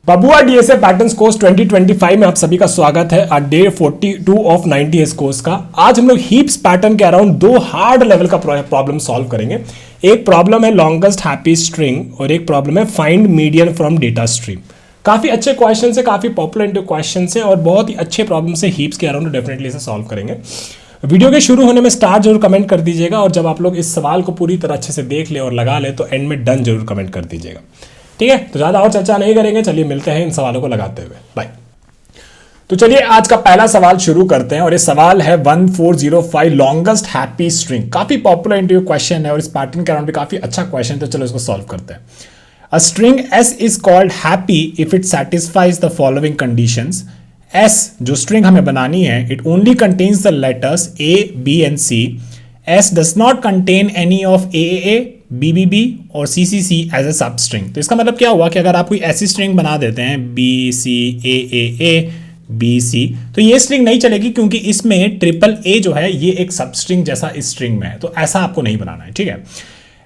बबुआ DSA patterns course 2025 में आप सभी का स्वागत है। डे 42 ऑफ 90 इस कोर्स का। आज हम लोग हीप्स पैटर्न के अराउंड दो हार्ड लेवल का प्रॉब्लम सॉल्व करेंगे। एक प्रॉब्लम है लॉन्गेस्ट हैप्पी स्ट्रिंग और एक प्रॉब्लम है find median from data stream. काफी अच्छे क्वेश्चन है, काफी पॉपुलर क्वेश्चन है और बहुत ही अच्छे प्रॉब्लम से हीप्स के अराउंड डेफिनेटली इसे सॉल्व करेंगे। वीडियो के शुरू होने में स्टार जरूर कमेंट कर दीजिएगा और जब आप लोग इस सवाल को पूरी तरह अच्छे से देख ले और लगा ले तो एंड में डन जरूर कमेंट कर दीजिएगा। ठीक है, तो ज़्यादा और चर्चा नहीं करेंगे, चलिए मिलते हैं इन सवालों को लगाते हुए। बाय। तो चलिए आज का पहला सवाल शुरू करते हैं और ये सवाल है 1405 लॉन्गेस्ट हैप्पी स्ट्रिंग। काफी पॉपुलर इंटरव्यू क्वेश्चन है और इस पैटर्न के अराउंड भी काफी अच्छा क्वेश्चन है, तो चलो इसको सॉल्व करते हैं। A string S is called happy if it satisfies the following conditions. S जो स्ट्रिंग हमें बनानी है, it only contains the letters A, B and C. S does not contain any of AAA, BBB और CCC as a substring. तो इसका मतलब क्या हुआ कि अगर आप कोई ऐसी स्ट्रिंग बना देते हैं BCAAA BC, तो ये स्ट्रिंग नहीं चलेगी क्योंकि इसमें ट्रिपल A जो है ये एक सब स्ट्रिंग जैसा इस स्ट्रिंग में है, तो ऐसा आपको नहीं बनाना है। ठीक है,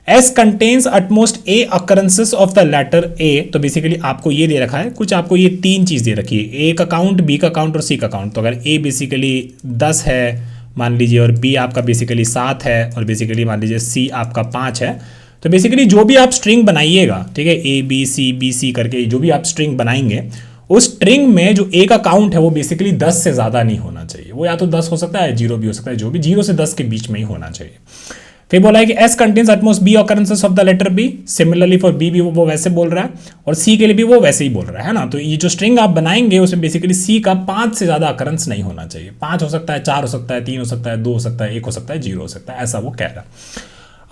S contains utmost A occurrences of the letter A। तो बेसिकली आपको ये दे रखा है, कुछ आपको ये तीन चीज दे रखी है, A का काउंट, B का काउंट और C का काउंट। तो अगर A बेसिकली 10 है मान लीजिए और B आपका बेसिकली 7 है और बेसिकली मान लीजिए C आपका 5 है, तो बेसिकली जो भी आप स्ट्रिंग बनाइएगा, ठीक है, A B C B C करके जो भी आप स्ट्रिंग बनाएंगे, उस स्ट्रिंग में जो A का काउंट है वो बेसिकली 10 से ज़्यादा नहीं होना चाहिए। वो या तो 10 हो सकता है, 0 भी हो सकता है, जो भी 0 से 10 के बीच में ही होना चाहिए। फिर बोला है कि S contains at most B occurrences of the letter B। Similarly for B भी वो वैसे बोल रहा है और C के लिए भी वो वैसे ही बोल रहा है ना। तो ये जो स्ट्रिंग आप बनाएंगे उसमें बेसिकली C का 5 से ज़्यादा अकरेंस नहीं होना चाहिए। 5 हो सकता है, 4 हो सकता है, 3 हो सकता है, 2 हो सकता है, 1 हो सकता है, 0 हो सकता है, ऐसा वो कह रहा है।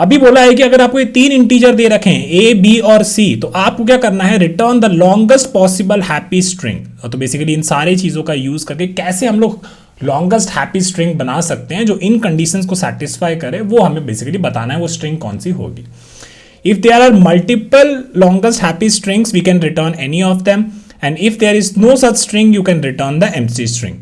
अभी बोला है कि अगर आपको ये तीन इंटीजर दे रखे हैं A, B और C, तो आपको क्या करना है, return the longest possible happy string. तो बेसिकली इन सारी चीज़ों का यूज़ करके कैसे हम लोग लॉन्गेस्ट हैप्पी स्ट्रिंग बना सकते हैं जो इन कंडीशंस को सेटिस्फाई करे, वो हमें बेसिकली बताना है वो स्ट्रिंग कौन सी होगी। If there are multiple longest happy strings we can return any of them and if there is no such string you can return the empty string.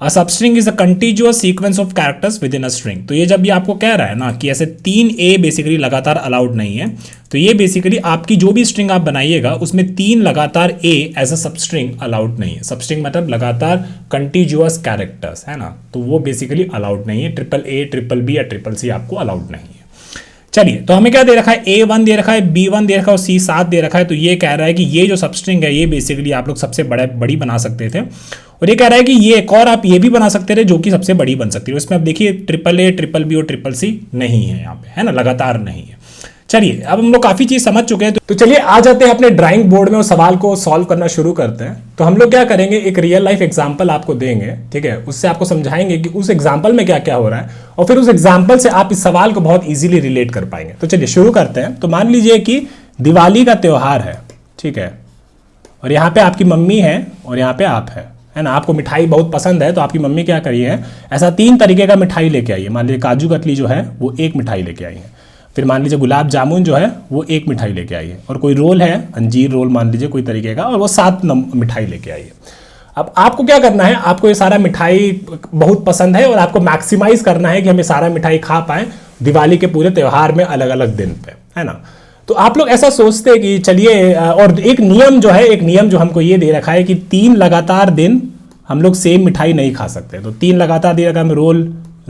A substring is a continuous sequence of characters within a string. तो ये जब भी आपको कह रहा है ना कि ऐसे 3 A बेसिकली लगातार अलाउड नहीं है, तो ये बेसिकली आपकी जो भी स्ट्रिंग आप बनाइएगा उसमें 3 लगातार A as a substring allowed नहीं है। सबस्ट्रिंग मतलब लगातार कंटीन्यूअस कैरेक्टर्स है ना, तो वो बेसिकली अलाउड नहीं है। ट्रिपल A, ट्रिपल B या ट्रिपल C आपको अलाउड नहीं है। चलिए, तो हमें क्या दे रखा है, A1 दे रखा है, B1 दे रखा है और C7 दे रखा है। तो ये कह रहा है कि ये जो सबस्ट्रिंग है ये बेसिकली आप लोग सबसे बड़ी बना सकते थे और ये कह रहा है कि ये एक और आप ये भी बना सकते थे जो कि सबसे बड़ी बन सकती है। इसमें आप देखिए ट्रिपल A, ट्रिपल B और ट्रिपल C नहीं है यहाँ पे, है ना, लगातार नहीं है। चलिए, अब हम लोग काफी चीज समझ चुके हैं, तो चलिए आ जाते हैं अपने ड्राइंग बोर्ड में और सवाल को सॉल्व करना शुरू करते हैं। तो हम लोग क्या करेंगे, एक रियल लाइफ एग्जांपल आपको देंगे, ठीक है, उससे आपको समझाएंगे कि उस एग्जांपल में क्या क्या हो रहा है और फिर उस एग्जांपल से आप इस सवाल को बहुत इजीली रिलेट कर पाएंगे। तो चलिए शुरू करते हैं। तो मान लीजिए कि दिवाली का त्योहार है, ठीक है, और यहाँ पे आपकी मम्मी है और यहाँ पे आप है ना। आपको मिठाई बहुत पसंद है तो आपकी मम्मी क्या करी है, ऐसा 3 तरीके का मिठाई लेके आई है। मान लीजिए काजू कतली जो है वो एक मिठाई लेके आई है, फिर मान लीजिए गुलाब जामुन जो है वो एक मिठाई लेके आई है और कोई रोल है, अंजीर रोल मान लीजिए कोई तरीके का, और वो 7 मिठाई लेके आई है। अब आपको क्या करना है, आपको ये सारा मिठाई बहुत पसंद है और आपको मैक्सिमाइज करना है कि हम ये सारा मिठाई खा पाए दिवाली के पूरे त्यौहार में अलग अलग दिन पे, है ना। तो आप लोग ऐसा सोचते हैं कि चलिए, और एक नियम जो हमको ये दे रखा है कि 3 लगातार दिन हम लोग सेम मिठाई नहीं खा सकते। तो 3 लगातार दिन अगर हम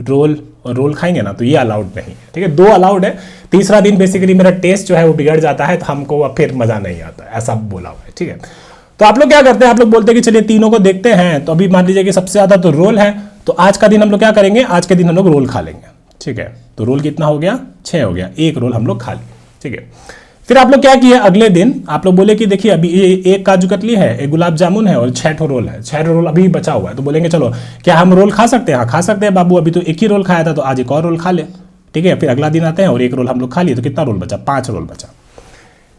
रोल खाएंगे ना तो ये अलाउड नहीं है, ठीक है। 2 अलाउड है, तीसरा दिन बेसिकली मेरा टेस्ट जो है वो बिगड़ जाता है तो हमको फिर मजा नहीं आता, ऐसा बोला हुआ है, ठीक है। तो आप लोग क्या करते हैं, आप लोग बोलते हैं कि चलिए तीनों को देखते हैं। तो अभी मान लीजिए कि सबसे ज्यादा तो रोल है, तो आज का दिन हम लोग क्या करेंगे, आज के दिन हम लोग रोल खा लेंगे, ठीक है। तो रोल कितना हो गया, 6 हो गया, 1 रोल हम लोग खा लिए, ठीक है। फिर आप लोग क्या किए, अगले दिन आप लोग बोले कि देखिए अभी ये 1 काजू कतली है, 1 गुलाब जामुन है और 6 रोल है, 6 रोल अभी बचा हुआ है। तो बोलेंगे चलो क्या हम रोल खा सकते हैं, हाँ खा सकते हैं बाबू, अभी तो 1 ही रोल खाया था तो आज 1 और रोल खा ले, ठीक है। फिर अगला दिन आते हैं और 1 रोल हम लोग खा लिए, तो कितना रोल बचा, 5 रोल बचा,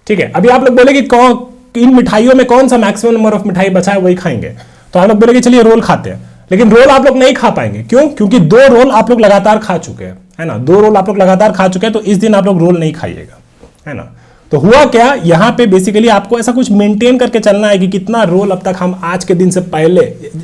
ठीक है। अभी आप लोग बोले कि इन मिठाइयों में कौन सा मैक्सिमम नंबर ऑफ मिठाई बचा है वही खाएंगे। तो आप लोग बोले कि चलिए रोल खाते हैं, लेकिन रोल आप लोग नहीं खा पाएंगे, क्यों, क्योंकि 2 रोल आप लोग लगातार खा चुके हैं, है ना। 2 रोल आप लोग लगातार खा चुके हैं, तो इस दिन आप लोग रोल नहीं खाइएगा, है ना। तो हुआ क्या, यहाँ पे बेसिकली आपको ऐसा कुछ मेंटेन करके चलना है कि कितना रोल अब तक हम आज के दिन से पहले,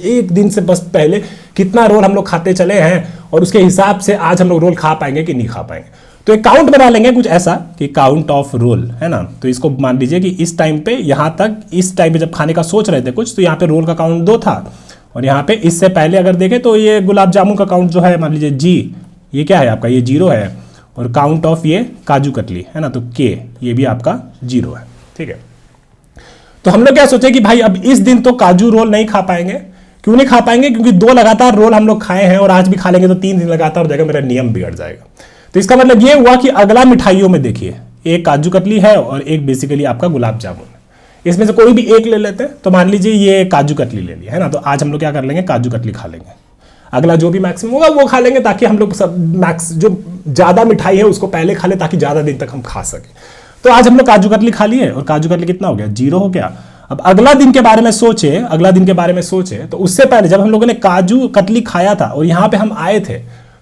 1 दिन से बस पहले कितना रोल हम लोग खाते चले हैं और उसके हिसाब से आज हम लोग रोल खा पाएंगे कि नहीं खा पाएंगे। तो एक काउंट बना लेंगे कुछ ऐसा कि काउंट ऑफ रोल, है ना। तो इसको मान लीजिए कि इस टाइम पे यहाँ तक, इस टाइम पे जब खाने का सोच रहे थे कुछ, तो यहाँ पे रोल का काउंट 2 था, और यहाँ पे इससे पहले अगर देखें तो ये गुलाब जामुन का काउंट जो है मान लीजिए जी, ये क्या है आपका, ये 0 है, और काउंट ऑफ ये काजू कतली, है ना, तो के, ये भी आपका 0 है, ठीक है। तो हम लोग क्या सोचे कि भाई अब इस दिन तो काजू रोल नहीं खा पाएंगे। क्यों नहीं खा पाएंगे? क्योंकि 2 लगातार रोल हम लोग खाए हैं, और आज भी खा लेंगे तो 3 दिन लगातार हो जाएगा, मेरा नियम बिगड़ जाएगा। तो इसका मतलब ये हुआ कि अगला मिठाइयों में देखिए, एक काजू कतली है और एक बेसिकली आपका गुलाब जामुन है। इसमें से कोई भी एक ले लेते हैं, तो मान लीजिए ये काजू कतली ले लिया, है ना, तो आज हम लोग क्या कर लेंगे, काजू कतली खा लेंगे। अगला जो भी मैक्सिमम होगा वो खा लेंगे, ताकि हम लोग सब मैक्स जो ज़्यादा मिठाई है उसको पहले खा ले, ताकि ज़्यादा दिन तक हम खा सकें। तो आज हम लोग काजू कतली खा लिए, और काजू कतली कितना हो गया, 0 हो गया। अब अगला दिन के बारे में सोचे, अगला दिन के बारे में सोचे, तो उससे पहले जब हम लोगों ने काजू कतली खाया था और यहाँ पे हम आए थे,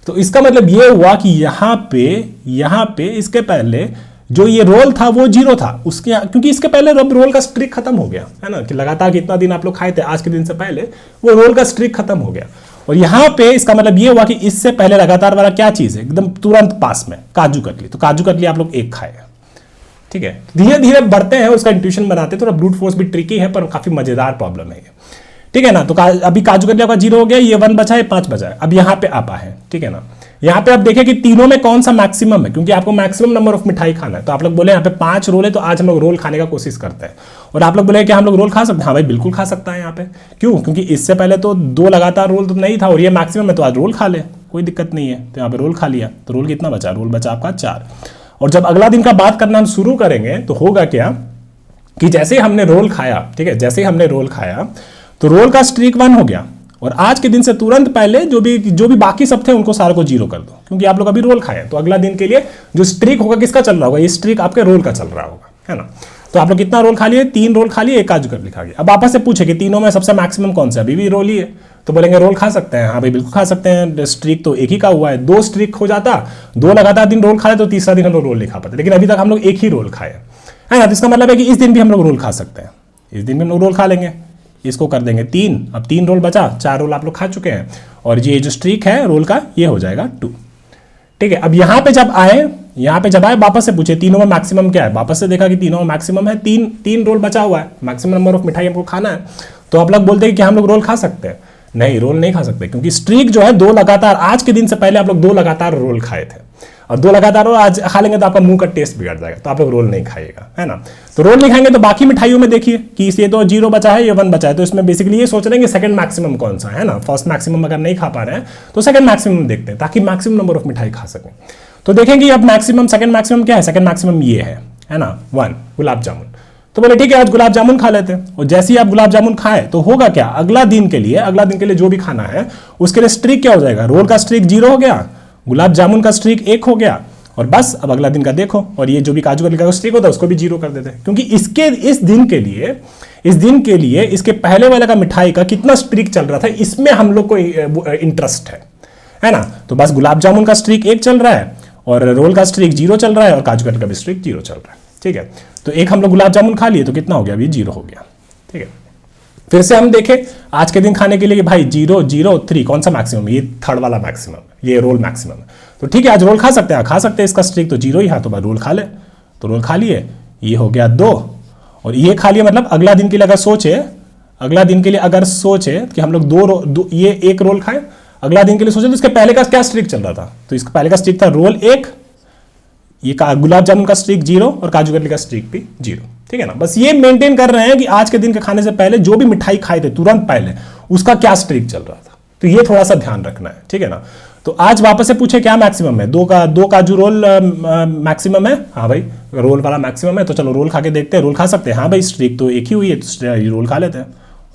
तो इसका मतलब ये हुआ कि यहाँ पे इसके पहले जो ये रोल था वो 0 था उसके, क्योंकि इसके पहले अब रोल का स्ट्रिक खत्म हो गया, है ना, कि लगातार कितना दिन आप लोग खाए थे, आज के दिन से पहले वो रोल का स्ट्रिक खत्म हो गया। और यहाँ पे इसका मतलब ये हुआ कि इससे पहले लगातार वाला क्या चीज है, एकदम तुरंत पास में काजू कतली, तो काजू कतली आप लोग एक खाए, ठीक है। धीरे धीरे बढ़ते हैं, उसका इंट्यूशन बनाते हैं, थोड़ा ब्रूट फोर्स भी ट्रिकी है, पर काफी मजेदार प्रॉब्लम है ये, ठीक है ना। तो अभी काजू कतली आपका 0 हो गया, ये 1 बचा है, 5 बचा है। अब यहाँ पे आप आए, ठीक है ना। यहाँ पे आप देखें कि तीनों में कौन सा मैक्सिमम है, क्योंकि आपको मैक्सिमम नंबर ऑफ मिठाई खाना है। तो आप लोग बोले यहाँ पे 5 रोल है, तो आज हम लोग रोल खाने का कोशिश करते हैं। और आप लोग बोले कि हम लोग रोल खा सकते हैं, हाँ भाई बिल्कुल खा सकता है यहाँ पे। क्यों? क्योंकि इससे पहले तो 2 लगातार रोल तो नहीं था, और ये मैक्सिमम है, तो आज रोल खा ले, कोई दिक्कत नहीं है। तो यहाँ पे रोल खा लिया, तो रोल कितना बचा, रोल बचा आपका 4। और जब अगला दिन का बात करना हम शुरू करेंगे, तो होगा क्या कि जैसे ही हमने रोल खाया, ठीक है, जैसे ही हमने रोल खाया तो रोल का स्ट्रीक 1 हो गया, और आज के दिन से तुरंत पहले जो भी बाकी सब थे उनको सारे को 0 कर दो, क्योंकि आप लोग अभी रोल खाए। तो अगला दिन के लिए जो स्ट्रीक होगा किसका चल रहा होगा, ये स्ट्रीक आपके रोल का चल रहा होगा, है ना। तो आप लोग कितना रोल खा लिए, 3 रोल खा लिए, 1 काजू कतली खा गया। अब आपस से पूछे कि तीनों में सबसे मैक्सिमम कौन सा, अभी भी रोल ही है, तो बोलेंगे रोल खा सकते हैं, हाँ भाई बिल्कुल खा सकते हैं, स्ट्रीक तो एक ही का हुआ है। 2 स्ट्रीक हो जाता, 2 लगातार दिन रोल खा ले, तो तीसरा दिन हम लोग रोल नहीं खा पाते, लेकिन अभी तक हम लोग एक ही रोल खाए, है ना। तो इसका मतलब है कि इस दिन भी हम लोग रोल खा सकते हैं, इस दिन भी हम लोग रोल खा लेंगे। इसको कर देंगे 3, अब 3 रोल बचा, 4 रोल आप लोग खा चुके हैं, और ये जो स्ट्रीक है रोल का ये हो जाएगा 2, ठीक है। अब यहाँ पे जब आए वापस से पूछे तीनों में मैक्सिमम क्या है, वापस से देखा कि तीनों में मैक्सिमम है 3 रोल बचा हुआ है, मैक्सिमम नंबर ऑफ मिठाई हमको खाना है। तो आप लोग बोलते हैं कि हम लोग रोल खा सकते हैं, नहीं रोल नहीं खा सकते, क्योंकि स्ट्रीक जो है 2 लगातार, आज के दिन से पहले आप लोग 2 लगातार रोल खाए थे, और 2 लगातार रोल आज खा लेंगे तो आपका मुंह का टेस्ट बिगड़ जाएगा, तो आप लोग रोल नहीं खाइएगा, है ना। तो रोल नहीं खाएंगे तो बाकी मिठाइयों में देखिए कि ये तो 0 बचा है, ये 1 बचा है, तो इसमें बेसिकली ये सोच रहे हैं कि सेकंड मैक्सिमम कौन सा है ना। फर्स्ट मैक्सिमम अगर नहीं खा पा रहे हैं तो सेकंड मैक्सिमम देखते हैं, ताकि मैक्सिमम नंबर ऑफ मिठाई खा सकें। तो देखेंगे अब मैक्सिमम, सेकंड मैक्सिमम क्या है, सेकंड मैक्सिमम ये है ना 1 गुलाब जामुन। तो बोले ठीक है आज गुलाब जामुन खा लेते हैं, और जैसे ही आप गुलाब जामुन खाए तो होगा क्या, अगला दिन के लिए जो भी खाना है उसके लिए स्ट्रीक क्या हो जाएगा, रोल का स्ट्रीक 0 हो गया, गुलाब जामुन का स्ट्रीक 1 हो गया, और बस अब अगला दिन का देखो, और ये जो भी काजू कतली का स्ट्रीक होता है उसको भी 0 कर देते हैं, क्योंकि इस दिन के लिए इसके पहले वाले का मिठाई का कितना स्ट्रीक चल रहा था, इसमें हम लोग को इंटरेस्ट है ना। तो बस गुलाब जामुन का स्ट्रीक 1 चल रहा है, और रोल का स्ट्रीक 0 चल रहा है, और काजू कतली का भी स्ट्रीक 0 चल रहा है, ठीक है। तो एक हम लोग गुलाब जामुन खा लिए, तो कितना हो गया, अभी 0 हो गया, ठीक है। फिर से हम देखें आज के दिन खाने के लिए भाई 0 0 3 कौन सा मैक्सिमम, ये थर्ड वाला मैक्सिमम, ये रोल मैक्सिमम है। तो ठीक है आज रोल खा सकते हैं, इसका स्ट्रीक तो 0 ही है, तो भाई रोल खा ले, तो रोल खा लिए, ये हो गया 2, और ये खा लिए, मतलब अगला दिन के लिए अगर सोचे कि हम लोग ये 1 रोल खाए, अगला दिन के लिए सोचे तो इसके पहले का क्या स्ट्रीक चल रहा था, तो इसका पहले का स्ट्रीक था रोल 1, ये गुलाब जामुन का स्ट्रीक 0, और काजू कतली का स्ट्रीक भी 0, ठीक है ना। बस ये मेंटेन कर रहे हैं कि आज के दिन के खाने से पहले जो भी मिठाई खाए थे तुरंत पहले उसका क्या स्ट्रीक चल रहा था, तो ये थोड़ा सा ध्यान रखना है, ठीक है ना। तो आज वापस से पूछे क्या मैक्सिमम है, 2 काजू रोल मैक्सिमम है, हाँ भाई रोल वाला मैक्सिमम है, तो चलो रोल खा के देखते हैं, रोल खा सकते हैं, हाँ भाई स्ट्रीक तो 1 ही हुई है, तो रोल खा लेते हैं,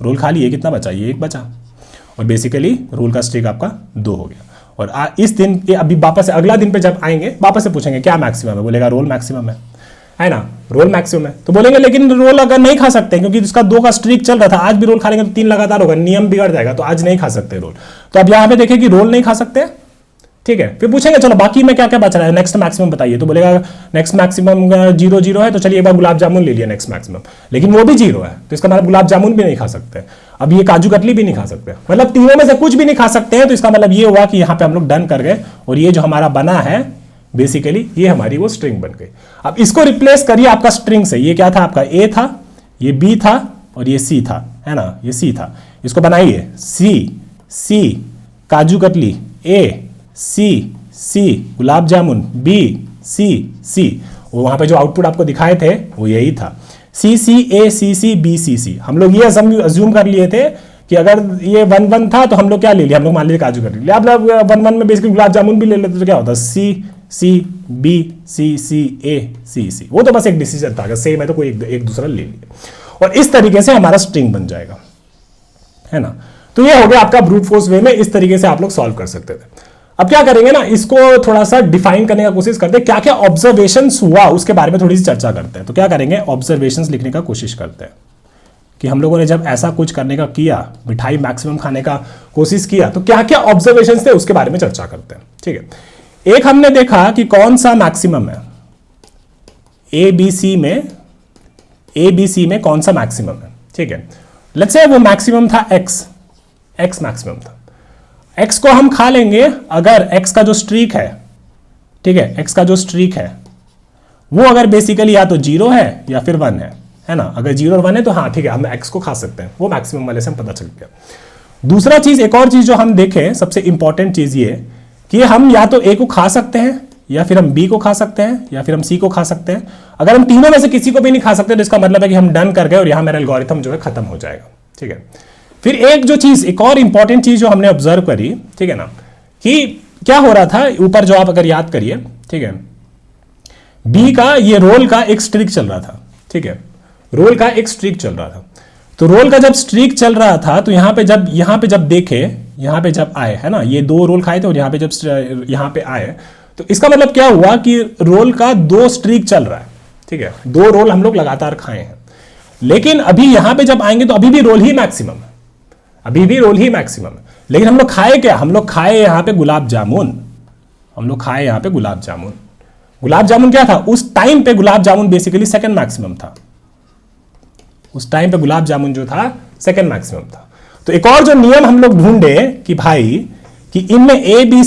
रोल खा लिए, कितना बचा, ये 1 बचा, और बेसिकली रोल का स्ट्रीक आपका 2 हो गया। और इस दिन अभी वापस अगला दिन पे जब आएंगे वापस से पूछेंगे क्या मैक्सिमम है, बोलेगा रोल मैक्सिमम है ना, रोल मैक्सिमम है। तो बोलेंगे लेकिन रोल अगर नहीं खा सकते क्योंकि इसका 2 का स्ट्रीक चल रहा था, आज भी रोल खा लेंगे तो 3 लगातार होगा, नियम बिगड़ जाएगा, तो आज नहीं खा सकते रोल। तो अब यहाँ पे देखें कि रोल नहीं खा सकते, ठीक है। फिर पूछेंगे चलो बाकी में क्या क्या बच रहा है, नेक्स्ट मैक्सिमम बताइए, तो बोलेगा नेक्स्ट मैक्सिमम 0 0 है, तो चलिए एक बार गुलाब जामुन ले लिया नेक्स्ट मैक्सिमम, लेकिन वो भी 0 है, तो इसका मतलब गुलाब जामुन भी नहीं खा सकते, अब ये काजू कतली भी नहीं खा सकते, मतलब तीनों में से कुछ भी नहीं खा सकते हैं। तो इसका मतलब ये हुआ कि यहाँ पे हम लोग डन कर गए, और ये जो हमारा बना है बेसिकली ये हमारी वो स्ट्रिंग बन गई। अब इसको रिप्लेस करिए आपका स्ट्रिंग से। ये क्या था आपका, ए था, ये बी था और ये सी था, है ना, ये सी था। इसको बनाइए, सी काजू कतली, ए सी गुलाब जामुन, बी सी। वहां पे जो आउटपुट आपको दिखाए थे वो यही था, सी बी सी। हम लोग ये अज्यूम कर लिए थे कि अगर ये 1 था तो हम लोग क्या ले लिया, हम लोग मान लीजिए काजू कतली, आप लोग 1 में बेसिकली गुलाब जामुन भी ले लेते तो क्या होता, सी बी सी ए सी। वो तो बस एक डिसीजन था, अगर सेम है तो कोई एक दूसरा ले लिया, और इस तरीके से हमारा स्ट्रिंग बन जाएगा, है ना। तो ये हो गया आपका ब्रूट फोर्स वे में, इस तरीके से आप लोग सॉल्व कर सकते थे। अब क्या करेंगे ना, इसको थोड़ा सा डिफाइन करने का कोशिश करते हैं, क्या क्या ऑब्जर्वेशंस हुआ उसके बारे में थोड़ी सी चर्चा करते हैं। तो क्या करेंगे, ऑब्जर्वेशंस लिखने का कोशिश करते हैं कि हम लोगों ने जब ऐसा कुछ करने का किया, मिठाई मैक्सिमम खाने का कोशिश किया, तो क्या क्या ऑब्जर्वेशंस थे उसके बारे में चर्चा करते हैं। ठीक है, एक हमने देखा कि कौन सा मैक्सिमम है, ए बी सी में कौन सा मैक्सिमम है। ठीक है, लेट्स से वो मैक्सिमम था एक्स मैक्सिमम था। एक्स को हम खा लेंगे अगर एक्स का जो स्ट्रीक है, ठीक है, एक्स का जो स्ट्रीक है वो अगर बेसिकली या तो 0 है या फिर 1 है ना। अगर 0 और 1 है तो हाँ ठीक है, हम एक्स को खा सकते हैं, वो मैक्सिमम वाले से हम पता चल गया। दूसरा चीज, एक और चीज जो हम देखें, सबसे इंपॉर्टेंट चीज ये कि हम या तो ए को खा सकते हैं, या फिर हम बी को खा सकते हैं, या फिर हम सी को खा सकते हैं। अगर हम तीनों में से किसी को भी नहीं खा सकते तो इसका मतलब है कि हम डन कर गए और यहां मेरा एल्गोरिथम जो है खत्म हो जाएगा। ठीक है, फिर एक जो चीज, एक और इंपॉर्टेंट चीज जो हमने ऑब्जर्व करी, ठीक है ना, कि क्या हो रहा था ऊपर, जो आप अगर याद करिए, ठीक है, बी का ये रोल का एक स्ट्रीक चल रहा था। ठीक है, रोल का एक स्ट्रीक चल रहा था। तो रोल का जब स्ट्रीक चल रहा था तो यहां पे जब देखे, यहां पे जब आए, है ना, ये 2 रोल खाए थे और यहां पे जब यहां पे आए तो इसका मतलब क्या हुआ कि रोल का 2 स्ट्रीक चल रहा है। ठीक है, 2 रोल हम लोग लगातार खाए हैं, लेकिन अभी यहां पे जब आएंगे तो अभी भी रोल ही मैक्सिमम है, अभी भी रोल ही मैक्सिमम है। लेकिन हम लोग खाए क्या, हम लोग खाए यहां पे गुलाब जामुन, हम लोग खाए यहां पे गुलाब जामुन। गुलाब जामुन क्या था उस टाइम पे, gulab jamun basically second maximum था, उस टाइम पे गुलाब जामुन जो था सेकंड मैक्सिमम था। तो एक और जो नियम हम लोग ढूंढे कि भाई कि इनमें ए बी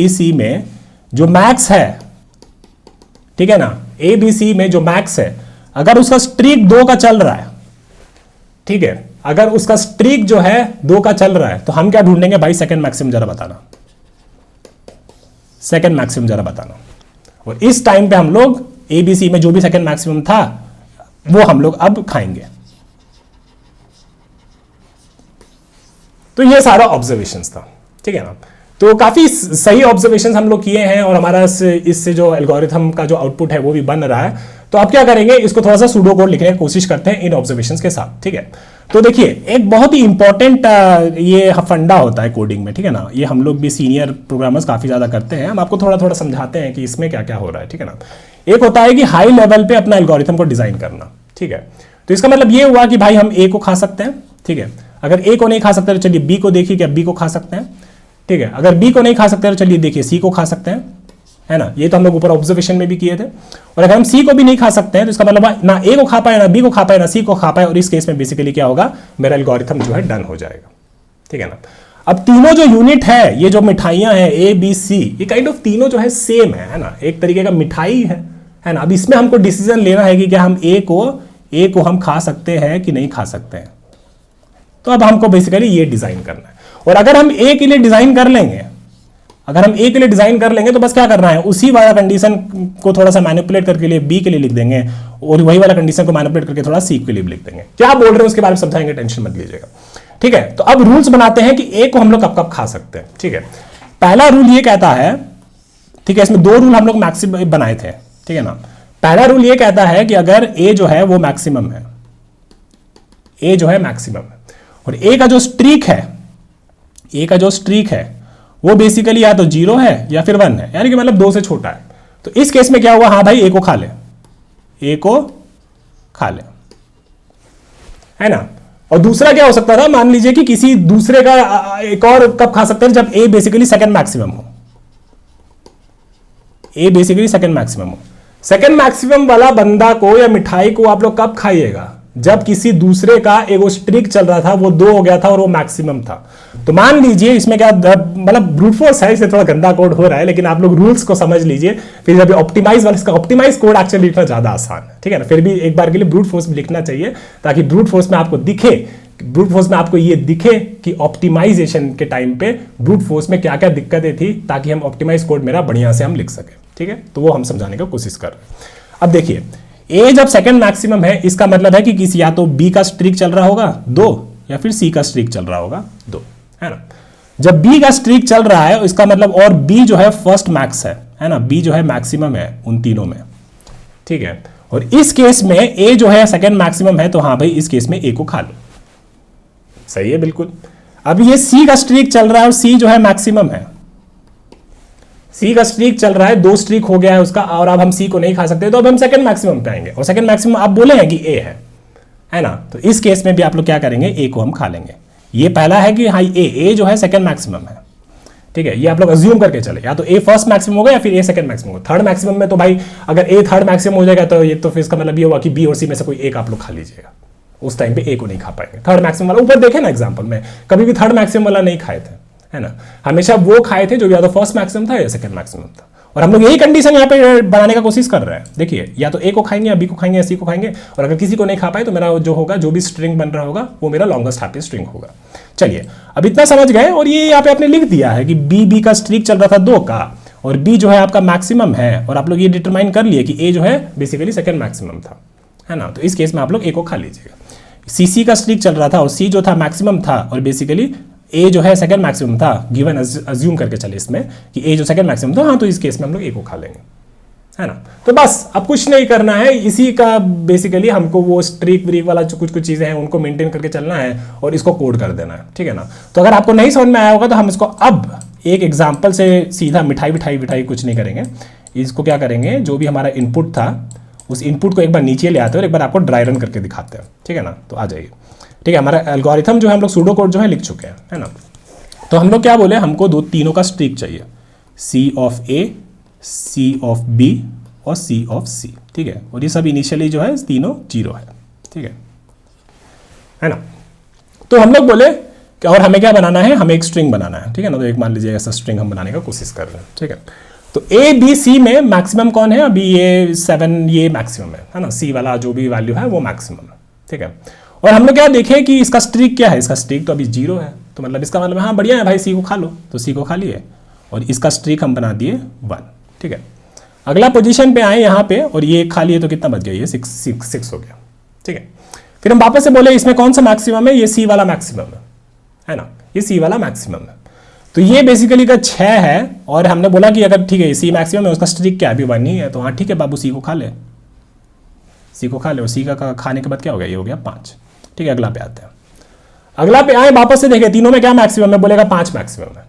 सी में जो मैक्स है, ठीक है ना, ए बी सी में जो मैक्स है, अगर उसका स्ट्रीक 2 का चल रहा है, ठीक है, अगर उसका स्ट्रीक जो है 2 का चल रहा है तो हम क्या ढूंढेंगे भाई, सेकंड मैक्सिमम जरा बताना, सेकंड मैक्सिमम जरा बताना। और इस टाइम पे हम लोग एबीसी में जो भी सेकंड मैक्सिमम था वो हम लोग अब खाएंगे। तो ये सारा ऑब्जर्वेशंस था, ठीक है ना। तो काफी सही ऑब्जर्वेशंस हम लोग किए हैं और हमारा इससे जो एल्गोरिथम का जो आउटपुट है वो भी बन रहा है। तो आप क्या करेंगे, इसको थोड़ा सा सूडो कोड लिखने की कोशिश करते हैं इन ऑब्जर्वेशंस के साथ, ठीक है। तो देखिए एक बहुत ही इंपॉर्टेंट ये फंडा होता है कोडिंग में, ठीक है ना। ये हम लोग भी सीनियर प्रोग्रामर्स काफी ज्यादा करते हैं, हम आपको थोड़ा थोड़ा समझाते हैं कि इसमें क्या क्या हो रहा है, ठीक है ना। एक होता है कि हाई लेवल पे अपना एल्गोरिथम को डिजाइन करना, ठीक है। तो इसका मतलब ये हुआ कि भाई हम ए को खा सकते हैं, ठीक है। अगर ए को नहीं खा सकते तो चलिए बी को देखिए क्या बी को खा सकते हैं, ठीक है। अगर बी को नहीं खा सकते तो चलिए देखिए सी को खा सकते हैं, है ना। ये तो हम लोग ऊपर ऑब्जर्वेशन में भी किए थे। और अगर हम सी को भी नहीं खा सकते हैं तो इसका मतलब ना ए को खा पाए, ना बी को खा पाए, ना सी को खा पाए, और इस केस में बेसिकली क्या होगा, मेरा एल्गोरिथम जो है डन हो जाएगा, ठीक है ना। अब तीनों जो यूनिट है, ये जो मिठाइयां हैं ए बी सी, ये काइंड ऑफ तीनों जो है सेम है ना, एक तरीके का मिठाई है ना। अब इसमें हमको डिसीजन लेना है कि क्या हम ए को हम खा सकते हैं कि नहीं खा सकते हैं। तो अब हमको बेसिकली ये डिजाइन करना है। और अगर हम ए के लिए डिजाइन कर लेंगे, अगर हम ए के लिए डिजाइन कर लेंगे तो बस क्या करना है, उसी वाला कंडीशन को थोड़ा सा मैनिपुलेट करके लिए बी के लिए लिख देंगे और वही वाला कंडीशन को मैनिपुलेट करके थोड़ा सी के लिए भी लिख देंगे। क्या बोल रहे हैं उसके बारे में समझाएंगे, टेंशन मत लीजिएगा, ठीक है। तो अब रूल्स बनाते हैं कि ए को हम लोग कब कब खा सकते हैं, ठीक है। पहला रूल ये कहता है, ठीक है, इसमें 2 रूल हम लोग मैक्सिमम बनाए थे, ठीक है ना। पहला रूल ये कहता है कि अगर ए जो है वो मैक्सिमम है, ए जो है मैक्सिमम है, और ए का जो स्ट्रीक है, ए का जो स्ट्रीक है वो बेसिकली या तो 0 है या फिर 1 है, यानी कि मतलब 2 से छोटा है। तो इस केस में क्या हुआ, हाँ भाई ए को खा ले, ए को खा ले, है ना। और दूसरा क्या हो सकता था, मान लीजिए कि किसी दूसरे का एक और कब खा सकते हैं, जब ए बेसिकली सेकंड मैक्सिमम हो, ए बेसिकली सेकंड मैक्सिमम हो। सेकंड मैक्सिमम वाला बंदा को या मिठाई को आप लोग कब खाइएगा, जब किसी दूसरे का एक स्ट्रिक चल रहा था, वो 2 हो गया था और वो मैक्सिमम था। तो मान लीजिए इसमें क्या मतलब ब्रूट फोर्स है, इसे थोड़ा गंदा कोड हो रहा है, लेकिन आप लोग रूल्स को समझ लीजिए। फिर जब ऑप्टिमाइज वाला, इसका ऑप्टिमाइज कोड एक्चुअली लिखना ज्यादा आसान है, ठीक है ना। फिर भी एक बार के लिए ब्रूट फोर्स में लिखना चाहिए, ताकि ब्रूट फोर्स में आपको दिखे, ब्रूट फोर्स में आपको ये दिखे कि ऑप्टिमाइजेशन के टाइम पे ब्रूट फोर्स में क्या क्या दिक्कतें थी, ताकि हम ऑप्टिमाइज कोड मेरा बढ़िया से हम लिख सके, ठीक है। तो वो हम समझाने की कोशिश कर रहे हैं। अब देखिए, ए जब सेकंड मैक्सिमम है, इसका मतलब है कि किसी या तो बी का स्ट्रीक चल रहा होगा 2, या फिर सी का स्ट्रीक चल रहा होगा 2, है ना। जब बी का स्ट्रीक चल रहा है, इसका मतलब, और बी जो है फर्स्ट मैक्स है ना, बी जो है मैक्सिमम है उन तीनों में, ठीक है। और इस केस में ए जो है सेकंड मैक्सिमम है, तो हाँ भाई इस केस में ए को खा लो, सही है बिल्कुल। अब ये सी का स्ट्रीक चल रहा है और सी जो है मैक्सिमम है, सी का स्ट्रीक चल रहा है, 2 स्ट्रीक हो गया है उसका, और अब हम सी को नहीं खा सकते, तो अब हम सेकंड मैक्सिमम पे आएंगे, और सेकंड मैक्सिमम आप बोले हैं कि ए है ना। तो इस केस में भी आप लोग क्या करेंगे, ए को हम खा लेंगे। ये पहला है कि हाँ ए जो है सेकंड मैक्सिमम है, ठीक है। ये आप लोग अज्यूम करके चले, या तो ए फर्स्ट मैक्सिमम होगा या फिर ए सेकंड मैक्सिमम होगा। थर्ड मैक्सिमम में तो भाई अगर ए थर्ड मैक्सिमम हो जाएगा, तो ये तो फिर इसका मतलब ये होगा कि बी और सी में से कोई एक आप लोग खा लीजिएगा, उस टाइम पे ए को नहीं खा पाएंगे। थर्ड मैक्सिमम वाला ऊपर देखे ना एग्जांपल में, कभी भी थर्ड मैक्सिमम वाला नहीं खाए थे, है ना। हमेशा वो खाए थे जो या तो फर्स्ट मैक्सिमम था या सेकंड मैक्सिमम था। और हम लोग यही कंडीशन यहाँ पे बनाने का कोशिश कर रहे हैं। देखिए, या तो ए को खाएंगे, या बी को खाएंगे, या सी को खाएंगे, और अगर किसी को नहीं खा पाए तो मेरा जो होगा, जो भी स्ट्रिंग बन रहा होगा, वो मेरा लॉन्गेस्ट हैप्पी स्ट्रिंग होगा। चलिए, अब इतना समझ गए, और ये यहाँ पे आपने लिख दिया है कि बी का स्ट्रिक चल रहा था 2 का, और बी जो है आपका मैक्सिमम है, और आप लोग ये डिटरमाइन कर लिए कि ए जो है बेसिकली सेकंड मैक्सिमम था, है ना। तो इस केस में आप लोग ए को खा लीजिएगा। सी का स्ट्रिक चल रहा था, और सी जो था मैक्सिमम था, और बेसिकली ए जो है सेकंड मैक्सिमम था, गिवन अज्यूम करके चले इसमें कि ए जो सेकंड मैक्सिमम था, हाँ तो इस केस में हम लोग ए को खा लेंगे, है ना। तो बस अब कुछ नहीं करना है, इसी का बेसिकली हमको वो स्ट्रीक ब्रीक वाला जो कुछ चीज़ें हैं उनको मेंटेन करके चलना है, और इसको कोड कर देना है, ठीक है ना। तो अगर आपको नहीं समझ में आया होगा, तो हम इसको अब एक एग्जाम्पल से सीधा मिठाई कुछ नहीं करेंगे। इसको क्या करेंगे, जो भी हमारा इनपुट था, उस इनपुट को एक बार नीचे ले आते हैं और एक बार आपको ड्राई रन करके दिखाते हैं, ठीक है ना। तो आ जाइए, ठीक है। हमारा एल्गोरिथम जो है हम लोग सूडो कोड जो है लिख चुके हैं, है ना। तो हम लोग क्या बोले, हमको तीनों का स्ट्रीक चाहिए, C of A, C of B और सी ऑफ सी, ठीक है। और ये सब इनिशियली जो है तीनों 0 है, ठीक है ना। तो हम लोग बोले कि और हमें क्या बनाना है, हमें एक स्ट्रिंग बनाना है, ठीक है ना। तो एक मान लीजिए ऐसा स्ट्रिंग हम बनाने का कोशिश कर रहे हैं, ठीक है। तो ए बी सी में मैक्सिमम कौन है, अभी ये 7 ये मैक्सिमम है ना। सी वाला जो भी वैल्यू है वो मैक्सिमम है, ठीक है। और हम लोग क्या देखें कि इसका स्ट्रीक क्या है, इसका स्ट्रीक तो अभी 0 है, तो मतलब इसका मतलब हाँ बढ़िया है भाई, सी को खा लो, तो सी को खा लिए, और इसका स्ट्रीक हम बना दिए 1, ठीक है। अगला पोजीशन पे आए यहाँ पे, और ये खा लिए, तो कितना बच गया, ये 6 हो गया, ठीक है। फिर हम वापस से बोले इसमें कौन सा मैक्सिमम है, ये सी वाला मैक्सिमम है ना, ये सी वाला मैक्सिमम है। तो ये बेसिकली का 6 है, और हमने बोला कि अगर ठीक है सी मैक्सिमम है, उसका स्ट्रीक क्या है, अभी 1 ही है, तो हाँ ठीक है बाबू, सी को खा ले, सी को खा ले। और सी का खाने के बाद क्या हो गया, ये हो गया 5, ठीक है। अगला पे आते हैं, अगला पे आए, वापस से देखें तीनों में क्या मैक्सिमम है, बोलेगा 5 मैक्सिमम है।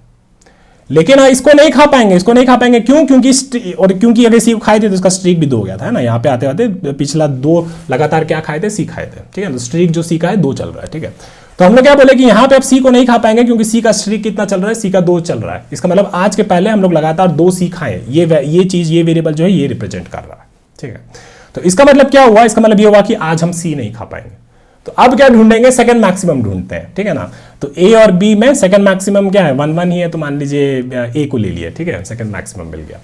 लेकिन इसको नहीं खा पाएंगे, इसको नहीं खा पाएंगे, क्यों, क्योंकि अगर सी को खाए थे तो इसका स्ट्रीक भी 2 हो गया था, है ना। यहाँ पे आते आते पिछला 2 लगातार क्या खाए थे, सी खाए थे, ठीक है। तो स्ट्रीक जो सी का है 2 चल रहा है, ठीक है। तो हम लोग क्या बोले कि यहाँ पे अब सी को नहीं खा पाएंगे, क्योंकि सी का स्ट्रीक कितना चल रहा है, सी का 2 चल रहा है। इसका मतलब आज के पहले हम लोग लगातार 2 सी खाए, ये चीज, ये वेरिएबल जो है ये रिप्रेजेंट कर रहा है, ठीक है। तो इसका मतलब क्या हुआ, इसका मतलब ये हुआ कि आज हम सी नहीं खा पाएंगे। तो अब क्या ढूंढेंगे, सेकंड मैक्सिमम ढूंढते हैं, ठीक है ना। तो ए और बी में सेकंड मैक्सिमम क्या है, 1 ही है, तो मान लीजिए ए को ले लिया, ठीक है, सेकंड मैक्सिमम मिल गया,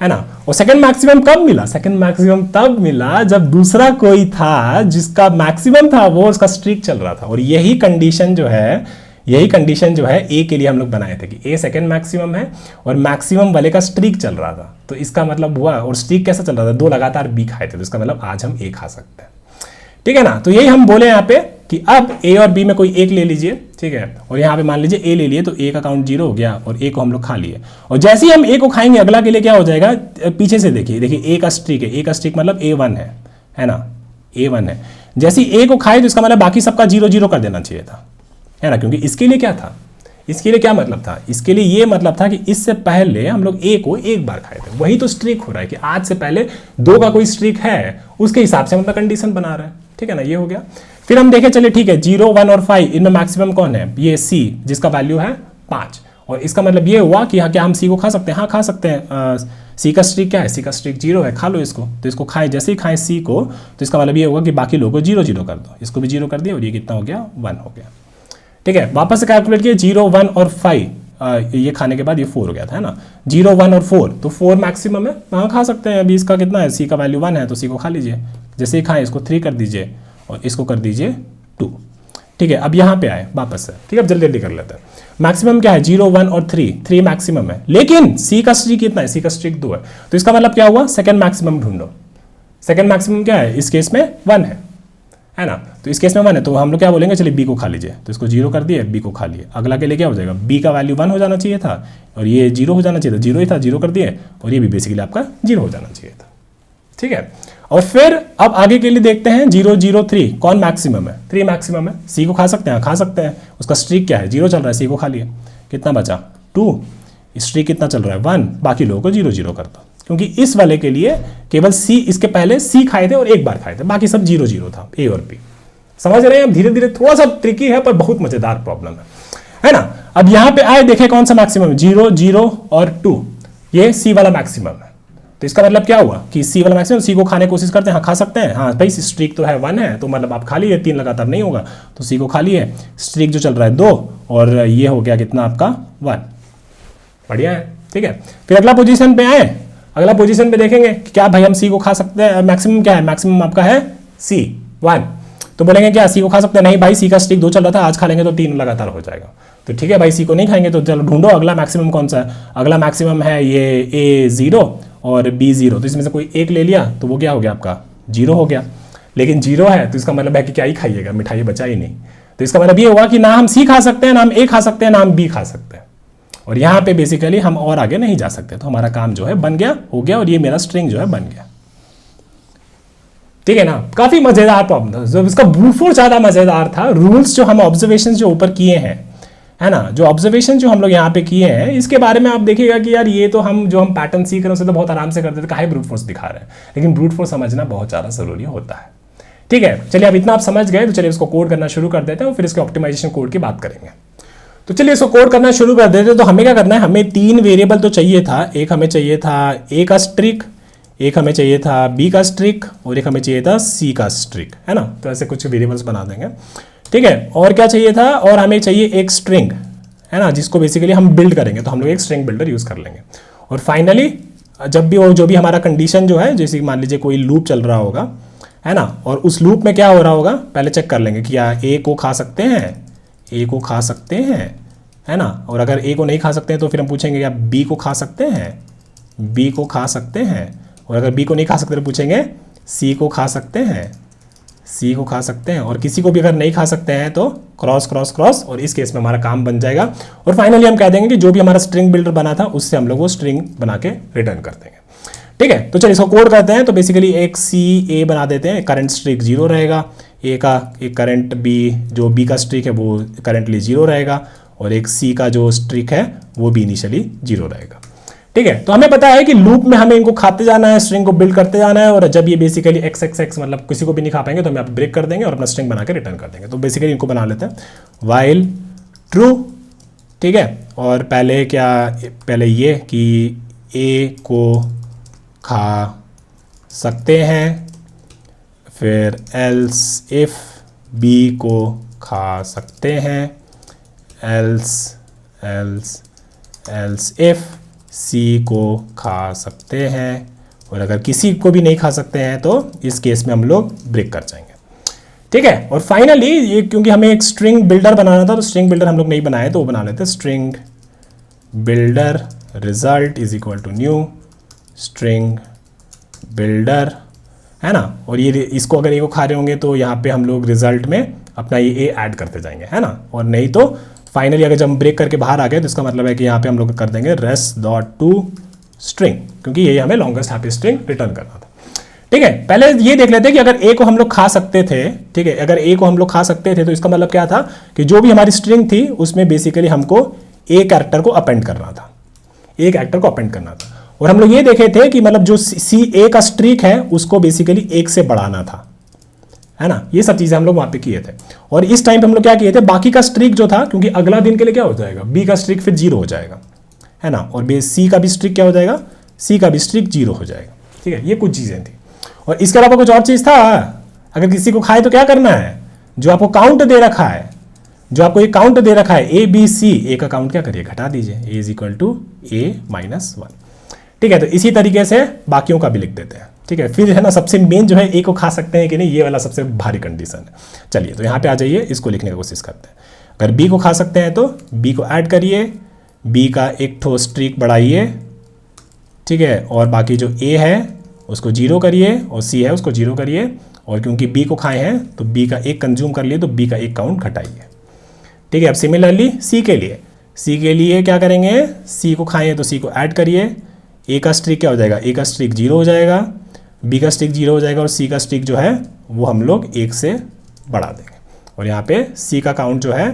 है ना। और सेकंड मैक्सिमम कब मिला, सेकंड मैक्सिमम तब मिला जब दूसरा कोई था जिसका मैक्सिमम था, वो उसका स्ट्रीक चल रहा था। और यही कंडीशन जो है ए के लिए हम लोग बनाए थे कि ए सेकंड मैक्सिमम है और मैक्सिमम वाले का स्ट्रीक चल रहा था। तो इसका मतलब हुआ, और स्ट्रीक कैसा चल रहा था, 2 लगातार बी खाए थे, तो इसका मतलब आज हम ए खा सकते हैं, ठीक है ना। तो यही हम बोले यहाँ पे कि अब ए और बी में कोई एक ले लीजिए, ठीक है। और यहाँ पे मान लीजिए ए ले लिए, तो ए का काउंट 0 हो गया, और ए को हम लोग खा लिए। और जैसे ही हम ए को खाएंगे, अगला के लिए क्या हो जाएगा, पीछे से देखिए ए का स्ट्रीक है, ए का स्ट्रीक मतलब A1 है ना, A1 है। जैसे ही ए को खाए, तो इसका मतलब बाकी सबका 0 कर देना चाहिए था, है ना। क्योंकि इसके लिए क्या था, इसके लिए क्या मतलब था, इसके लिए ये मतलब था कि इससे पहले हम लोग ए को एक बार खाए थे, वही तो स्ट्रीक हो रहा है कि आज से पहले 2 का कोई स्ट्रीक है, उसके हिसाब से हम अपना कंडीशन बना रहे हैं, ठीक है ना। ये हो गया। फिर हम देखें, चलिए ठीक है, 0, 1 और 5 इनमें मैक्सिमम कौन है, ये सी जिसका वैल्यू है 5, और इसका मतलब ये हुआ कि हाँ क्या हम सी को खा सकते हैं, हाँ खा सकते हैं। सी का स्ट्रिक क्या है, सी का स्ट्रिक 0 है, खा लो इसको। तो इसको खाएं, जैसे ही खाएं सी को तो इसका मतलब ये होगा कि बाकी लोगों को 0 0 कर दो, इसको भी 0 कर दिया और ये कितना हो गया 1 हो गया। ठीक है, वापस से कैलकुलेट किया 0 1 और 5, ये खाने के बाद ये 4 हो गया था, है ना। 0 1 और 4, तो 4 मैक्सिमम है, हाँ खा सकते हैं। अभी इसका कितना है, सी का वैल्यू 1 है तो सी को खा लीजिए। जैसे ही खाएं इसको 3 कर दीजिए और इसको कर दीजिए 2। ठीक है, अब यहाँ पे आए वापस से। ठीक है, अब जल्दी जल्दी कर लेते हैं। मैक्सिमम क्या है, 0 1 और 3 मैक्सिमम है, लेकिन सी का स्ट्रिक कितना है, सी का स्ट्रिक 2 है। तो इसका मतलब क्या हुआ, सेकंड मैक्सिमम ढूंढो। सेकंड मैक्सिमम क्या है, इस केस में 1 है ना। तो इस केस में 1 है तो हम लोग क्या बोलेंगे, चलिए बी को खा लीजिए। तो इसको 0 कर दिए, बी को खा लिए। अगला के लिए क्या हो जाएगा, बी का वैल्यू 1 हो जाना चाहिए था और ये 0 हो जाना चाहिए था, 0 ही था, 0 कर दिए और ये भी बेसिकली आपका 0 हो जाना चाहिए था। ठीक है, और फिर अब आगे के लिए देखते हैं 0 0 3 कौन मैक्सिमम है, 3 मैक्सिमम है। सी को खा सकते हैं, खा सकते हैं। उसका स्ट्रिक क्या है, 0 चल रहा है, सी को खा लिए। कितना बचा 2, स्ट्रिक कितना चल रहा है 1, बाकी लोगों को 0 0 कर दो, क्योंकि इस वाले के लिए केवल सी, इसके पहले सी खाए थे और एक बार खाए थे, बाकी सब 0 0 था, ए और बी। समझ रहे हैं, धीरे धीरे थोड़ा सा ट्रिकी है पर बहुत मजेदार प्रॉब्लम है ना। अब यहां पे आए, देखें कौन सा मैक्सिमम है, 0 0 और 2, ये सी वाला मैक्सिमम है। तो इसका मतलब क्या हुआ कि सी वाला मैक्सिमम, सी को खाने की कोशिश करते हैं, हाँ खा सकते हैं, हाँ भाई स्ट्रिक तो है 1 है तो मतलब आप खा लिए, 3 लगातार नहीं होगा तो सी को खा लिए। स्ट्रिक जो चल रहा है 2 और ये हो गया कितना आपका 1, बढ़िया है। ठीक है, फिर अगला पोजीशन पे आए, अगला पोजीशन पे देखेंगे कि क्या भाई हम सी को खा सकते हैं। मैक्सिमम क्या है, मैक्सिमम आपका है सी 1, तो बोलेंगे क्या सी को खा सकते हैं, नहीं भाई सी का स्ट्रिक 2 चल रहा था, आज खा लेंगे तो 3 लगातार हो जाएगा। तो ठीक है भाई, सी को नहीं खाएंगे तो चलो ढूंढो अगला मैक्सिमम कौन सा है। अगला मैक्सिमम है ये ए 0 और बी 0, तो इसमें से कोई एक ले लिया तो वो क्या हो गया आपका 0 हो गया। लेकिन 0 है तो इसका मतलब है कि क्या ही खाइएगा, मिठाई बचा ही नहीं। तो इसका मतलब ये हुआ कि ना हम सी खा सकते हैं, ना हम ए खा सकते हैं, ना हम बी खा सकते हैं। और यहाँ पे बेसिकली हम और आगे नहीं जा सकते, तो हमारा काम जो है बन गया, हो गया, और ये मेरा स्ट्रिंग जो है बन गया। ठीक है ना, काफी मजेदार प्रॉब्लम था। जब इसका ब्रूट फोर्स ज्यादा मजेदार था, रूल्स जो हम ऑब्जर्वेशन जो ऊपर किए हैं, है ना, जो ऑब्जर्वेशन जो हम लोग यहाँ पे किए हैं, इसके बारे में आप देखिएगा कि यार ये तो हम जो हम पैटर्न सीख रहे हैं उसे तो बहुत आराम से करते थे, काहे ब्रूट फोर्स दिखा रहे हैं। लेकिन ब्रूट फोर्स समझना बहुत ज़्यादा जरूरी होता है। ठीक है, चलिए अब इतना आप समझ गए तो चलिए इसको कोड करना शुरू कर देते हैं और फिर इसके ऑप्टिमाइजेशन कोड की बात करेंगे। तो चलिए इसको कोड करना शुरू कर देते हैं। तो हमें क्या करना है, हमें 3 वेरिएबल तो चाहिए था। एक हमें चाहिए था ए का स्ट्रिक, एक हमें चाहिए था बी का स्ट्रिक और एक हमें चाहिए था सी का स्ट्रिक, है ना। तो ऐसे कुछ वेरिएबल्स बना देंगे। ठीक है, और क्या चाहिए था, और हमें चाहिए एक स्ट्रिंग, है ना, जिसको बेसिकली हम बिल्ड करेंगे। तो हम लोग एक स्ट्रिंग बिल्डर यूज कर लेंगे। और फाइनली जब भी वो जो भी हमारा कंडीशन जो है, जैसे मान लीजिए कोई लूप चल रहा होगा, है ना, और उस लूप में क्या हो रहा होगा पहले चेक कर लेंगे कि क्या ए को खा सकते हैं, ए को खा सकते हैं, है ना। और अगर ए को नहीं खा सकते हैं तो फिर हम पूछेंगे क्या बी को खा सकते हैं, बी को खा सकते हैं। और अगर बी को नहीं खा सकते तो पूछेंगे सी को खा सकते हैं, सी को खा सकते हैं। और किसी को भी अगर नहीं खा सकते हैं तो क्रॉस क्रॉस क्रॉस, और इस केस में हमारा काम बन जाएगा। और फाइनली हम कह देंगे कि जो भी हमारा स्ट्रिंग बिल्डर बना था उससे हम लोग वो स्ट्रिंग बना के रिटर्न कर देंगे। ठीक है, तो चलिए इसको कोड करते हैं। तो बेसिकली एक सी ए बना देते हैं, करंट स्ट्रिक 0 रहेगा, ए का एक करंट बी, जो बी का स्ट्रिक है वो करंटली 0 रहेगा, और एक सी का जो स्ट्रिक है वो भी इनिशियली 0 रहेगा। ठीक है, तो हमें पता है कि लूप में हमें इनको खाते जाना है, स्ट्रिंग को बिल्ड करते जाना है, और जब ये बेसिकली एक्स एक्स एक्स मतलब किसी को भी नहीं खा पाएंगे तो हम यहाँ पे ब्रेक कर देंगे और अपना स्ट्रिंग बना के रिटर्न कर देंगे। तो बेसिकली इनको बना लेते हैं वाइल ट्रू। ठीक है, और पहले क्या, पहले ये कि ए को खा सकते हैं, फिर एल्स इफ बी को खा सकते हैं, एल्स एल्स एल्स इफ सी को खा सकते हैं, और अगर किसी को भी नहीं खा सकते हैं तो इस केस में हम लोग ब्रेक कर जाएंगे। ठीक है, और फाइनली ये क्योंकि हमें एक स्ट्रिंग बिल्डर बनाना था तो स्ट्रिंग बिल्डर हम लोग नहीं बनाए तो वो बना लेते हैं string builder result is equal to new string builder, है ना। और ये इसको अगर ए को खा रहे होंगे तो यहाँ पे हम लोग रिजल्ट में अपना ये ए ऐड करते जाएंगे, है ना। और नहीं तो फाइनली अगर जब हम ब्रेक करके बाहर आ गए तो इसका मतलब है कि यहाँ पे हम लोग कर देंगे रेस्ट डॉट टू स्ट्रिंग, क्योंकि ये हमें लॉन्गेस्ट हैप्पी स्ट्रिंग रिटर्न करना था। ठीक है, पहले ये देख लेते हैं कि अगर ए को हम लोग खा सकते थे, ठीक है, अगर ए को हम लोग खा सकते थे तो इसका मतलब क्या था कि जो भी हमारी स्ट्रिंग थी उसमें बेसिकली हमको ए कैरेक्टर को अपेंड करना था, ए कैरेक्टर को अपेंड करना था। और हम लोग ये देखे थे कि मतलब जो सी ए का स्ट्रिक है उसको बेसिकली 1 से बढ़ाना था, है ना। ये सब चीज़ें हम लोग वहाँ पे किए थे। और इस टाइम पे हम लोग क्या किए थे, बाकी का स्ट्रीक जो था, क्योंकि अगला दिन के लिए क्या हो जाएगा, बी का स्ट्रीक फिर 0 हो जाएगा, है ना। और सी का भी स्ट्रीक क्या हो जाएगा, सी का भी स्ट्रीक 0 हो जाएगा। ठीक है, ये कुछ चीज़ें थी। और इसके अलावा कुछ और चीज़ था, अगर किसी को खाए तो क्या करना है, जो आपको काउंट दे रखा है, जो आपको ये काउंट दे रखा है ए बी सी, ए का काउंट क्या करिए, घटा दीजिए, A is equal to A minus 1। ठीक है, तो इसी तरीके से बाकियों का भी लिख देते हैं। ठीक है, फिर है ना सबसे मेन जो है ए को खा सकते हैं कि नहीं, ये वाला सबसे भारी कंडीशन है। चलिए तो यहाँ पे आ जाइए, इसको लिखने की कोशिश करते हैं। अगर बी को खा सकते हैं तो बी को ऐड करिए, बी का एक ठो स्ट्रीक बढ़ाइए, ठीक है, और बाकी जो ए है उसको 0 करिए और सी है उसको 0 करिए। और क्योंकि बी को खाए हैं तो बी का एक कंज्यूम कर लिए, तो बी का एक काउंट घटाइए। ठीक है, अब सिमिलरली सी के लिए क्या करेंगे, सी को खाएं तो सी को ऐड करिए, ए का स्ट्रीक क्या हो जाएगा, ए का स्ट्रीक 0 हो जाएगा, बी का स्ट्रीक 0 हो जाएगा, और सी का स्ट्रीक जो है वो हम लोग 1 से बढ़ा देंगे। और यहाँ पे सी का काउंट जो है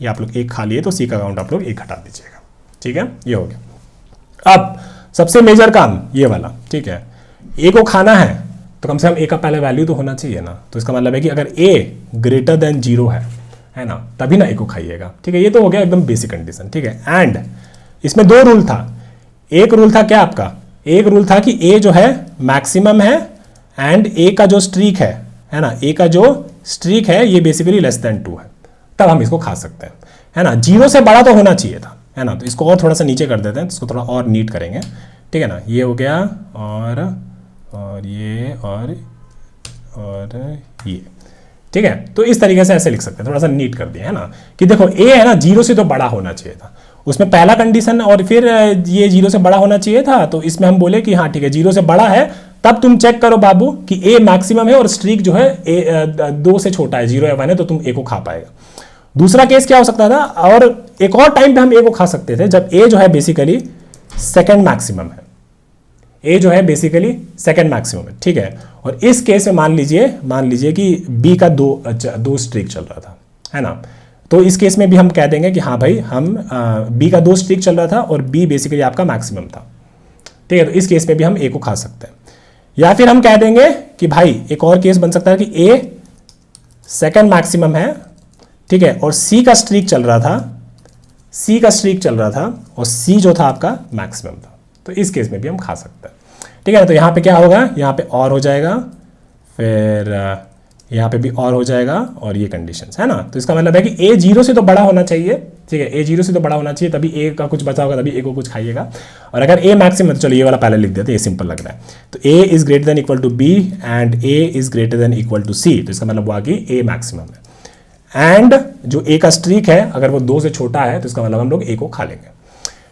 ये आप लोग 1 खा लिए, तो सी का काउंट आप लोग 1 हटा दीजिएगा। ठीक है, ये हो गया। अब सबसे मेजर काम ये वाला, ठीक है, ए को खाना है तो कम से कम ए का पहले वैल्यू तो होना चाहिए ना। तो इसका मतलब है कि अगर ए ग्रेटर देन 0 है ना, तभी ना ए को खाइएगा। ठीक है, ये तो हो गया एकदम बेसिक कंडीशन। ठीक है, एंड इसमें 2 रूल था। एक रूल था क्या आपका, एक रूल था कि ए जो है मैक्सिमम है, एंड ए का जो स्ट्रीक है ना, ए का जो स्ट्रीक है ये बेसिकली लेस देन 2 है, तब हम इसको खा सकते हैं, है ना। 0 से बड़ा तो होना चाहिए था, है ना। तो इसको और थोड़ा सा नीचे कर देते हैं, तो इसको थोड़ा और नीट करेंगे। ठीक है ना, ये हो गया, और ये और ये। ठीक है, तो इस तरीके से ऐसे लिख सकते हैं, थोड़ा सा नीट कर दिया, है ना, कि देखो ए है ना 0 से तो बड़ा होना चाहिए था, उसमें पहला कंडीशन, और फिर ये 0 से बड़ा होना चाहिए था। तो इसमें हम बोले कि हाँ ठीक है 0 से बड़ा है, तब तुम चेक करो बाबू कि ए मैक्सिमम है और स्ट्रीक जो है 2 से छोटा है, 0 या 1 है, तो तुम ए को खा पाएगा। दूसरा केस क्या हो सकता था, और एक और टाइम पे हम ए को खा सकते थे, जब ए जो है बेसिकली सेकेंड मैक्सिमम है, ए जो है बेसिकली सेकेंड मैक्सिमम है। ठीक है, और इस केस में मान लीजिए कि बी का दो स्ट्रीक चल रहा था, है ना। तो इस केस में भी हम कह देंगे कि हाँ भाई हम बी का 2 स्ट्रीक चल रहा था और बी बेसिकली आपका मैक्सिमम था। ठीक है, तो इस केस में भी हम ए को खा सकते हैं। या फिर हम कह देंगे कि भाई एक और केस बन सकता है कि ए सेकेंड मैक्सिमम है, ठीक है, और सी का स्ट्रीक चल रहा था, और सी जो था आपका मैक्सिमम था, तो इस केस में भी हम खा सकते हैं। ठीक है ना, तो यहाँ पे क्या होगा, यहाँ पे और हो जाएगा, फिर यहाँ पे भी और हो जाएगा, और ये कंडीशंस है ना। तो इसका मतलब है कि ए 0 से तो बड़ा होना चाहिए। ठीक है, ए 0 से तो बड़ा होना चाहिए, तभी ए का कुछ बचा होगा, तभी ए को कुछ खाइएगा। और अगर ए मैक्सिमम, तो चलो ये वाला पहले लिख देते हैं, ये सिंपल लग रहा है। तो A is greater than equal to B and A is greater than equal to C, तो इसका मतलब हुआ कि ए मैक्सिमम है। एंड जो ए का स्ट्रीक है अगर वो 2 से छोटा है, तो इसका मतलब हम लोग ए को खा लेंगे।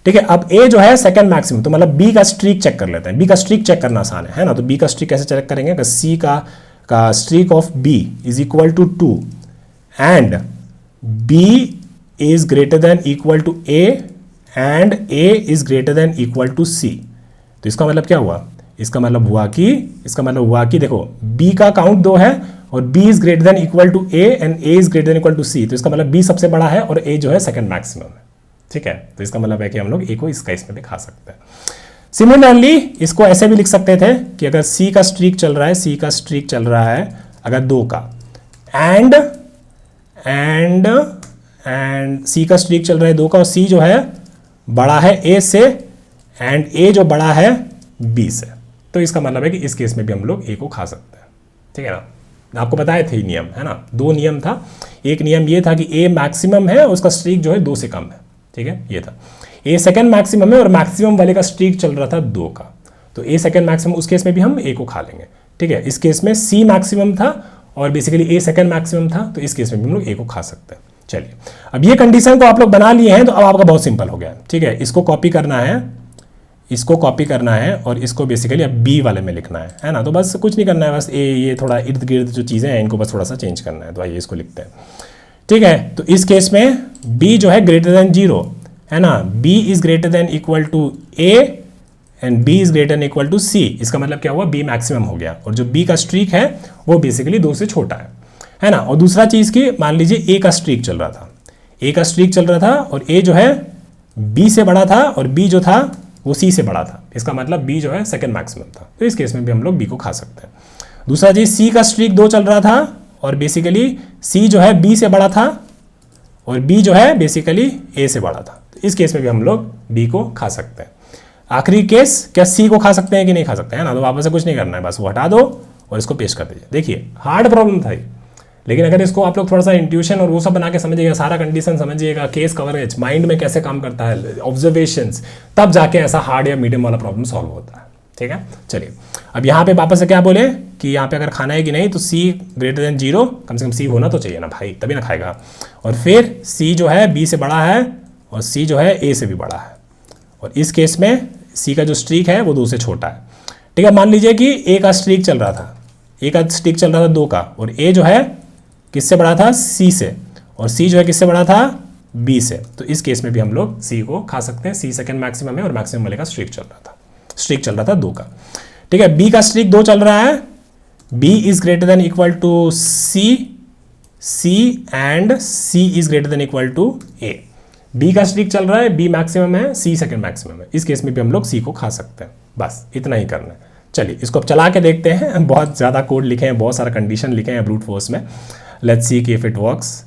ठीक है, अब ए जो है सेकंड मैक्सिमम, तो मतलब बी का स्ट्रीक चेक कर लेते हैं। बी का स्ट्रीक चेक करना आसान है ना। तो बी का स्ट्रीक कैसे चेक करेंगे, अगर सी का streak of B is equal to 2 and B is greater than equal to A and A is greater than equal to C, तो इसका मतलब क्या हुआ, इसका मतलब हुआ कि देखो बी का काउंट 2 है और B is greater than equal to A and A is greater than equal to C, तो इसका मतलब बी सबसे बड़ा है और ए जो है सेकंड मैक्सिमम है। ठीक है, तो इसका मतलब है कि हम लोग ए को इस केस में भी खा सकते हैं। सिमिलरली इसको ऐसे भी लिख सकते थे कि अगर सी का स्ट्रीक चल रहा है अगर 2 का, एंड सी का स्ट्रीक चल रहा है 2 का, और सी जो है बड़ा है ए से एंड ए जो बड़ा है बी से, तो इसका मतलब है कि इस केस में भी हम लोग ए को खा सकते हैं। ठीक है ना, आपको बताए थे नियम, है ना, 2 नियम था। एक नियम ये था कि ए मैक्सिमम है, उसका स्ट्रीक जो है 2 से कम है। ठीक है, ये था। ए सेकंड मैक्सिमम है और मैक्सिमम वाले का स्ट्रीक चल रहा था 2 का, तो ए सेकंड मैक्सिमम, उस केस में भी हम ए को खा लेंगे। ठीक है, इस केस में सी मैक्सिमम था और बेसिकली ए सेकंड मैक्सिमम था, तो इस केस में भी हम लोग ए को खा सकते हैं। चलिए, अब ये कंडीशन को आप लोग बना लिए हैं, तो अब आपका बहुत सिंपल हो गया। ठीक है, इसको कॉपी करना है और इसको बेसिकली अब बी वाले में लिखना है ना। तो बस कुछ नहीं करना है, बस ये थोड़ा इर्द गिर्द जो चीज़ें हैं इनको बस थोड़ा सा चेंज करना है। तो आइए इसको लिखते हैं। ठीक है, तो इस केस में b जो है ग्रेटर देन 0 है ना, b is greater than equal to a and b is greater than equal to c, इसका मतलब क्या हुआ, b मैक्सिमम हो गया, और जो b का स्ट्रीक है वो बेसिकली 2 से छोटा है ना। और दूसरा चीज़ की मान लीजिए a का स्ट्रीक चल रहा था और a जो है b से बड़ा था और b जो था वो c से बड़ा था, इसका मतलब b जो है सेकेंड मैक्सिमम था, तो इस केस में भी हम लोग b को खा सकते हैं। दूसरा चीज़ c का स्ट्रीक 2 चल रहा था और बेसिकली सी जो है बी से बड़ा था और बी जो है बेसिकली ए से बड़ा था। तो इस केस में भी हम लोग बी को खा सकते हैं। आखिरी केस, क्या सी को खा सकते हैं कि नहीं खा सकते हैं ना, तो वापस से कुछ नहीं करना है, बस वो हटा दो और इसको पेश कर दीजिए। देखिए हार्ड प्रॉब्लम था ये, लेकिन अगर इसको आप लोग थोड़ा सा इंट्यूशन और वो सब बना के समझिएगा, सारा कंडीशन समझिएगा, केस कवरेज माइंड में कैसे काम करता है, ऑब्जर्वेशंस, तब जाके ऐसा हार्ड या मीडियम वाला प्रॉब्लम सॉल्व होता है। ठीक है, चलिए अब यहाँ पे वापस से क्या बोले कि यहाँ पे अगर खाना है कि नहीं, तो सी ग्रेटर देन 0, कम से कम सी होना तो चाहिए ना भाई, तभी ना खाएगा। और फिर सी जो है बी से बड़ा है और सी जो है ए से भी बड़ा है, और इस केस में सी का जो स्ट्रीक है वो 2 से छोटा है। ठीक है, मान लीजिए कि ए का स्ट्रीक चल रहा था, ए का स्ट्रीक चल रहा था 2 का, और ए जो है किससे बड़ा था, सी से, और सी जो है किससे बड़ा था, बी से। तो इस केस में भी हम लोग सी को खा सकते हैं। सी सेकंड मैक्सिमम है और मैक्सिमम वाले का स्ट्रीक चल रहा था 2 का। ठीक है, बी का स्ट्रीक 2 चल रहा है, B is greater than equal to C, C and C is greater than equal to A. B का स्ट्रीक चल रहा है, बी मैक्सिमम है, सी सेकंड मैक्सिमम है। इस केस में भी हम लोग सी को खा सकते हैं। बस इतना ही करना है। चलिए इसको अब चला के देखते हैं। बहुत ज़्यादा कोड लिखे हैं, बहुत सारा कंडीशन लिखे हैं ब्रूट फोर्स में। लेट्स सी कि इफ इट वर्क्स।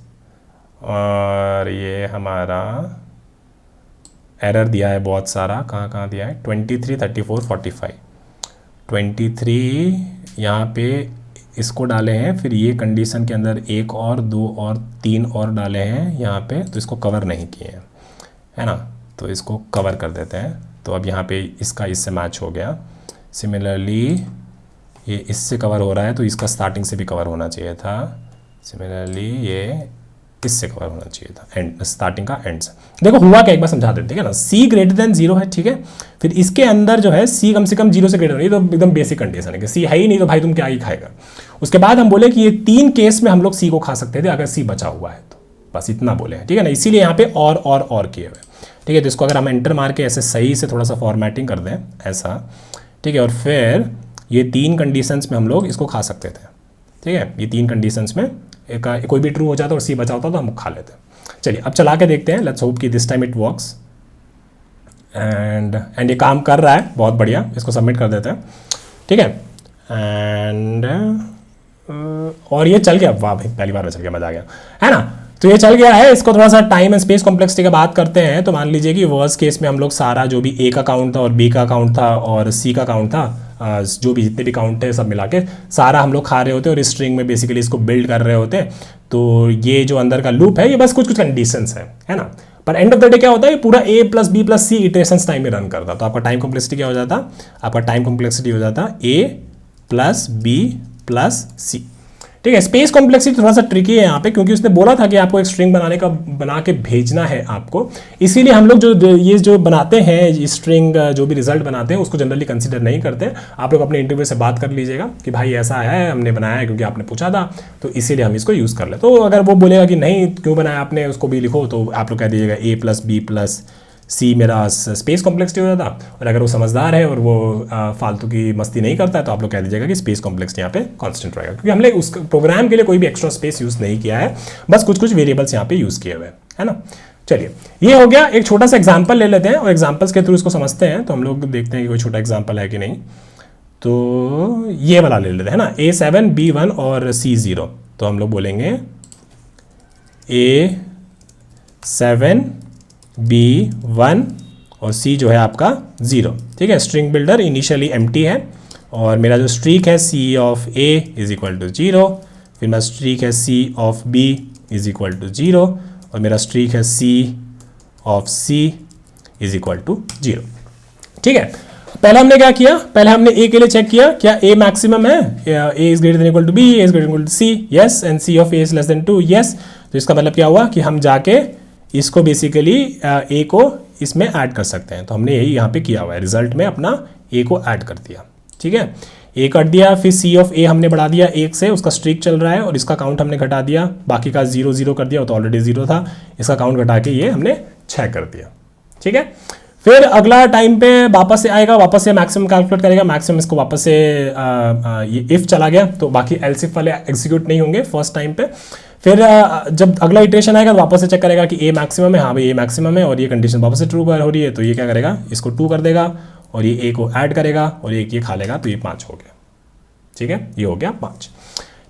और ये हमारा एरर दिया है बहुत सारा, कहाँ कहाँ दिया है, 23, 34, 45। 23 यहाँ पे इसको डाले हैं, फिर ये कंडीशन के अंदर 1 और 2 और 3 और डाले हैं यहाँ पे, तो इसको कवर नहीं किए हैं, है ना, तो इसको कवर कर देते हैं। तो अब यहाँ पे इसका इससे मैच हो गया। सिमिलरली ये इससे कवर हो रहा है, तो इसका स्टार्टिंग से भी कवर होना चाहिए था। सिमिलरली ये इससे कवर होना चाहिए था, एंड स्टार्टिंग का एंड से। देखो हुआ क्या, एक बार समझा देते हैं ना। सी ग्रेटर देन 0 है, ठीक है, फिर इसके अंदर जो है सी कम से कम 0 से ग्रेटर, ये तो एकदम बेसिक कंडीशन है कि सी है ही नहीं तो भाई तुम क्या ही खाएगा। उसके बाद हम बोले कि ये 3 केस में हम लोग सी को खा सकते थे अगर सी बचा हुआ है तो, बस इतना बोले हैं, ठीक है ना। इसीलिए यहाँ पे और किए हुए, ठीक है। तो इसको अगर हम एंटर मार के ऐसे सही से थोड़ा सा फॉर्मेटिंग कर दें ऐसा, ठीक है, और फिर ये 3 कंडीशंस में हम लोग इसको खा सकते थे, ठीक है। ये 3 कंडीशंस में कोई भी ट्रू हो जाता और सी बचा होता तो हम खा लेते। चलिए अब चला के देखते हैं। लेट्स होप कि this time it works. And ये काम कर रहा है, बहुत बढ़िया। इसको सबमिट कर देते हैं, ठीक है। एंड और ये चल गया, वाह भाई, पहली बार में चल गया, मजा आ गया, है ना। तो ये चल गया है। इसको थोड़ा सा टाइम एंड स्पेस कॉम्प्लेक्सिटी की बात करते हैं। तो मान लीजिए कि वर्स्ट केस में हम लोग सारा जो भी ए का काउंट था और बी का काउंट था और सी का काउंट था, जो भी जितने भी काउंट थे सब मिला के सारा हम लोग खा रहे होते और इस स्ट्रिंग में बेसिकली इसको बिल्ड कर रहे होते। तो ये जो अंदर का लूप है ये बस कुछ कुछ कंडीशंस है ना। पर एंड ऑफ द डे क्या होता है, पूरा ए प्लस बी प्लस सी इटरेशंस टाइम में रन करता। तो आपका टाइम कॉम्प्लेक्सिटी क्या हो जाता, आपका टाइम कॉम्प्लेक्सिटी हो जाता ए प्लस बी प्लस सी, ठीक है। स्पेस कॉम्प्लेक्सिटी थोड़ा सा ट्रिकी है यहाँ पे, क्योंकि उसने बोला था कि आपको एक स्ट्रिंग बना के भेजना है आपको। इसीलिए हम लोग जो बनाते हैं स्ट्रिंग, जो भी रिजल्ट बनाते हैं उसको जनरली कंसीडर नहीं करते। आप लोग अपने इंटरव्यू से बात कर लीजिएगा कि भाई ऐसा है, हमने बनाया है क्योंकि आपने पूछा था, तो इसीलिए हम इसको यूज़ कर ले। तो अगर वो बोलेगा कि नहीं क्यों बनाया आपने, उसको भी लिखो, तो आप लोग कह दीजिएगा ए प्लस बी प्लस सी मेरा स्पेस कॉम्प्लेक्सिटी हो जाता। और अगर वो समझदार है और वो फालतू की मस्ती नहीं करता है तो आप लोग कह दीजिएगा कि स्पेस कॉम्प्लेक्सिटी यहाँ पे कांस्टेंट रहेगा, क्योंकि हमने उस प्रोग्राम के लिए कोई भी एक्स्ट्रा स्पेस यूज़ नहीं किया है, बस कुछ कुछ वेरिएबल्स यहाँ पे यूज़ किए हुए हैं, है ना। चलिए ये हो गया। एक छोटा सा एग्जाम्पल ले लेते हैं और एग्जाम्पल्स के थ्रू इसको समझते हैं। तो हम लोग देखते हैं कि कोई छोटा एग्जाम्पल है कि नहीं। तो ये वाला ले लेते हैं ना, A7 B1 और C0। तो हम लोग बोलेंगे A7 B1 और C जो है आपका 0, ठीक है। स्ट्रिंग बिल्डर इनिशियली एम्प्टी है और मेरा जो स्ट्रीक है C of A is equal to 0, फिर मेरा स्ट्रीक है C of B is equal to 0 और मेरा स्ट्रीक है C of C is equal to 0, ठीक है। पहले हमने क्या किया, पहले हमने A के लिए चेक किया क्या A मैक्सिमम है, A is greater than equal to B, A is greater than equal to C, yes, and C of A is less than 2, yes. तो इसका मतलब क्या हुआ कि हम जाके इसको बेसिकली ए को इसमें ऐड कर सकते हैं। तो हमने यही यहाँ पे किया हुआ है, रिजल्ट में अपना ए को ऐड कर दिया, ठीक है। ए कर दिया, फिर सी ऑफ ए हमने बढ़ा दिया 1 से, उसका स्ट्रीक चल रहा है और इसका काउंट हमने घटा दिया, बाकी का 0 0 कर दिया, वो तो ऑलरेडी 0 था, इसका काउंट घटा के ये हमने 6 कर दिया, ठीक है। फिर अगला टाइम पे वापस से आएगा, वापस से मैक्सिमम कैलकुलेट करेगा, मैक्सिमम इसको वापस से ये इफ चला गया तो बाकी एल्स इफ वाले एग्जीक्यूट नहीं होंगे फर्स्ट टाइम पे। फिर जब अगला इटरेशन आएगा तो वापस से चेक करेगा कि ए मैक्सिमम है, हाँ भाई ए मैक्सिमम है और ये कंडीशन वापस से ट्रू हो रही है, तो ये क्या करेगा, इसको 2 कर देगा और ये ए को ऐड करेगा और ये खा लेगा, तो ये 5 हो गया, ठीक है, ये हो गया 5,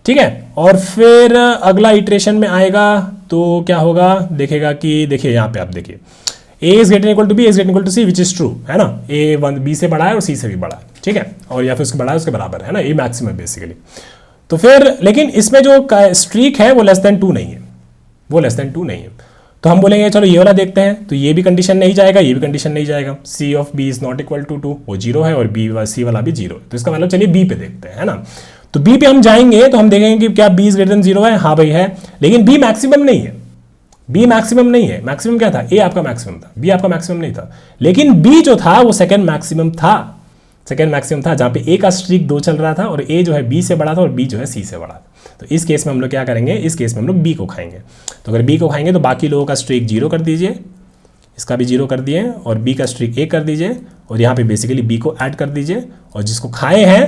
ठीक है। और फिर अगला इटरेशन में आएगा तो क्या होगा, देखेगा कि देखिए यहाँ पे आप देखिए A is greater equal to B, is greater equal to C, which is true, है ना। ए वन बी से बड़ा है और सी से भी बड़ा है, ठीक है, और या फिर उसके बड़ा है उसके बराबर है ना, ये मैक्सिमम है बेसिकली। तो फिर लेकिन इसमें जो स्ट्रीक है वो लेस देन 2 नहीं है, वो लेस देन 2 नहीं है। तो हम बोलेंगे चलो ये वाला देखते हैं, तो ये भी कंडीशन नहीं जाएगा, ये भी कंडीशन नहीं जाएगा। C of B is not equal to 2, वो 0 है, और बी सी वाला भी 0 है। तो इसका मतलब चलिए बी पे देखते हैं, है ना। तो बी पे हम जाएंगे तो हम देखेंगे कि क्या बी इज ग्रेटर देन 0 है, हाँ भाई है, लेकिन बी मैक्सिमम नहीं है, बी मैक्सिमम नहीं है। मैक्सिमम क्या था, ए आपका मैक्सिमम था, बी आपका मैक्सिमम नहीं था। लेकिन बी जो था वो सेकंड मैक्सिमम था, सेकंड मैक्सिमम था, जहां पे ए का स्ट्रीक 2 चल रहा था और ए जो है बी से बड़ा था और बी जो है सी से बड़ा था। तो इस केस में हम लोग क्या करेंगे, इस केस में हम लोग बी को खाएंगे। तो अगर बी को खाएंगे तो बाकी लोगों का स्ट्रीक 0 कर दीजिए, इसका भी 0 कर दिए, और बी का स्ट्रीक 1 कर दीजिए, और यहाँ पे बेसिकली बी को ऐड कर दीजिए, और जिसको खाए हैं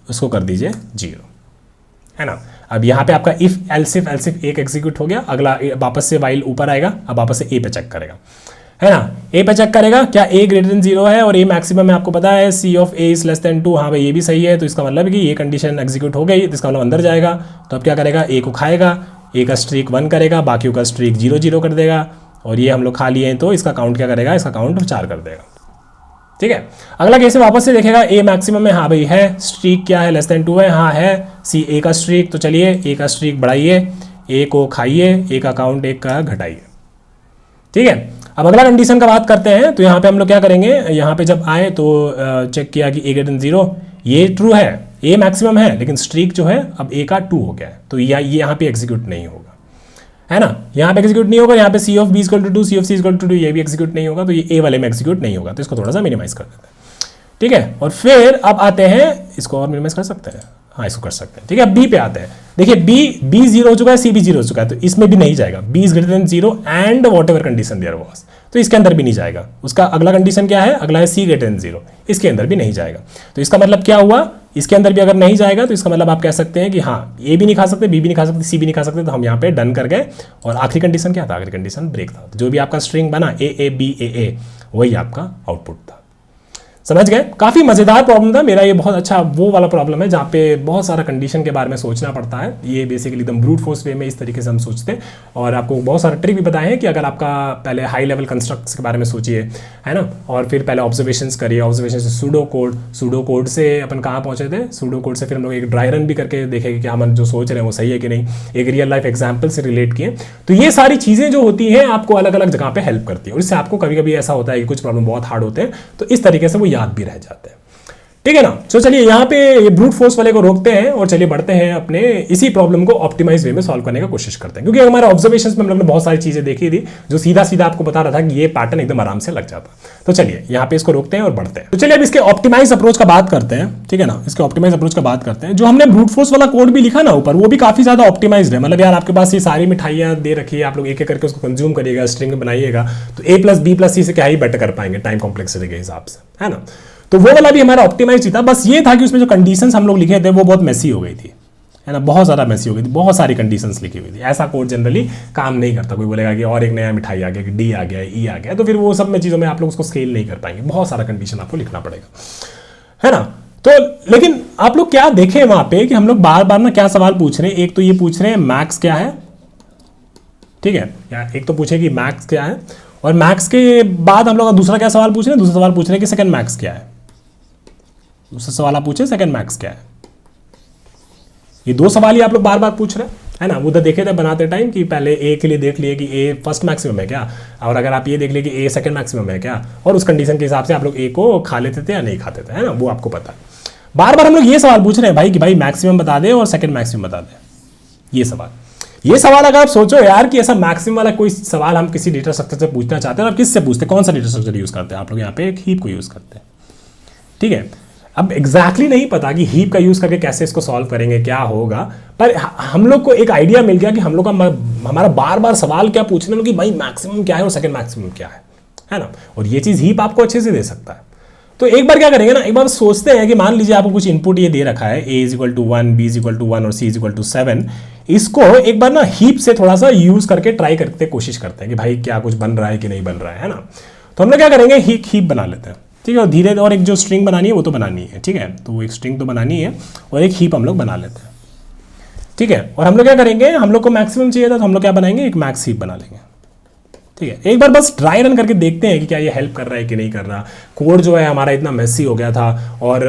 उसको कर दीजिए 0, है ना। अब यहाँ पे आपका इफ एल्सिफ एक एग्जीक्यूट हो गया, अगला वापस से वाइल ऊपर आएगा, अब वापस से ए पे चेक करेगा, है ना। ए पे चेक करेगा क्या ए ग्रेटर देन 0 है और ए मैक्सिमम है, आपको पता है C of A is less than 2, हाँ भाई ये भी सही है। तो इसका मतलब कि ये कंडीशन एग्जीक्यूट हो गई, तो इसका मतलब अंदर जाएगा। तो अब क्या करेगा, ए को खाएगा, ए का स्ट्रीक 1 करेगा, बाकियों का स्ट्रीक 0 0 कर देगा, और ये हम लोग खा लिए हैं तो इसका काउंट क्या करेगा, इसका काउंट 4 कर देगा, ठीक है। अगला केस में वापस से देखेगा ए मैक्सिमम में, हाँ भाई है, स्ट्रीक क्या है, लेस देन 2 है, हाँ है, सी ए का स्ट्रीक, तो चलिए ए का स्ट्रीक बढ़ाइए, ए को खाइए, ए का काउंट 1 का घटाइए, ठीक है। अब अगला कंडीशन का बात करते हैं। तो यहाँ पे हम लोग क्या करेंगे, यहाँ पे जब आए तो चेक किया कि ए ग्रेटर देन 0, ये ट्रू है, ए मैक्सिमम है, लेकिन स्ट्रीक जो है अब ए का 2 हो गया है, तो ये यहाँ पे एग्जीक्यूट नहीं होगा, है ना। यहाँ पे एग्जीक्यूट नहीं होगा, यहाँ पे C of B equal to 2, C of C equal to 2, ये भी एग्जीक्यूट नहीं होगा, तो ये ए वाले में एग्जीक्यूट नहीं होगा, तो इसको थोड़ा सा मिनिमाइज कर देते हैं, ठीक है। और फिर अब आते हैं, इसको और मिनिमाइज कर सकते हैं, हाँ इसको कर सकते हैं, ठीक है। बी पे आते हैं, देखिए बी 0 हो चुका है, सी भी 0 हो चुका है, तो इसमें भी नहीं जाएगा, B is greater than 0 and whatever condition there was, तो इसके अंदर भी नहीं जाएगा। उसका अगला कंडीशन क्या है, अगला है सी ग्रेटर देन 0, इसके अंदर भी नहीं जाएगा। तो इसका मतलब क्या हुआ, इसके अंदर भी अगर नहीं जाएगा तो इसका मतलब आप कह सकते हैं कि हाँ ए भी नहीं खा सकते, बी भी नहीं खा सकते, सी भी नहीं खा सकते, तो हम यहाँ पे डन कर गए। और आखिरी कंडीशन क्या था, आखिरी कंडीशन ब्रेक था, तो जो भी आपका स्ट्रिंग बना ए बी ए वही आपका आउटपुट था। समझ गए, काफी मजेदार प्रॉब्लम था मेरा ये, बहुत अच्छा वो वाला प्रॉब्लम है जहाँ पे बहुत सारा कंडीशन के बारे में सोचना पड़ता है। ये बेसिकली एकदम ब्रूट फोर्स वे में इस तरीके से हम सोचते हैं, और आपको बहुत सारा ट्रिक भी बताए हैं कि अगर आपका पहले हाई लेवल कंस्ट्रक्ट्स के बारे में सोचिए, है ना, और फिर पहले ऑब्जर्वेशंस करिए, ऑब्जर्वेशन से सूडो कोड से अपन कहाँ पहुंचे थे, सूडो कोड से फिर हम लोग एक ड्राई रन भी करके देखेंगे कि हम जो सोच रहे हैं वो सही है कि नहीं, एक रियल लाइफ एग्जाम्पल से रिलेट किए। तो ये सारी चीजें जो होती हैं आपको अलग अलग जगह पे हेल्प करती है, और इससे आपको कभी कभी ऐसा होता है कि कुछ प्रॉब्लम बहुत हार्ड होते हैं, तो इस तरीके से वो याद भी रह जाते हैं, ठीक है ना। तो चलिए यहाँ पे ये ब्रूट फोर्स वाले को रोकते हैं और चलिए बढ़ते हैं अपने इसी प्रॉब्लम को ऑप्टिमाइज वे में सॉल्व करने का कोशिश करते हैं, क्योंकि हमारे ऑब्जर्वेशंस में हम लोग ने बहुत सारी चीजें देखी थी जो सीधा सीधा आपको बता रहा था कि ये पैटर्न एकदम आराम से लग जाता। तो चलिए यहाँ पे इसको रोकते हैं और बढ़ते हैं। तो चलिए अब इसके ऑप्टिमाइज अप्रोच का बात करते हैं, ठीक है ना। इसके ऑप्टिमाइज अप्रोच का बात करते हैं, जो हमने ब्रूट फोर्स वाला कोड भी लिखा ना ऊपर, वो भी काफी ज्यादा ऑप्टिमाइज्ड है। मतलब यार आपके पास ये सारी मिठाइयां दे रखी है, आप लोग एक एक करके उसको कंज्यूम करिएगा, स्ट्रिंग बनाइएगा, तो ए प्लस बी प्लस सी से क्या ही बेटर कर पाएंगे टाइम कॉम्प्लेक्सिटी के हिसाब से, है ना। तो वो वाला भी हमारा ऑप्टिमाइज था, बस ये था कि उसमें जो कंडीशंस हम लोग लिखे थे वो बहुत मेसी हो गई थी, है ना, बहुत ज़्यादा मेसी हो गई थी, बहुत सारी कंडीशंस लिखी हुई थी। ऐसा कोड जनरली काम नहीं करता, कोई बोलेगा कि और एक नया मिठाई आ गया, कि डी आ गया, ई आ गया, तो फिर वो सब में चीज़ों में आप लोग उसको स्केल नहीं कर पाएंगे, बहुत सारा कंडीशन आपको लिखना पड़ेगा, है ना। तो लेकिन आप लोग क्या देखें वहां पे कि हम लोग बार बार ना क्या सवाल पूछ रहे हैं, एक तो ये पूछ रहे हैं मैक्स क्या है, ठीक है, या एक तो पूछे कि मैक्स क्या है, और मैक्स के बाद हम लोग दूसरा क्या सवाल पूछ रहे हैं, दूसरा सवाल पूछ रहे हैं कि सेकंड मैक्स क्या है। दूसरा सवाल आप पूछे सेकंड मैक्स क्या है, ये दो सवाल ही आप लोग बार बार पूछ रहे हैं, है ना। वो उधर देखे थे बनाते टाइम कि पहले ए के लिए देख लिए कि ए फर्स्ट मैक्सिमम है क्या, और अगर आप ये देख लिए कि ए सेकंड मैक्सिमम है क्या, और उस कंडीशन के हिसाब से आप लोग ए को खा लेते थे या नहीं खाते थे, है ना, वो आपको पता है। बार बार हम लोग ये सवाल पूछ रहे हैं भाई कि भाई मैक्सिमम बता दे और सेकंड मैक्सिमम बता दे। ये सवाल अगर आप सोचो यार कि ऐसा मैक्सिमम वाला कोई सवाल हम किसी डेटा स्ट्रक्चर से पूछना चाहते हैं, आप किससे पूछते हैं, कौन सा डेटा स्ट्रक्चर यूज करते हैं आप लोग, यहाँ पे एक हीप को यूज करते हैं, ठीक है। अब एग्जैक्टली नहीं पता कि हीप का यूज करके कैसे इसको सॉल्व करेंगे, क्या होगा, पर हम लोग को एक आइडिया मिल गया कि हम लोग का हमारा बार बार सवाल क्या पूछने कि भाई मैक्सिमम क्या है और सेकंड मैक्सिमम क्या है ना। और ये चीज हीप आपको अच्छे से दे सकता है। तो एक बार क्या करेंगे ना, एक बार सोचते हैं कि मान लीजिए आपको कुछ इनपुट ये दे रखा है, A is equal to 1, B is equal to 1 और सी इज इक्वल टू 7। इसको एक बार ना हीप से थोड़ा सा यूज करके ट्राई करते कोशिश करते हैं कि भाई क्या कुछ बन रहा है कि नहीं बन रहा है ना। तो हम लोग क्या करेंगे, हीप बना लेते हैं, ठीक है, और धीरे और एक जो स्ट्रिंग बनानी है वो तो बनानी है, ठीक है, तो एक स्ट्रिंग तो बनानी है और एक हीप हम लोग बना लेते हैं। ठीक है। और हम लोग क्या करेंगे, हम लोग को मैक्सिमम चाहिए था तो हम लोग क्या बनाएंगे, एक मैक्स हीप बना लेंगे। ठीक है, एक बार बस ट्राई रन करके देखते हैं कि क्या ये हेल्प कर रहा है कि नहीं कर रहा। कोड जो है हमारा इतना मेसी हो गया था और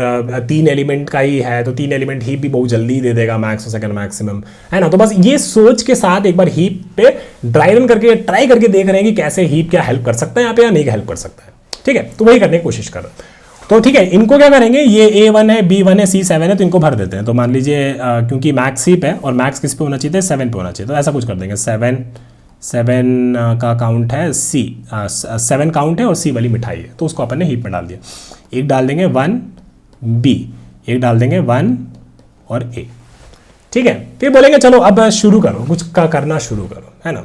3 एलिमेंट का ही है, तो 3 एलिमेंट हीप भी बहुत जल्दी दे देगा मैक्स और सेकंड मैक्सिमम, है ना। तो बस ये सोच के साथ एक बार हीप पे ट्राई रन करके ट्राई करके देख रहे हैं कि कैसे हीप क्या हेल्प कर सकता है यहाँ पे या नहीं हेल्प कर सकता है। ठीक है, तो वही करने की कोशिश कर रहे हैं। तो ठीक है, इनको क्या करेंगे, ये A1 है, B1 है, C7 है, तो इनको भर देते हैं। तो मान लीजिए क्योंकि मैक्स हीप है और मैक्स किस पे होना चाहिए, 7 पे होना चाहिए, तो ऐसा कुछ कर देंगे। 7 का काउंट है, 7 काउंट है और C वाली मिठाई है, तो उसको अपन ने हीप में डाल दिया। एक डाल देंगे 1B, एक डाल देंगे 1 और A। ठीक है, फिर बोलेंगे चलो अब शुरू करो, कुछ का करना शुरू करो, है ना।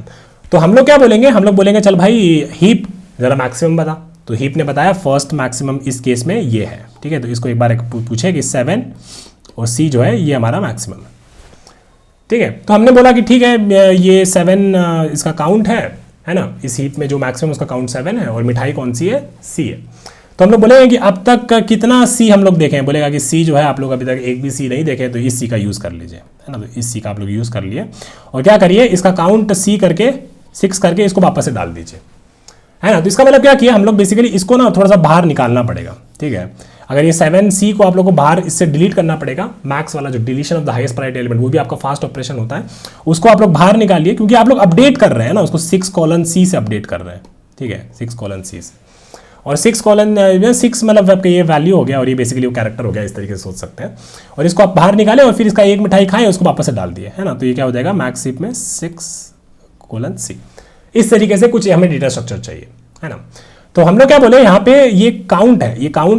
तो हम लोग क्या बोलेंगे, हम लोग बोलेंगे चल भाई हीप जरा मैक्सिमम बता। तो हीप ने बताया फर्स्ट मैक्सिमम इस केस में ये है। ठीक है, तो इसको एक बार पूछे कि 7 और C जो है ये हमारा मैक्सिमम है। ठीक है, तो हमने बोला कि ठीक है ये 7 इसका काउंट है ना, इस हीप में जो मैक्सिमम उसका काउंट 7 है और मिठाई कौन सी है, C है। तो हम लोग बोलेंगे कि अब तक कितना C हम लोग देखें, बोलेगा कि C जो है आप लोग अभी तक एक भी C नहीं देखे, तो इस C का यूज़ कर लीजिए, है ना। तो इस C का आप लोग यूज़ कर लिए और क्या करिए, इसका काउंट 6 करके इसको वापस से डाल दीजिए, है ना। तो इसका मतलब क्या किया हम लोग, बेसिकली इसको ना थोड़ा सा बाहर निकालना पड़ेगा। ठीक है, अगर ये 7C को आप लोग को बाहर इससे डिलीट करना पड़ेगा, मैक्स वाला जो deletion of the highest priority element, वो भी आपका फास्ट ऑपरेशन होता है, उसको आप लोग बाहर निकालिए, क्योंकि आप लोग अपडेट कर रहे हैं ना उसको 6:C से अपडेट कर रहे हैं। ठीक है, 6:C से, और 6 मतलब आपका ये वैल्यू हो गया और ये बेसिकली वो कैरेक्टर हो गया, इस तरीके से सोच सकते हैं। और इसको आप बाहर निकालें और फिर इसका एक मिठाई खाएं, उसको वापस से डाल दिए, है ना। तो ये क्या हो जाएगा, मैक्स हीप में 6:C। इस तरीके से कुछ हमें डेटा स्ट्रक्चर चाहिए, है ना। तो हम लोग क्या बोले, यहाँ पे ये काउंट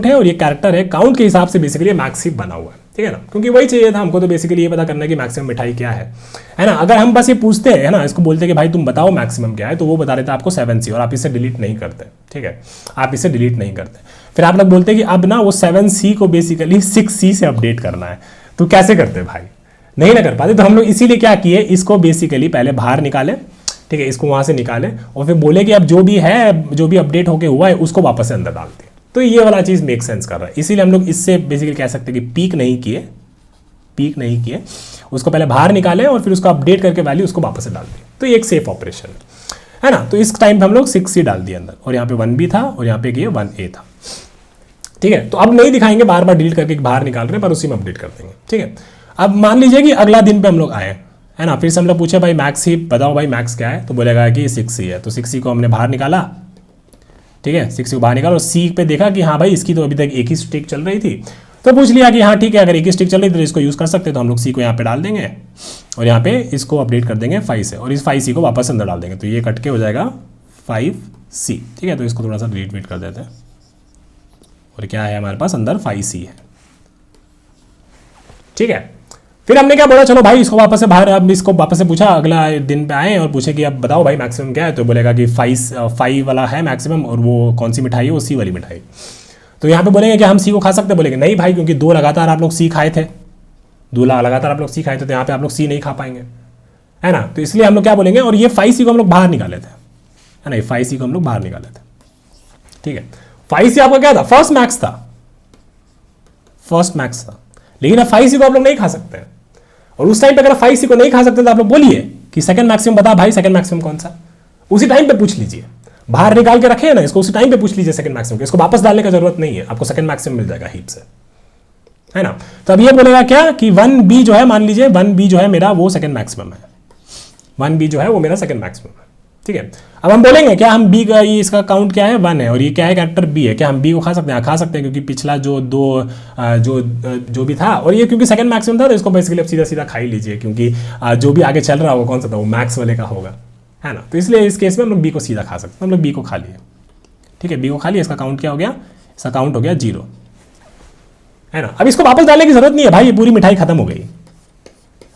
है और ये कैरेक्टर है, काउंट के हिसाब से बेसिकली मैक्स हीप बना हुआ है। ठीक है ना, क्योंकि वही चाहिए था हमको, तो बेसिकली ये पता करना है कि मैक्सिमम मिठाई क्या है ना। अगर हम बस ये पूछते हैं, है ना, इसको बोलते कि भाई तुम बताओ मैक्सिमम क्या है, तो वो बता देता आपको 7C और आप इसे डिलीट नहीं करते। ठीक है, आप इसे डिलीट नहीं करते। फिर आप लोग बोलते कि अब ना वो 7C को बेसिकली 6C से अपडेट करना है, तो कैसे करते भाई, नहीं ना कर पाते। तो हम लोग इसीलिए क्या किए, इसको बेसिकली पहले बाहर निकाले, ठीक है, इसको वहां से निकाले और फिर बोले कि अब जो भी है, जो भी अपडेट होके हुआ है, उसको वापस से अंदर डाल दिए। तो ये वाला चीज मेक सेंस कर रहा है, इसीलिए हम लोग इससे बेसिकली कह सकते हैं कि पीक नहीं किए, उसको पहले बाहर निकाले और फिर उसको अपडेट करके वैल्यू उसको वापस से डाल दिए। तो ये एक सेफ ऑपरेशन है ना। तो इस टाइम पे हम लोग 6C डाल दिए अंदर, और यहाँ पे 1B था और यहाँ पे ये 1A था। ठीक है, तो अब नहीं दिखाएंगे बार बार डिलीट करके बाहर निकाल रहे हैं, पर उसी में अपडेट कर देंगे। ठीक है, अब मान लीजिए कि अगला दिन पे हम लोग आए, है ना, फिर से हम लोग पूछे भाई मैक्स हीप बताओ भाई मैक्स क्या है, तो बोलेगा कि 6C है। तो 6C को हमने बाहर निकाला, ठीक है, 6C को बाहर निकाला और C पे देखा कि हाँ भाई इसकी तो अभी तक एक ही स्टिक चल रही थी, तो पूछ लिया कि हाँ ठीक है, अगर एक ही स्टिक चल रही थी तो इसको यूज़ कर सकते हैं। तो हम लोग C को यहाँ पे डाल देंगे और यहाँ पे इसको अपडेट कर देंगे 5 से, और इस 5C को वापस अंदर डाल देंगे, तो ये कट के हो जाएगा 5C। ठीक है, तो इसको थोड़ा सा डिलीट कर देते हैं, और क्या है हमारे पास अंदर 5C है। ठीक है, फिर हमने क्या बोला, चलो भाई इसको वापस से बाहर, अब इसको वापस से पूछा, अगला दिन पे आए और पूछे कि अब बताओ भाई मैक्सिमम क्या है, तो बोलेगा कि 5 वाला है मैक्सिमम, और वो कौन सी मिठाई है, वो C वाली मिठाई। तो यहाँ पे बोलेंगे कि हम C को खा सकते हैं, बोलेंगे नहीं भाई, क्योंकि 2 लगातार आप लोग C खाए थे, 2 लगातार आप लोग C खाए थे, तो यहाँ पे आप लोग C नहीं खा पाएंगे, है ना। तो इसलिए हम लोग क्या बोलेंगे, और ये 5C को हम लोग बाहर निकाले थे, है ना, ये 5C को हम लोग बाहर निकाले थे। ठीक है, 5C आपका क्या था, फर्स्ट मैक्स था, लेकिन अब 5C को आप लोग नहीं खा सकते हैं। और उस टाइम पे अगर 5C को नहीं खा सकते तो आप लोग बोलिए कि सेकंड मैक्सिमम बता भाई, सेकंड मैक्सिमम कौन सा, उसी टाइम पे पूछ लीजिए, बाहर निकाल के रखे है ना इसको, उसी टाइम पे पूछ लीजिए सेकंड मैक्सिमम को, इसको वापस डालने का जरूरत नहीं है, आपको सेकंड मैक्सिमम मिल जाएगा हीप से, है ना। तो अब ये बोलेगा क्या कि 1B जो है, मान लीजिए 1B जो है मेरा वो सेकंड मैक्सिमम है, 1B जो है वो मेरा सेकंड मैक्सिमम है। ठीक है, अब हम बोलेंगे क्या हम B का, ये इसका काउंट क्या है 1 है, और ये क्या है कैरेक्टर B है, क्या हम B को खा सकते हैं, खा सकते हैं, क्योंकि पिछला जो जो भी था, और ये क्योंकि सेकंड मैक्सिमम था, तो इसको बेसिकली अब सीधा सीधा खा ही लीजिए, क्योंकि जो भी आगे चल रहा होगा कौन सा था, वो मैक्स वाले का होगा, है ना। तो इसलिए इस केस में हम लोग B को सीधा खा सकते हैं, हम लोग B को खा लिए। ठीक है, B को खा लिया, इसका काउंट क्या हो गया, इसका काउंट हो गया 0, है ना। अब इसको वापस डालने की जरूरत नहीं है भाई, ये पूरी मिठाई खत्म हो गई।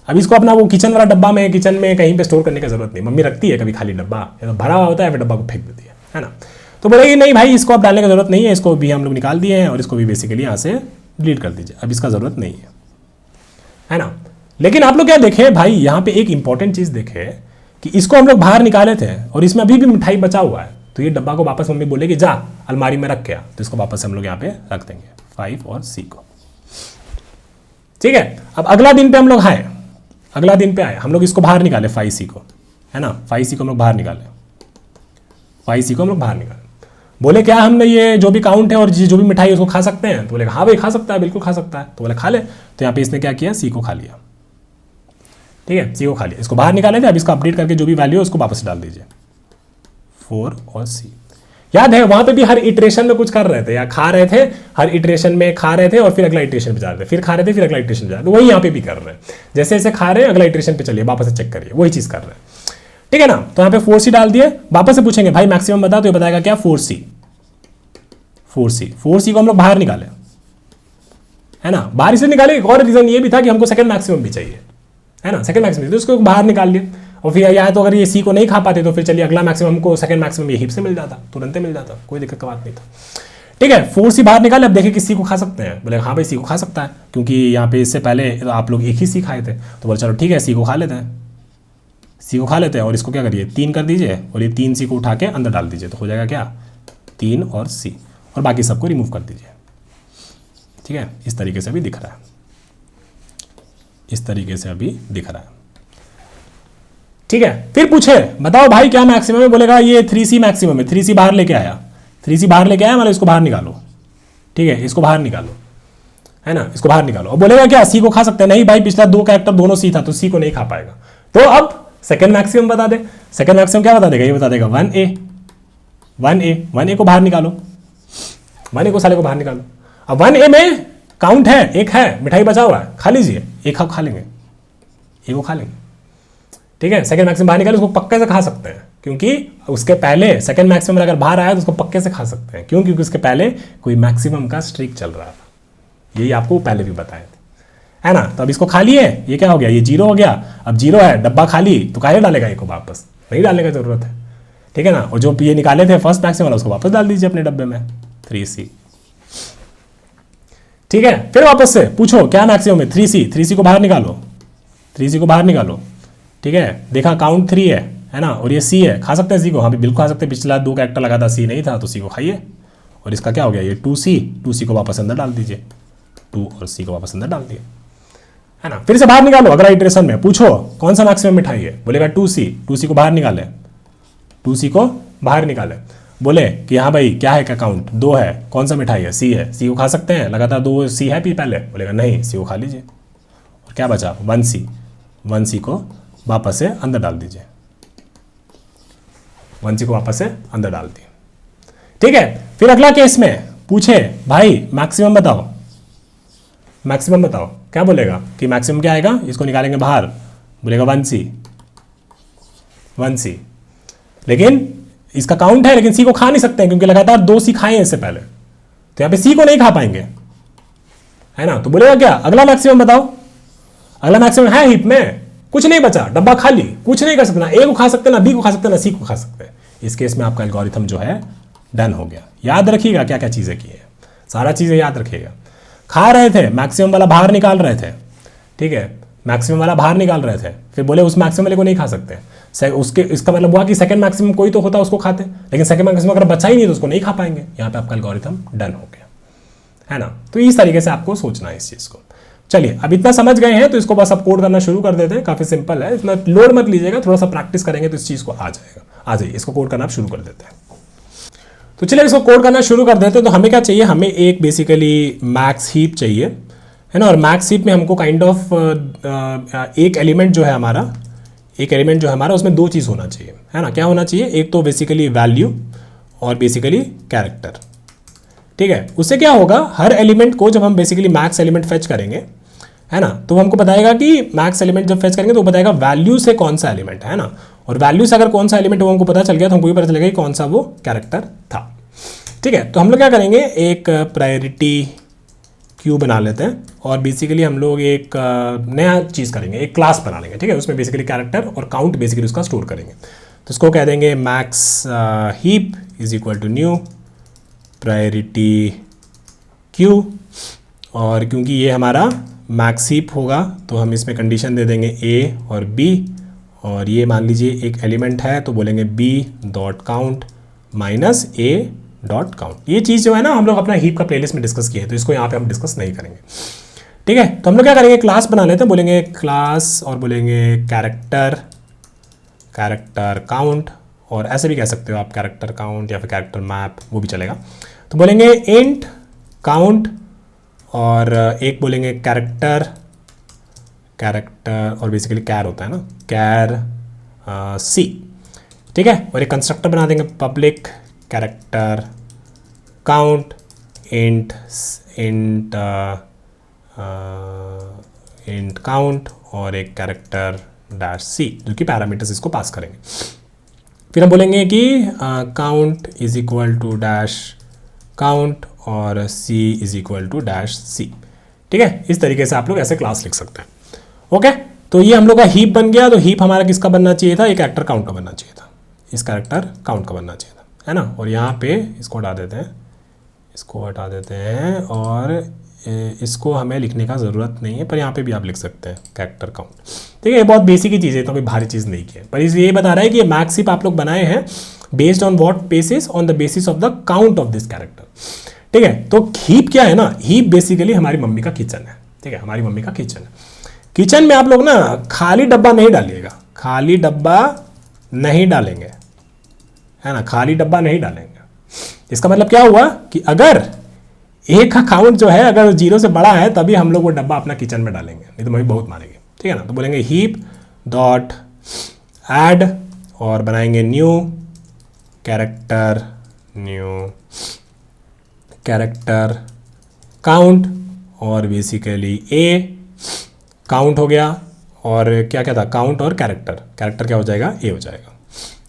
अब इसको अपना वो किचन वाला डब्बा में, किचन में कहीं पे स्टोर करने की जरूरत नहीं, मम्मी रखती है कभी खाली डब्बा, तो भरा हुआ होता है, फिर डब्बा को फेंक देती है ना। तो बोलेगी नहीं भाई इसको आप डालने की जरूरत नहीं है, इसको भी हम लोग निकाल दिए हैं और इसको भी बेसिकली यहाँ से डिलीट कर दीजिए, अब इसका जरूरत नहीं है ना। लेकिन आप लोग क्या देखे भाई, यहाँ पे एक इंपॉर्टेंट चीज देखे कि इसको हम लोग बाहर निकाले थे और इसमें अभी भी मिठाई बचा हुआ है, तो ये डब्बा को वापस मम्मी बोलेगी जा अलमारी में रख के आ, तो इसको वापस हम लोग यहाँ पे रख देंगे 5 और C को। ठीक है, अब अगला दिन पे हम लोग आए, अगला दिन पे आया, हम लोग इसको बाहर निकाले 5C को, है ना, 5C को हम लोग बाहर निकाले, 5C को हम लोग बाहर निकाले। बोले क्या हम ये जो भी काउंट है और जो भी मिठाई उसको खा सकते हैं? तो बोले हाँ भाई खा सकता है, बिल्कुल खा सकता है। तो बोले खा ले। तो यहाँ पे इसने क्या किया, C को खा लिया, ठीक है, C को खा लिया, इसको बाहर निकाले थे। अब इसको अपडेट करके जो भी वैल्यू है उसको वापस डाल दीजिए, 4 और C। याद है वहां पे भी हर इटरेशन में कुछ कर रहे थे या खा रहे थे, हर इटरेशन में खा रहे थे और फिर अगला इटरेशन पे जा रहे थे, फिर खा रहे थे फिर अगला इटरेशन पे जा रहे थे। वही यहाँ पे भी कर रहे हैं, जैसे जैसे खा रहे हैं अगला इटरेशन पे चलिए वापस से चेक करिए, वही चीज कर रहे हैं, ठीक है ना। तो यहाँ पे 4C डाल दिए, वापस से पूछेंगे भाई मैक्सिमम बता, तो ये बताएगा क्या 4C। 4C को हम लोग बाहर निकाले, है ना, बाहर इसलिए निकाले, एक और रीजन ये भी था कि हमको सेकंड मैक्सिमम भी चाहिए, है ना, सेकंड मैक्सिमम, तो उसको बाहर निकाल लिए। और फिर या तो अगर ये C को नहीं खा पाते तो फिर चलिए अगला मैक्सिमम हमको सेकंड मैक्सिमम ये हीप से मिल जाता, तुरंत मिल जाता, कोई दिक्कत का बात नहीं था, ठीक है। 4C बाहर निकाले। अब देखें कि C को खा सकते हैं, बोले हाँ भाई C को खा सकता है, क्योंकि यहाँ पे इससे पहले तो आप लोग एक ही C खाए थे, तो बोले चलो ठीक है C को खा लेते हैं, C को खा लेते हैं। और इसको क्या करिए 3 कर दीजिए और ये 3C को उठा के अंदर डाल दीजिए, तो हो जाएगा क्या 3 और C, और बाकी सबको रिमूव कर दीजिए, ठीक है। इस तरीके से अभी दिख रहा है, इस तरीके से अभी दिख रहा है, ठीक है। फिर पूछे बताओ भाई क्या मैक्सिमम है, बोलेगा ये 3C मैक्सिमम है, 3C बाहर लेके आया, 3C बाहर लेके आया, मतलब इसको बाहर निकालो, ठीक है, इसको बाहर निकालो, है ना, इसको बाहर निकालो। और बोलेगा क्या C को खा सकते हैं? नहीं भाई पिछला 2 कैरेक्टर दोनों C था, तो C को नहीं खा पाएगा। तो अब सेकंड मैक्सिमम बता दे, सेकंड मैक्सिमम क्या बता देगा, ये बता देगा 1A को बाहर निकालो, 1A को साले को बाहर निकालो। अब 1A में काउंट है, एक है, मिठाई बचा हुआ है, खा लीजिए, एक खा लेंगे, एक को खा लेंगे, ठीक है। सेकंड मैक्सिमम बाहर निकालो, उसको पक्के से खा सकते हैं, क्योंकि उसके पहले सेकंड मैक्सिमम अगर बाहर आया तो उसको पक्के से खा सकते हैं, क्यों, क्योंकि उसके पहले कोई मैक्सिमम का स्ट्रीक चल रहा था, यही आपको पहले भी बताए थे, है ना। तो अब इसको खा लिए, ये क्या हो गया, ये 0 हो गया। अब 0 है, डब्बा खाली, तो काहे डालेगा एक को वापस, नहीं डालने का जरूरत है, ठीक है ना। और जो ये निकाले थे फर्स्ट मैक्सिमम वाला उसको वापस डाल दीजिए अपने डब्बे में, 3C, ठीक है। फिर वापस से पूछो क्या मैक्सिमम है, 3C को बाहर निकालो, 3C को बाहर निकालो, ठीक है। देखा काउंट 3 है ना, और ये C है, खा सकते हैं C को, हाँ भी बिल्कुल खा सकते हैं, पिछला 2 कैरेक्टर लगा था C नहीं था, तो C को खाइए। और इसका क्या हो गया, ये 2C को वापस अंदर डाल दीजिए, 2 और C को वापस अंदर डाल दिए, है ना। फिर से बाहर निकालो, अगला इटरेशन में पूछो कौन सा मैक्सिमम मिठाई है, बोलेगा 2C को बाहर निकाले, 2C को बाहर निकाले। बोले कि हाँ भाई क्या है, क्या काउंट 2 है, कौन सा मिठाई है, C है, C को खा सकते हैं, लगातार 2 C है पहले, बोलेगा नहीं C को खा लीजिए। और क्या बचा 1C को वापस से अंदर डाल दीजिए, 1C को वापस से अंदर डाल दिए, ठीक है। फिर अगला केस में पूछे भाई मैक्सिमम बताओ, मैक्सिमम बताओ, क्या बोलेगा कि मैक्सिमम क्या आएगा, इसको निकालेंगे बाहर, बोलेगा 1C, लेकिन इसका काउंट है, लेकिन C को खा नहीं सकते हैं क्योंकि लगातार 2 C खाए हैं इससे पहले, तो यहां पे C को नहीं खा पाएंगे, है ना। तो बोलेगा क्या अगला मैक्सिमम बताओ, अगला मैक्सिमम है हीप में, कुछ नहीं बचा, डब्बा खाली, कुछ नहीं कर सकते, ना A को खा सकते, ना B को खा सकते, ना C को खा सकते। इस केस में आपका एल्गोरिथम जो है डन हो गया। याद रखिएगा क्या क्या चीजें की है, सारा चीजें याद रखिएगा। खा रहे थे, मैक्सिमम वाला बाहर निकाल रहे थे, ठीक है, मैक्सिमम वाला बाहर निकाल रहे थे, फिर बोले उस मैक्सिमम वाले को नहीं खा सकते, उसके इसका मतलब हुआ कि सेकंड मैक्सिमम कोई तो होता उसको खाते, लेकिन सेकंड मैक्सिमम अगर बचा ही नहीं तो उसको नहीं खा पाएंगे। यहाँ पे आपका एल्गोरिथम डन हो गया, है ना। तो इस तरीके से आपको सोचना है इस चीज को। चलिए अब इतना समझ गए हैं तो इसको बस अब कोड करना शुरू कर देते हैं, काफी सिंपल है, इतना लोड मत लीजिएगा, थोड़ा सा प्रैक्टिस करेंगे तो इस चीज को आ जाएगा। आ जाइए इसको कोड करना आप शुरू कर देते हैं। तो चलिए इसको कोड करना शुरू कर देते हैं। तो हमें क्या चाहिए, हमें एक बेसिकली मैक्स हीप चाहिए, है ना। और मैक्स हीप में हमको काइंड ऑफ एक एलिमेंट जो है हमारा, उसमें 2 चीज़ होना चाहिए, है ना। क्या होना चाहिए, एक तो बेसिकली वैल्यू और बेसिकली कैरेक्टर, ठीक है। उससे क्या होगा, हर एलिमेंट को जब हम बेसिकली मैक्स एलिमेंट फेच करेंगे, है ना, तो हमको बताएगा कि मैक्स एलिमेंट जब फेच करेंगे तो बताएगा वैल्यू से कौन सा एलिमेंट है ना। और वैल्यू से अगर कौन सा एलिमेंट वो हमको पता चल गया तो हमको भी पता चलेगा कि कौन सा वो कैरेक्टर था, ठीक है। तो हम लोग क्या करेंगे, एक प्रायोरिटी क्यू बना लेते हैं और बेसिकली हम लोग एक नया चीज़ करेंगे, एक क्लास बना लेंगे, ठीक है। उसमें बेसिकली कैरेक्टर और काउंट बेसिकली उसका स्टोर करेंगे। तो इसको कह देंगे max heap is equal to new priority queue. और क्योंकि ये हमारा मैक्स हीप होगा तो हम इसमें कंडीशन दे देंगे A और B, और ये मान लीजिए एक एलिमेंट है तो बोलेंगे B.count माइनस A.count। ये चीज़ जो है ना हम लोग अपना हीप का प्लेलिस्ट में डिस्कस किए हैं, तो इसको यहाँ पे हम डिस्कस नहीं करेंगे, ठीक है, तो हम लोग क्या करेंगे, क्लास बना लेते हैं, बोलेंगे क्लास और बोलेंगे कैरेक्टर काउंट, और ऐसे भी कह सकते हो आप कैरेक्टर काउंट या फिर कैरेक्टर मैप, वो भी चलेगा। तो बोलेंगे इंट काउंट और एक बोलेंगे कैरेक्टर और बेसिकली कैर होता है ना, कैर सी, ठीक है। और एक कंस्ट्रक्टर बना देंगे public character count int count और एक कैरेक्टर डैश सी, जो कि पैरामीटर्स इसको पास करेंगे। फिर हम बोलेंगे कि count is equal to dash count और c is equal to dash c, ठीक है। इस तरीके से आप लोग ऐसे क्लास लिख सकते हैं। ओके, तो ये हम लोग का हीप बन गया। तो हीप हमारा किसका बनना चाहिए था, एक कैरेक्टर काउंट का बनना चाहिए था, इस कैरेक्टर काउंट का बनना चाहिए था, है ना। और यहाँ पे इसको हटा देते हैं, और इसको हमें लिखने का ज़रूरत नहीं है, पर यहाँ पे भी आप लिख सकते हैं कैरेक्टर काउंट, ठीक है। ये बहुत बेसिक ही चीज़ है, तो कोई भारी चीज़ नहीं की है, पर ये बता रहा है कि ये मैक्स हीप आप लोग बनाए हैं based on what basis, on the basis of the count of this character, ठीक है। तो हीप क्या है ना, हीप बेसिकली हमारी मम्मी का किचन है, ठीक है, हमारी मम्मी का किचन है। किचन में आप लोग ना खाली डब्बा नहीं डालिएगा, खाली डब्बा नहीं डालेंगे, है ना, खाली डब्बा नहीं डालेंगे। इसका मतलब क्या हुआ कि अगर एक का काउंट जो है अगर 0 से बड़ा है तभी हम लोग वो डब्बा अपना किचन में डालेंगे, नहीं तो मम्मी बहुत मारेंगे, ठीक है ना। तो बोलेंगे हीप डॉट ऐड और बनाएंगे न्यू कैरेक्टर काउंट और बेसिकली ए काउंट हो गया, और क्या क्या था, काउंट और कैरेक्टर क्या हो जाएगा, ए हो जाएगा,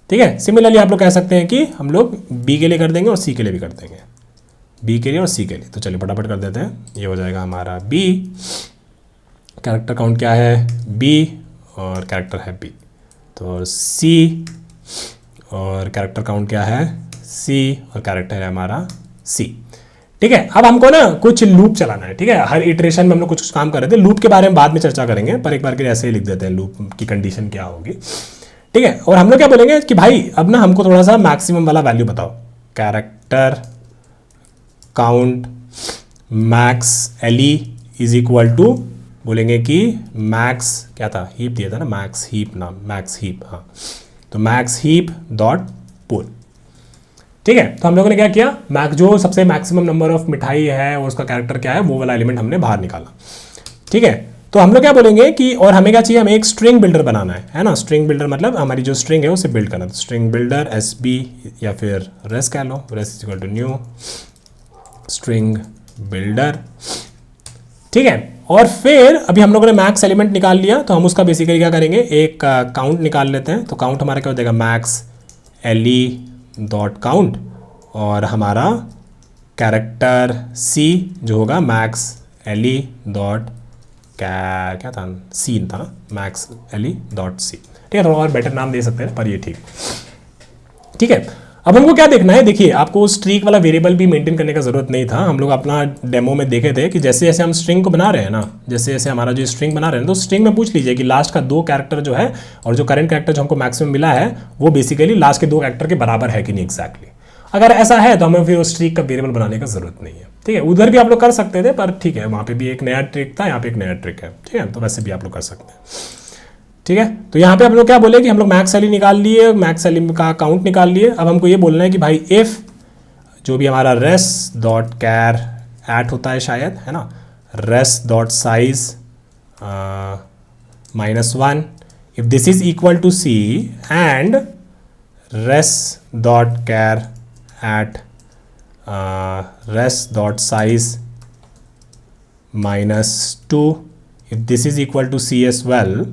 ठीक है। सिमिलरली आप लोग कह सकते हैं कि हम लोग बी के लिए कर देंगे और सी के लिए भी कर देंगे, बी के लिए और सी के लिए। तो चलिए फटाफट कर देते हैं, ये हो जाएगा हमारा बी, कैरेक्टर काउंट क्या है बी और कैरेक्टर है बी, तो सी और कैरेक्टर काउंट क्या है सी और कैरेक्टर है हमारा सी, ठीक है। अब हमको ना कुछ लूप चलाना है, ठीक है। हर इटरेशन में हम लोग कुछ काम कर रहे थे, लूप के बारे में बाद में चर्चा करेंगे, पर एक बार के लिए ऐसे ही लिख देते हैं लूप की कंडीशन क्या होगी, ठीक है। और हम लोग क्या बोलेंगे कि भाई अब ना हमको थोड़ा सा मैक्सिमम वाला वैल्यू बताओ, character count max L E is equal to, बोलेंगे कि मैक्स क्या था, हीप दिया था ना, मैक्स हीप, हाँ, तो मैक्स हीप डॉट पुल, ठीक है। तो हम लोगों ने क्या किया, जो सबसे मैक्सिमम नंबर ऑफ मिठाई है और उसका कैरेक्टर क्या है वो वाला एलिमेंट हमने बाहर निकाला, ठीक है। तो हम लोग क्या बोलेंगे कि और हमें क्या चाहिए, हमें एक स्ट्रिंग बिल्डर बनाना है ना। स्ट्रिंग बिल्डर मतलब हमारी जो स्ट्रिंग है उसे बिल्ड करना है, तो स्ट्रिंग बिल्डर SB या फिर रेस कह लो, res is equal to new string builder, ठीक है। और फिर अभी हम लोगों ने मैक्स एलिमेंट निकाल लिया, तो हम उसका बेसिकली क्या करेंगे, एक काउंट निकाल लेते हैं। तो काउंट हमारा क्या हो जाएगा, मैक्स एलई डॉट काउंट, और हमारा कैरेक्टर सी जो होगा मैक्स एलई डॉट क्या था, सीन था ना, मैक्स एलई डॉट सी, ठीक है। थोड़ा और बेटर नाम दे सकते हैं, पर ये ठीक है। अब हमको क्या देखना है, देखिए आपको स्ट्रिंग वाला वेरिएबल भी मेंटेन करने का जरूरत नहीं था। हम लोग अपना डेमो में देखे थे कि जैसे जैसे हम स्ट्रिंग को बना रहे हैं ना, जैसे जैसे हमारा जो स्ट्रिंग बना रहे हैं, तो स्ट्रिंग में पूछ लीजिए कि लास्ट का 2 कैरेक्टर जो है और जो करंट कैरेक्टर जो हमको मैक्सिमम मिला है वो बेसिकली लास्ट के 2 कैरेक्टर के बराबर है कि नहीं एग्जैक्टली। अगर ऐसा है तो हमें फिर उस स्ट्रिंग का वेरिएबल बनाने का जरूरत नहीं है, ठीक है। उधर भी आप लोग कर सकते थे, पर ठीक है, वहाँ पे भी एक नया ट्रिक था, यहाँ पे एक नया ट्रिक है, ठीक है। तो वैसे भी आप लोग कर सकते हैं, ठीक है। तो यहाँ पे हम लोग क्या बोले कि हम लोग मैक्स एलई निकाल लिए, मैक्स एलई का काउंट निकाल लिए। अब हमको ये बोलना है कि भाई इफ जो भी हमारा रेस डॉट कैर ऐट होता है शायद, है ना, res dot size -1 if this is equal to c and res dot char at res dot size -2 if this is equal to c as well,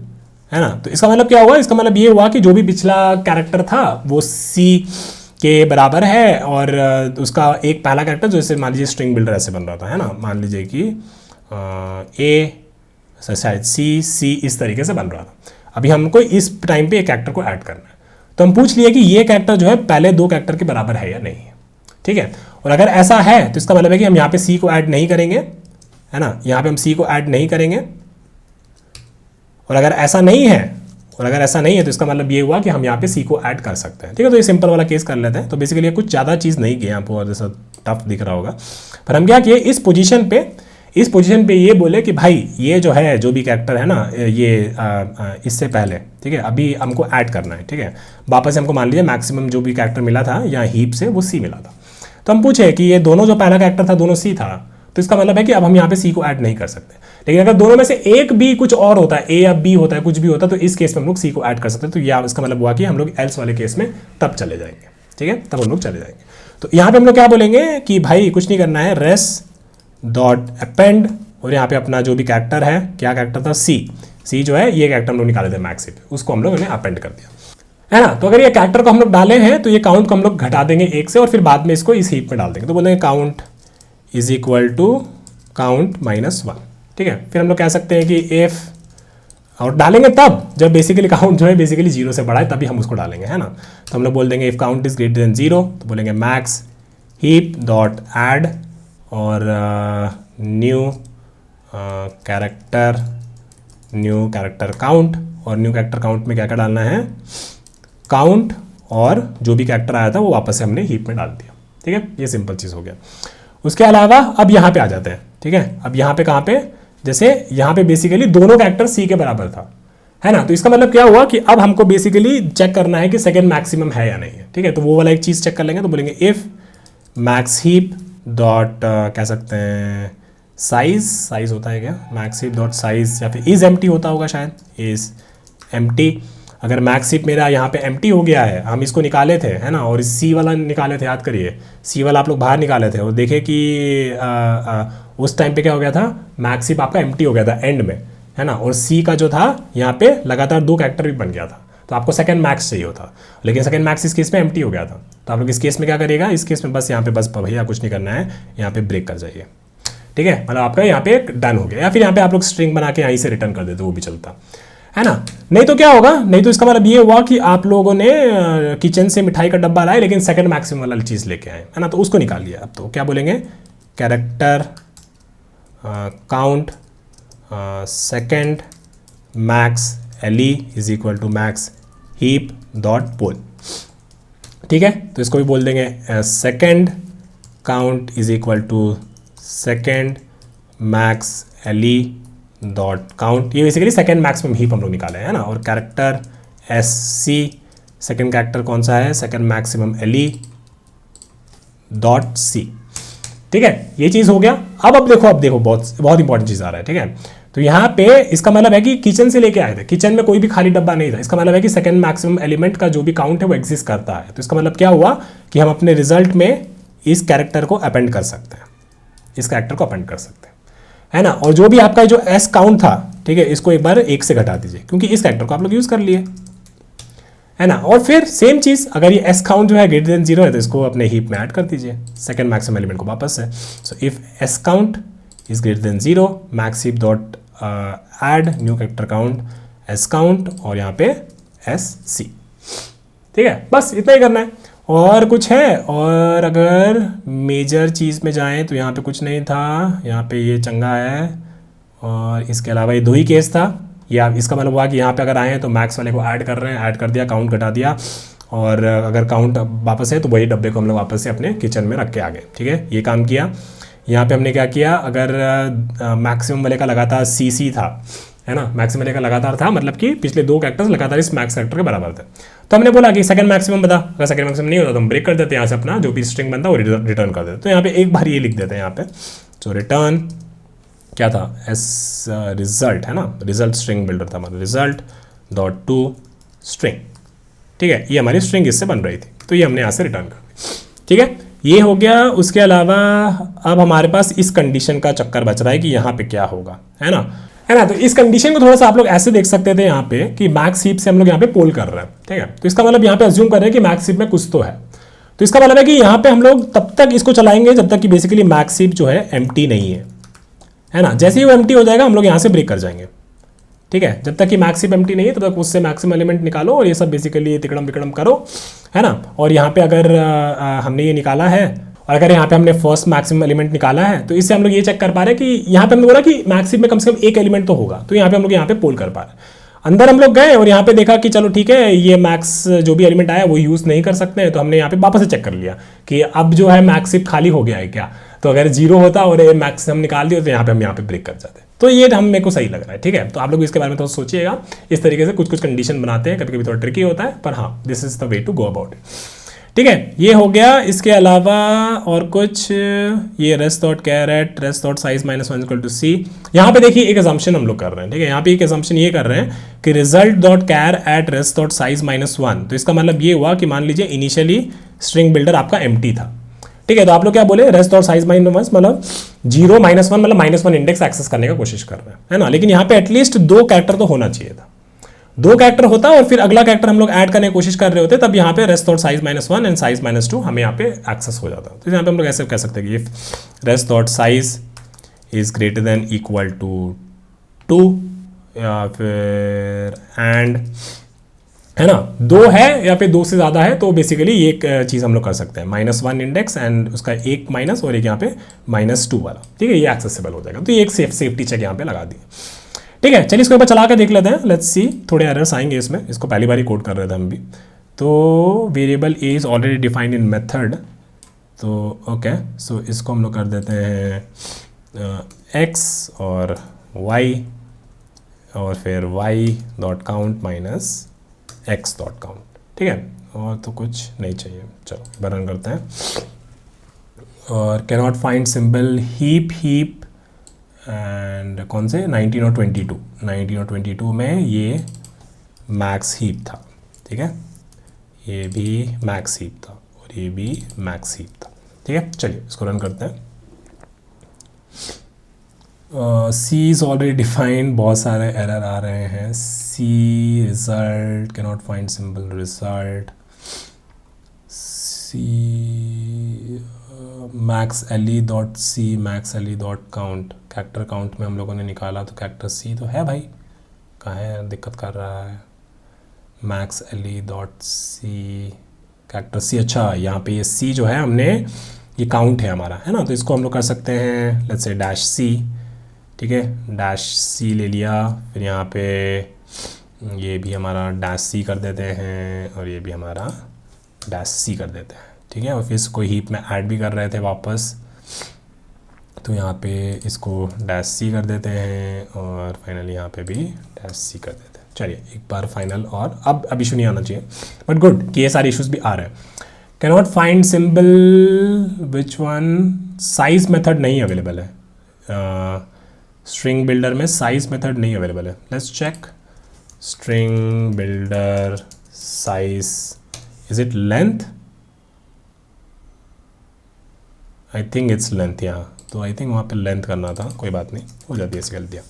है ना। तो इसका मतलब क्या हुआ, इसका मतलब ये हुआ कि जो भी पिछला कैरेक्टर था वो सी के बराबर है, और उसका एक पहला कैरेक्टर जो जैसे मान लीजिए स्ट्रिंग बिल्डर ऐसे बन रहा था, है ना, मान लीजिए कि ए शायद सी इस तरीके से बन रहा था। अभी हमको इस टाइम पे एक कैरेक्टर को ऐड करना है, तो हम पूछ लिए कि ये कैरेक्टर जो है पहले 2 कैरेक्टर के बराबर है या नहीं है, ठीक है। और अगर ऐसा है तो इसका मतलब है कि हम यहाँ पे सी को ऐड नहीं करेंगे, है ना, यहाँ पे हम सी को ऐड नहीं करेंगे। और अगर ऐसा नहीं है तो इसका मतलब ये हुआ कि हम यहाँ पे सी को ऐड कर सकते हैं, ठीक है। तो ये सिंपल वाला केस कर लेते हैं। तो बेसिकली कुछ ज़्यादा चीज़ नहीं किया, आपको जैसा टफ दिख रहा होगा, पर हम क्या किए, इस पोजीशन पे इस पोजीशन पे ये बोले कि भाई ये जो है जो भी कैरेक्टर है ना ये इससे पहले, ठीक है, अभी हमको ऐड करना है, ठीक है, वापस हमको मान लीजिए मैक्सिमम जो भी कैरेक्टर मिला था या हीप से वो सी मिला था, तो हम पूछे कि ये दोनों जो पहला कैरेक्टर था दोनों सी था, तो इसका मतलब है कि अब हम यहाँ पे सी को ऐड नहीं कर सकते। लेकिन अगर दोनों में से एक भी कुछ और होता है, ए या बी होता है, कुछ भी होता है, तो इस केस में हम लोग सी को ऐड कर सकते हैं। तो यह इसका मतलब हुआ कि हम लोग एल्स वाले केस में तब चले जाएंगे, ठीक है, तब हम लोग चले जाएंगे। तो यहाँ पे हम लोग क्या बोलेंगे कि भाई कुछ नहीं करना है, रेस डॉट अपेंड, और यहाँ पे अपना जो भी कैरेक्टर है, क्या कैरेक्टर था, सी जो है ये कैरेक्टर हम लोग निकाले थे मैक्स हीप, उसको हम लोग अपेंड कर दिया, है ना। तो अगर ये कैरेक्टर को हम लोग डाले हैं तो ये काउंट को हम लोग घटा देंगे 1 से और फिर बाद में इसको इस हीप में डाल देंगे। तो बोलेंगे count is equal to count -1, ठीक है। फिर हम लोग कह सकते हैं कि इफ, और डालेंगे तब जब बेसिकली काउंट जो है बेसिकली 0 से बड़ा है, तभी हम उसको डालेंगे, है ना। तो हम लोग बोल देंगे if count is greater than 0, तो बोलेंगे मैक्स हीप डॉट ऐड और न्यू कैरेक्टर काउंट, और न्यू कैरेक्टर काउंट में क्या क्या डालना है, काउंट और जो भी कैरेक्टर आया था वो वापस से हमने हीप में डाल दिया, ठीक है। ये सिंपल चीज़ हो गया। उसके अलावा अब यहाँ पे आ जाते हैं, ठीक है। अब यहाँ पे कहाँ पे, जैसे यहाँ पे बेसिकली दोनों कैरेक्टर सी के बराबर था, है ना। तो इसका मतलब क्या हुआ कि अब हमको बेसिकली चेक करना है कि सेकंड मैक्सिमम है या नहीं है, ठीक है। तो वो वाला एक चीज़ चेक कर लेंगे। तो बोलेंगे इफ मैक्स हीप डॉट कह सकते हैं साइज होता है क्या, मैक्स हीप डॉट साइज, या फिर इज एम्प्टी होता होगा शायद, इज एम्प्टी। अगर मैक्स हीप मेरा यहाँ पे एम्प्टी हो गया है, हम इसको निकाले थे, है ना, और सी वाला निकाले थे, याद करिए सी वाला आप लोग बाहर निकाले थे और देखे कि उस टाइम पे क्या हो गया था, मैक्स हीप आपका एम्प्टी हो गया था एंड में, है ना, और सी का जो था यहाँ पे लगातार 2 कैरेक्टर भी बन गया था, तो आपको सेकंड मैक्स चाहिए होता, लेकिन सेकंड मैक्स इस केस में एम्प्टी हो गया था। तो आप लोग इस केस में क्या करिएगा, इस केस में बस यहाँ पे बस भैया कुछ नहीं करना है, यहाँ पे ब्रेक कर जाइए, ठीक है, मतलब आपका यहाँ पे डन हो गया। या फिर यहाँ पे आप लोग स्ट्रिंग बना के यहीं से रिटर्न कर देते, वो भी चलता है ना। नहीं तो क्या होगा, नहीं तो इसका मतलब ये हुआ कि आप लोगों ने किचन से मिठाई का डब्बा लाए लेकिन सेकंड मैक्सिमम वाला चीज़ लेके आए, है ना, तो उसको निकाल लिया। अब तो क्या बोलेंगे, character count second max L E is equal to max heap dot poll, ठीक है। तो इसको भी बोल देंगे second count is equal to second max L E dot count, ये बेसिकली सेकंड मैक्सिमम हीप हम लोग निकाले हैं ना। और character S C, second character कौन सा है, second maximum L E dot C, ठीक है, ये चीज़ हो गया। अब देखो बहुत इंपॉर्टेंट चीज़ आ रहा है, ठीक है। तो यहाँ पे इसका मतलब है कि किचन से लेके आए थे, किचन में कोई भी खाली डब्बा नहीं था, इसका मतलब है कि सेकंड मैक्सिमम एलिमेंट का जो भी काउंट है वो एग्जिस्ट करता है। तो इसका मतलब क्या हुआ कि हम अपने रिजल्ट में इस कैरेक्टर को अपेंड कर सकते हैं, इस कैरेक्टर को अपेंड कर सकते हैं, है ना। और जो भी आपका जो एस काउंट था, ठीक है, इसको एक बार 1 से घटा दीजिए, क्योंकि इस कैरेक्टर को आप लोग यूज कर लिए, है ना। और फिर सेम चीज, अगर ये एस काउंट जो है ग्रेटर देन 0 है तो इसको अपने हीप में ऐड कर दीजिए, सेकंड मैक्सिमम एलिमेंट को वापस से। So if S count is greater than 0, max heap dot add new character count S count और यहाँ पे एस सी, ठीक है, बस इतना ही करना है, और कुछ है। और अगर मेजर चीज़ में जाएं तो यहाँ पे कुछ नहीं था, यहाँ पे ये चंगा है, और इसके अलावा ये 2 ही केस था। या इसका मतलब हुआ कि यहाँ पे अगर आए हैं तो मैक्स वाले को ऐड कर रहे हैं, ऐड कर दिया, काउंट घटा दिया, और अगर काउंट वापस है तो वही डब्बे को हम लोग वापस से अपने किचन में रख के आ गए, ठीक है, ये काम किया। यहाँ पे हमने क्या किया, अगर मैक्सिमम वाले का लगातार सी था, है ना, मैक्सिमम वाले का लगातार था, मतलब कि पिछले 2 कैरेक्टर्स लगातार इस मैक्स कैरेक्टर के बराबर थे। तो हमने बोला कि सेकंड मैक्सिमम बता, अगर सेकंड मैक्सिमम नहीं होता तो हम ब्रेक कर देते, यहाँ से अपना जो भी स्ट्रिंग बनता है वो रिटर्न कर देते। तो यहाँ पे एक बार ये लिख देते हैं यहाँ पे, तो रिटर्न क्या था, एस रिजल्ट, है ना, रिजल्ट स्ट्रिंग बिल्डर था, मतलब रिजल्ट डॉट टू स्ट्रिंग, ठीक है, ये हमारी स्ट्रिंग इससे बन रही थी, तो ये हमने यहाँ से रिटर्न कर दी, ठीक है, ये हो गया। उसके अलावा अब हमारे पास इस कंडीशन का चक्कर बच रहा है कि यहाँ पे क्या होगा, है ना। तो इस कंडीशन को थोड़ा सा आप लोग ऐसे देख सकते थे यहाँ पे कि मैक्स हीप से हम लोग यहाँ पे पोल कर रहे हैं, ठीक है। तो इसका मतलब यहाँ पे अज्यूम कर रहे हैं कि मैक्स हीप में कुछ तो है, तो इसका मतलब है कि यहाँ पे हम लोग तब तक इसको चलाएंगे जब तक कि बेसिकली मैक्स हीप जो है एम्प्टी नहीं है ना। जैसे ही वो एम्प्टी हो जाएगा हम लोग यहाँ से ब्रेक कर जाएंगे, ठीक है। जब तक कि मैक्स हीप एम्प्टी नहीं है तब तक उससे मैक्सिमम एलिमेंट निकालो और ये सब बेसिकली तिकड़म बिकड़म करो, है ना। और यहाँ पे अगर हमने ये निकाला है और अगर यहाँ पे हमने फर्स्ट मैक्सिमम एलिमेंट निकाला है तो इससे हम लोग ये चेक कर पा रहे हैं कि यहाँ पे हमने बोला कि मैक्स हीप में कम से कम एक एलिमेंट तो होगा, तो यहाँ पे हम लोग यहाँ पे पोल कर पा रहे हैं। अंदर हम लोग गए और यहाँ पे देखा कि चलो ठीक है, ये मैक्स जो भी एलिमेंट आया वो यूज़ नहीं कर सकते हैं, तो हमने यहाँ पे वापस से चेक कर लिया कि अब जो है मैक्स सिर्फ खाली हो गया है क्या। तो अगर 0 होता और ये मैक्स हम निकाल दिए तो यहाँ पे ब्रेक कर जाते। तो ये हम मेरे को सही लग रहा है, ठीक है। तो आप लोग इसके बारे में थोड़ा सोचिएगा, इस तरीके से कुछ कुछ कंडीशन बनाते हैं, कभी कभी थोड़ा ट्रिकी होता है, पर हाँ this is the way to go about it, ठीक है। ये हो गया। इसके अलावा और कुछ, ये res.char@, res.size -1 equal to c। यहाँ पे देखिए एक assumption हम लोग कर रहे हैं, ठीक है। यहाँ पे एक assumption ये कर रहे हैं कि result.char@ res.size -1, तो इसका मतलब ये हुआ कि मान लीजिए इनिशियली स्ट्रिंग बिल्डर आपका एम्प्टी था, ठीक है। तो आप लोग क्या बोले, res.size -1 मतलब 0 -1 मतलब -1 इंडेक्स एक्सेस करने का कोशिश कर रहे हैं, है ना। लेकिन यहाँ पे एटलीस्ट 2 कैरेक्टर तो होना चाहिए था, 2 कैरेक्टर होता और फिर अगला कैरेक्टर हम लोग ऐड करने की कोशिश कर रहे होते, तब यहाँ पे res.size -1 एंड size -2 हमें यहाँ पे एक्सेस हो जाता। तो यहाँ पे हम लोग ऐसे कह सकते हैं कि if res.size is greater than equal to 2 या फिर एंड, है ना, 2 है या फिर 2 से ज़्यादा है, तो बेसिकली ये एक चीज़ हम लोग कर सकते हैं, -1 इंडेक्स एंड उसका एक माइनस और एक यहाँ पे -2 वाला, ठीक है, ये एक्सेसिबल हो जाएगा। तो ये एक सेफ्टी चेक यहाँ पे लगा दी, ठीक है। चलिए इसको ऊपर चला के देख लेते हैं, लेट्स सी। थोड़े एरर्स आएंगे इसमें, इसको पहली बार ही कोड कर रहे थे हम भी। तो variable A is already defined in method, तो ओके, सो इसको हम लोग कर देते हैं x और y और फिर y.count - x.count, ठीक है। और तो कुछ नहीं चाहिए, चलो रन करते हैं। और cannot find symbol heap and कौन से 19 और 22 में ये मैक्स हीप था, ठीक है, ये भी मैक्स हीप था और ये भी मैक्स हीप था, ठीक है। चलिए इसको रन करते हैं। सी इज़ ऑलरेडी डिफाइंड, बहुत सारे एरर आ रहे हैं। C result cannot find symbol result, C maxle.c maxle.count, character count में हम लोगों ने निकाला तो कैरेक्टर c तो है भाई, कहाँ है, दिक्कत कर रहा है। maxle.c कैरेक्टर c, अच्छा यहाँ पे ये c जो है हमने, ये काउंट है हमारा, है ना। तो इसको हम लोग कर सकते हैं लेट्स से -c, ठीक है, -c ले लिया, फिर यहाँ पे ये भी हमारा -c कर देते हैं और ये भी हमारा -c कर देते हैं, ठीक है। और फिर इसको हीप में ऐड भी कर रहे थे वापस, तो यहाँ पे इसको -c कर देते हैं और फाइनली यहाँ पे भी -c कर देते हैं। चलिए एक बार फाइनल, और अब इशू नहीं आना चाहिए, बट गुड कि ये सारे इश्यूज भी आ रहे हैं। Cannot find symbol which one, size method नहीं अवेलेबल है, स्ट्रिंग बिल्डर में साइज मेथड नहीं अवेलेबल है। Let's check, string builder size, is it length, I think it's length, यहाँ तो आई थिंक वहाँ पे लेंथ करना था, कोई बात नहीं, हो जाती है ऐसी गलतियाँ,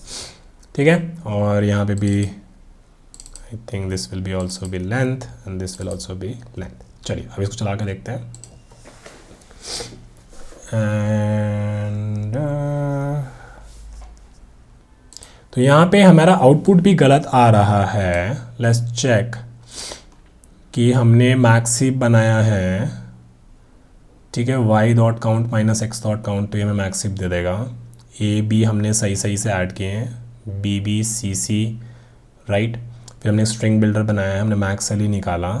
ठीक है। और यहाँ पे भी I think this will be also be length and this will also be length. चलिए अब इसको चला कर देखते हैं। एंड तो यहाँ पे हमारा आउटपुट भी गलत आ रहा है। लेट्स चेक कि हमने मैक्स हीप बनाया है, ठीक है, y.count - x.count, तो ये हमें मैक्स हीप दे देगा। ए बी हमने सही से ऐड किए हैं, बी बी सी सी, राइट। फिर हमने स्ट्रिंग बिल्डर बनाया है, हमने मैक्स एल निकाला,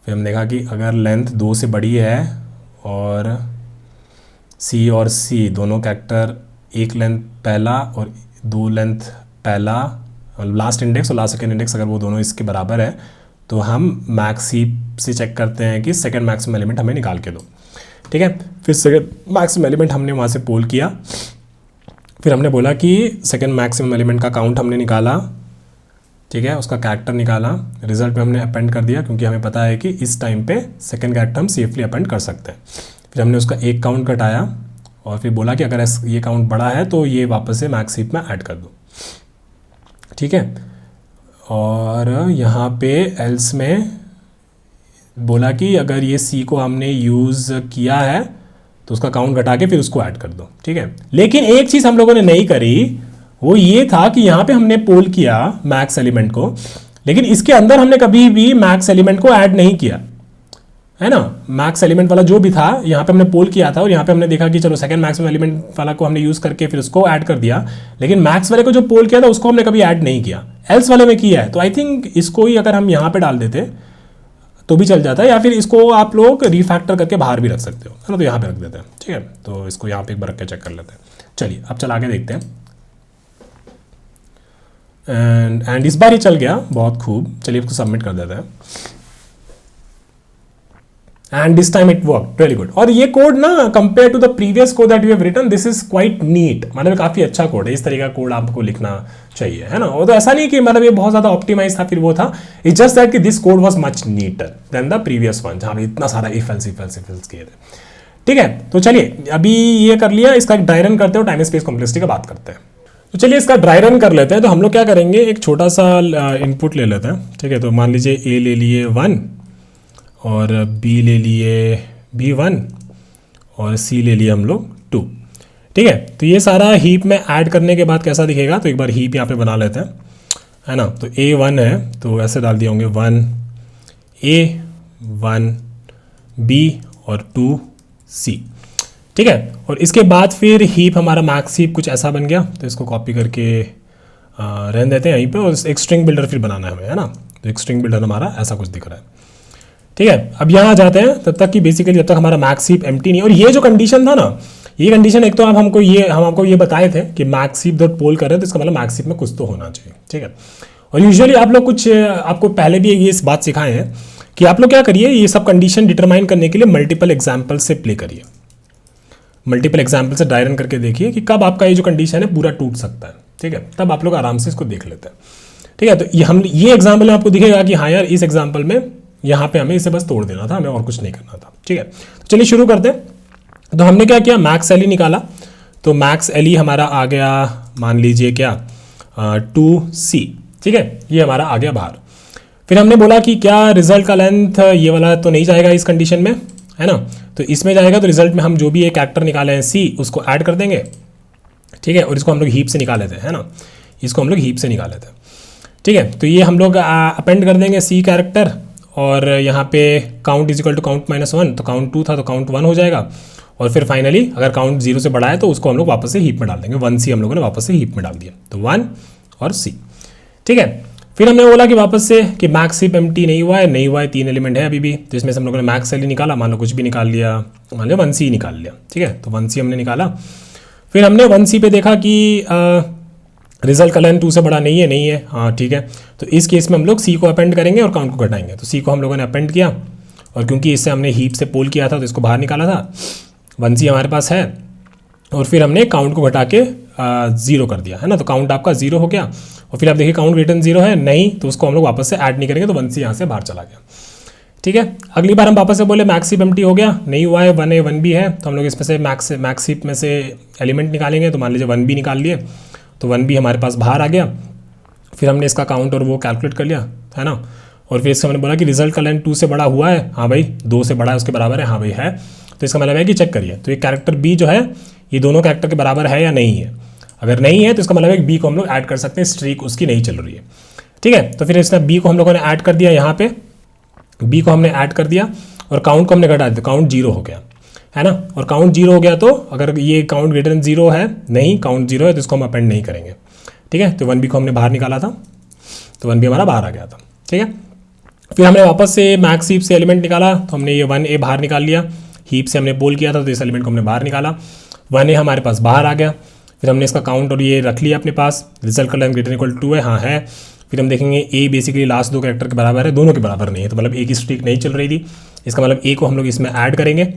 फिर हमने देखा कि अगर लेंथ 2 से बड़ी है और सी और सी दोनों कैरेक्टर, एक लेंथ पहला और 2 लेंथ पहला, लास्ट इंडेक्स और लास्ट सेकेंड इंडेक्स, अगर वो दोनों इसके बराबर है तो हम मैक्स हीप से चेक करते हैं कि सेकंड मैक्सिमम एलिमेंट हमें निकाल के दो, ठीक है। फिर सेकंड मैक्सिमम एलिमेंट हमने वहाँ से पोल किया, फिर हमने बोला कि सेकंड मैक्सिमम एलिमेंट का काउंट हमने निकाला, ठीक है, उसका कैरेक्टर निकाला, रिजल्ट में हमने अपेंड कर दिया क्योंकि हमें पता है कि इस टाइम पे सेकंड कैरेक्टर हम सेफली अपेंड कर सकते हैं। फिर हमने उसका एक काउंट घटाया और फिर बोला कि अगर ये काउंट बड़ा है तो ये वापस से मैक्स हीप में ऐड कर दो, ठीक है। और यहाँ पे एल्स में बोला कि अगर ये सी को हमने यूज़ किया है तो उसका काउंट घटा के फिर उसको ऐड कर दो, ठीक है। लेकिन एक चीज़ हम लोगों ने नहीं करी, वो ये था कि यहाँ पे हमने पोल किया मैक्स एलिमेंट को, लेकिन इसके अंदर हमने कभी भी मैक्स एलिमेंट को ऐड नहीं किया, है ना, मैक्स एलिमेंट वाला जो भी था यहाँ पे हमने पोल किया था और यहाँ पे हमने देखा कि चलो सेकंड मैक्स एलिमेंट वाला को हमने यूज़ करके फिर उसको ऐड कर दिया, लेकिन मैक्स वाले को जो पोल किया था उसको हमने कभी ऐड नहीं किया, एल्स वाले में किया है। तो आई थिंक इसको ही अगर हम यहाँ पे डाल देते तो भी चल जाता है, या फिर इसको आप लोग रिफैक्टर करके बाहर भी रख सकते हो, है ना। तो यहाँ पे रख देते हैं, ठीक है। तो इसको यहाँ पे एक बार रख के चेक कर लेते हैं। चलिए अब चला के देखते हैं। एंड इस बार ही चल गया, बहुत खूब। चलिए इसको सबमिट कर देते हैं। And this time it work really good. और ये कोड ना compare to the previous code that you have written, this is quite neat, मतलब काफी अच्छा कोड है। इस तरीके का कोड आपको लिखना चाहिए, है ना। वो तो ऐसा नहीं कि मतलब ये बहुत ज्यादा ऑप्टिमाइज था फिर वो था, इट्स जस्ट दैट कि this code was much neater than the previous one जहां पे इतना सारा इफ एल्स किए थे, ठीक है। तो चलिए अभी ये कर लिया, इसका ड्राई रन करते हो, टाइम स्पेस कॉम्प्लेक्सिटी का बात करते हैं। तो चलिए इसका ड्राई रन कर लेते हैं। तो हम लोग क्या करेंगे, एक छोटा सा इनपुट ले लेते हैं, ठीक है। तो मान लीजिए ए ले लिए 1 और बी ले लिए भी 1 और सी ले लिए हम लोग 2, ठीक है। तो ये सारा हीप में ऐड करने के बाद कैसा दिखेगा, तो एक बार हीप यहाँ पे बना लेते हैं, है ना। तो ए 1 है तो ऐसे डाल दिए होंगे 1 ए 1 बी और 2 सी, ठीक है। और इसके बाद फिर हीप हमारा मैक्स हीप कुछ ऐसा बन गया। तो इसको कॉपी करके रहने देते हैं यहीं पे, और एक स्ट्रिंग बिल्डर फिर बनाना है हमें, है ना। तो एक स्ट्रिंग बिल्डर हमारा ऐसा कुछ दिख रहा है, ठीक है। अब यहाँ आ जाते हैं, तब तक कि बेसिकली जब तक हमारा मैक्स हीप एम्प्टी नहीं। और ये जो कंडीशन था ना, ये कंडीशन एक तो आप हम आपको ये बताए थे कि मैक्स हीप डॉट पोल कर रहे हैं, तो इसका मतलब मैक्स हीप में कुछ तो होना चाहिए, ठीक है। और यूजुअली आप लोग कुछ आपको पहले भी ये इस बात सिखाए हैं कि आप लोग क्या करिए, ये सब कंडीशन डिटरमाइन करने के लिए मल्टीपल एग्जाम्पल से प्ले करिए, मल्टीपल एग्जाम्पल से ड्राई रन करके देखिए कि कब आपका ये जो कंडीशन है पूरा टूट सकता है, ठीक है। तब आप लोग आराम से इसको देख लेते हैं, ठीक है। तो ये एग्जाम्पल में आपको दिखेगा कि हाँ यार, इस एग्जाम्पल में यहाँ पे हमें इसे बस तोड़ देना था, हमें और कुछ नहीं करना था, ठीक है। तो चलिए शुरू करते हैं। तो हमने क्या किया, मैक्स एल ई निकाला। तो मैक्स एल ई हमारा आ गया, मान लीजिए क्या 2C, ठीक है। ये हमारा आ गया बाहर। फिर हमने बोला कि क्या रिजल्ट का लेंथ ये वाला तो नहीं जाएगा इस कंडीशन में, है ना। तो इसमें जाएगा, तो रिजल्ट में हम जो भी एक कैरेक्टर निकाले हैं C, उसको ऐड कर देंगे, ठीक है। और इसको हम लोग हीप से निकाले थे, है ना, इसको हम लोग हीप से निकाले थे, ठीक है। तो ये हम लोग अपेंड कर देंगे C कैरेक्टर, और यहाँ पे count is equal to count -1, तो काउंट 2 था तो काउंट 1 हो जाएगा। और फिर फाइनली अगर काउंट 0 से बड़ा है तो उसको हम लोग वापस से हीप में डाल देंगे। 1C हम लोगों ने वापस से हीप में डाल दिया, तो 1 और C, ठीक है। फिर हमने बोला कि वापस से कि मैक्स हीप एम्प्टी नहीं हुआ है, 3 एलिमेंट है अभी भी। तो इसमें से हम लोगों ने मैक्स एल निकाला, मान लो कुछ भी निकाल लिया, मान लो 1C निकाल लिया, ठीक है। तो 1C हमने निकाला। फिर हमने 1C पे देखा कि रिजल्ट का लेंथ 2 से बड़ा नहीं है, हाँ ठीक है। तो इस केस में हम लोग C को अपेंड करेंगे और काउंट को घटाएंगे। तो C को हम लोगों ने अपेंड किया, और क्योंकि इससे हमने हीप से पोल किया था तो इसको बाहर निकाला था, 1C हमारे पास है। और फिर हमने काउंट को घटा के 0 कर दिया, है ना। तो काउंट आपका 0 हो गया। और फिर आप देखिए काउंट रिटर्न 0 है नहीं, तो उसको हम लोग वापस से ऐड नहीं करेंगे, तो 1C यहाँ से बाहर चला गया, ठीक है। अगली बार हम वापस से बोले मैक्स हीप एम्प्टी हो गया, नहीं हुआ है, 1A 1B है, तो हम लोग इसमें से मैक्स हीप में से एलिमेंट निकालेंगे। तो मान लीजिए 1B निकाल लिए, तो 1B हमारे पास बाहर आ गया। फिर हमने इसका काउंट और वो कैलकुलेट कर लिया, है ना। और फिर इसका हमने बोला कि रिजल्ट का लेंथ 2 से बड़ा हुआ है, हाँ भाई 2 से बड़ा है, उसके बराबर है, हाँ भाई है। तो इसका मतलब है कि चेक करिए, तो ये कैरेक्टर B जो है ये दोनों कैरेक्टर के बराबर है या नहीं है। अगर नहीं है तो इसका मतलब है कि B को हम लोग ऐड कर सकते हैं, स्ट्रीक उसकी नहीं चल रही है, ठीक है। तो फिर इसमें B को हम लोगों ने ऐड कर दिया, यहाँ पे B को हमने ऐड कर दिया, और काउंट को हमने घटा दिया, काउंट 0 हो गया, है ना। और काउंट 0 हो गया, तो अगर ये काउंट ग्रेटर देन 0 है, नहीं काउंट 0 है, तो इसको हम अपेंड नहीं करेंगे, ठीक है। तो 1B को हमने बाहर निकाला था, तो 1B हमारा बाहर आ गया था, ठीक है। फिर हमने वापस से मैक्स हीप से एलिमेंट निकाला, तो हमने ये 1A बाहर निकाल लिया। हीप से हमने पोल किया था, तो इस एलिमेंट को हमने बाहर निकाला, 1A हमारे पास बाहर आ गया। फिर हमने इसका काउंट और ये रख लिया अपने पास, रिजल्ट का लेंथ ग्रेटर इक्वल 2 है, हाँ है। फिर हम देखेंगे A बेसिकली लास्ट 2 कैरेक्टर के बराबर है, दोनों के बराबर नहीं है, तो मतलब A की स्ट्रीक नहीं चल रही थी। इसका मतलब A को हम लोग इसमें ऐड करेंगे,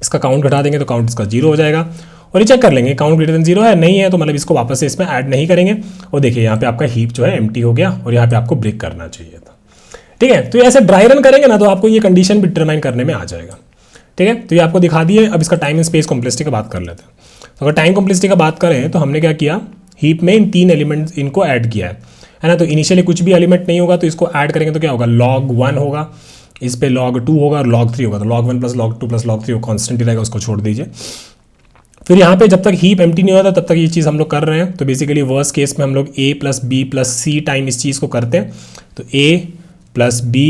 इसका काउंट घटा देंगे, तो काउंट इसका 0 हो जाएगा। और ये चेक कर लेंगे काउंट ग्रेटर देन 0 है, नहीं है, तो मतलब इसको वापस से इसमें ऐड नहीं करेंगे। और देखिए यहाँ पे आपका हीप जो है एम्प्टी हो गया, और यहाँ पे आपको ब्रेक करना चाहिए था, ठीक है। तो ऐसे ड्राई रन करेंगे ना, तो आपको ये कंडीशन भी डिटरमाइन करने में आ जाएगा, ठीक है। तो ये आपको दिखा दिए। अब इसका टाइम एंड स्पेस कॉम्प्लेक्सिटी का बात कर लेते हैं। तो अगर टाइम कॉम्प्लेक्सिटी का बात करें, तो हमने क्या किया, हीप में इन 3 एलिमेंट्स इनको ऐड किया है ना। तो इनिशियली कुछ भी एलिमेंट नहीं होगा, तो इसको ऐड करेंगे तो क्या होगा, log 1 होगा, इस पे log 2 होगा और log 3 होगा। तो log 1 plus log 2 plus log 3 constant ही रहेगा, उसको छोड़ दीजिए। फिर यहाँ पे जब तक हीप एम्प्टी नहीं होता तब तक ये चीज़ हम लोग कर रहे हैं। तो बेसिकली वर्स्ट केस में हम लोग A plus B plus C time इस चीज़ को करते हैं। तो A plus B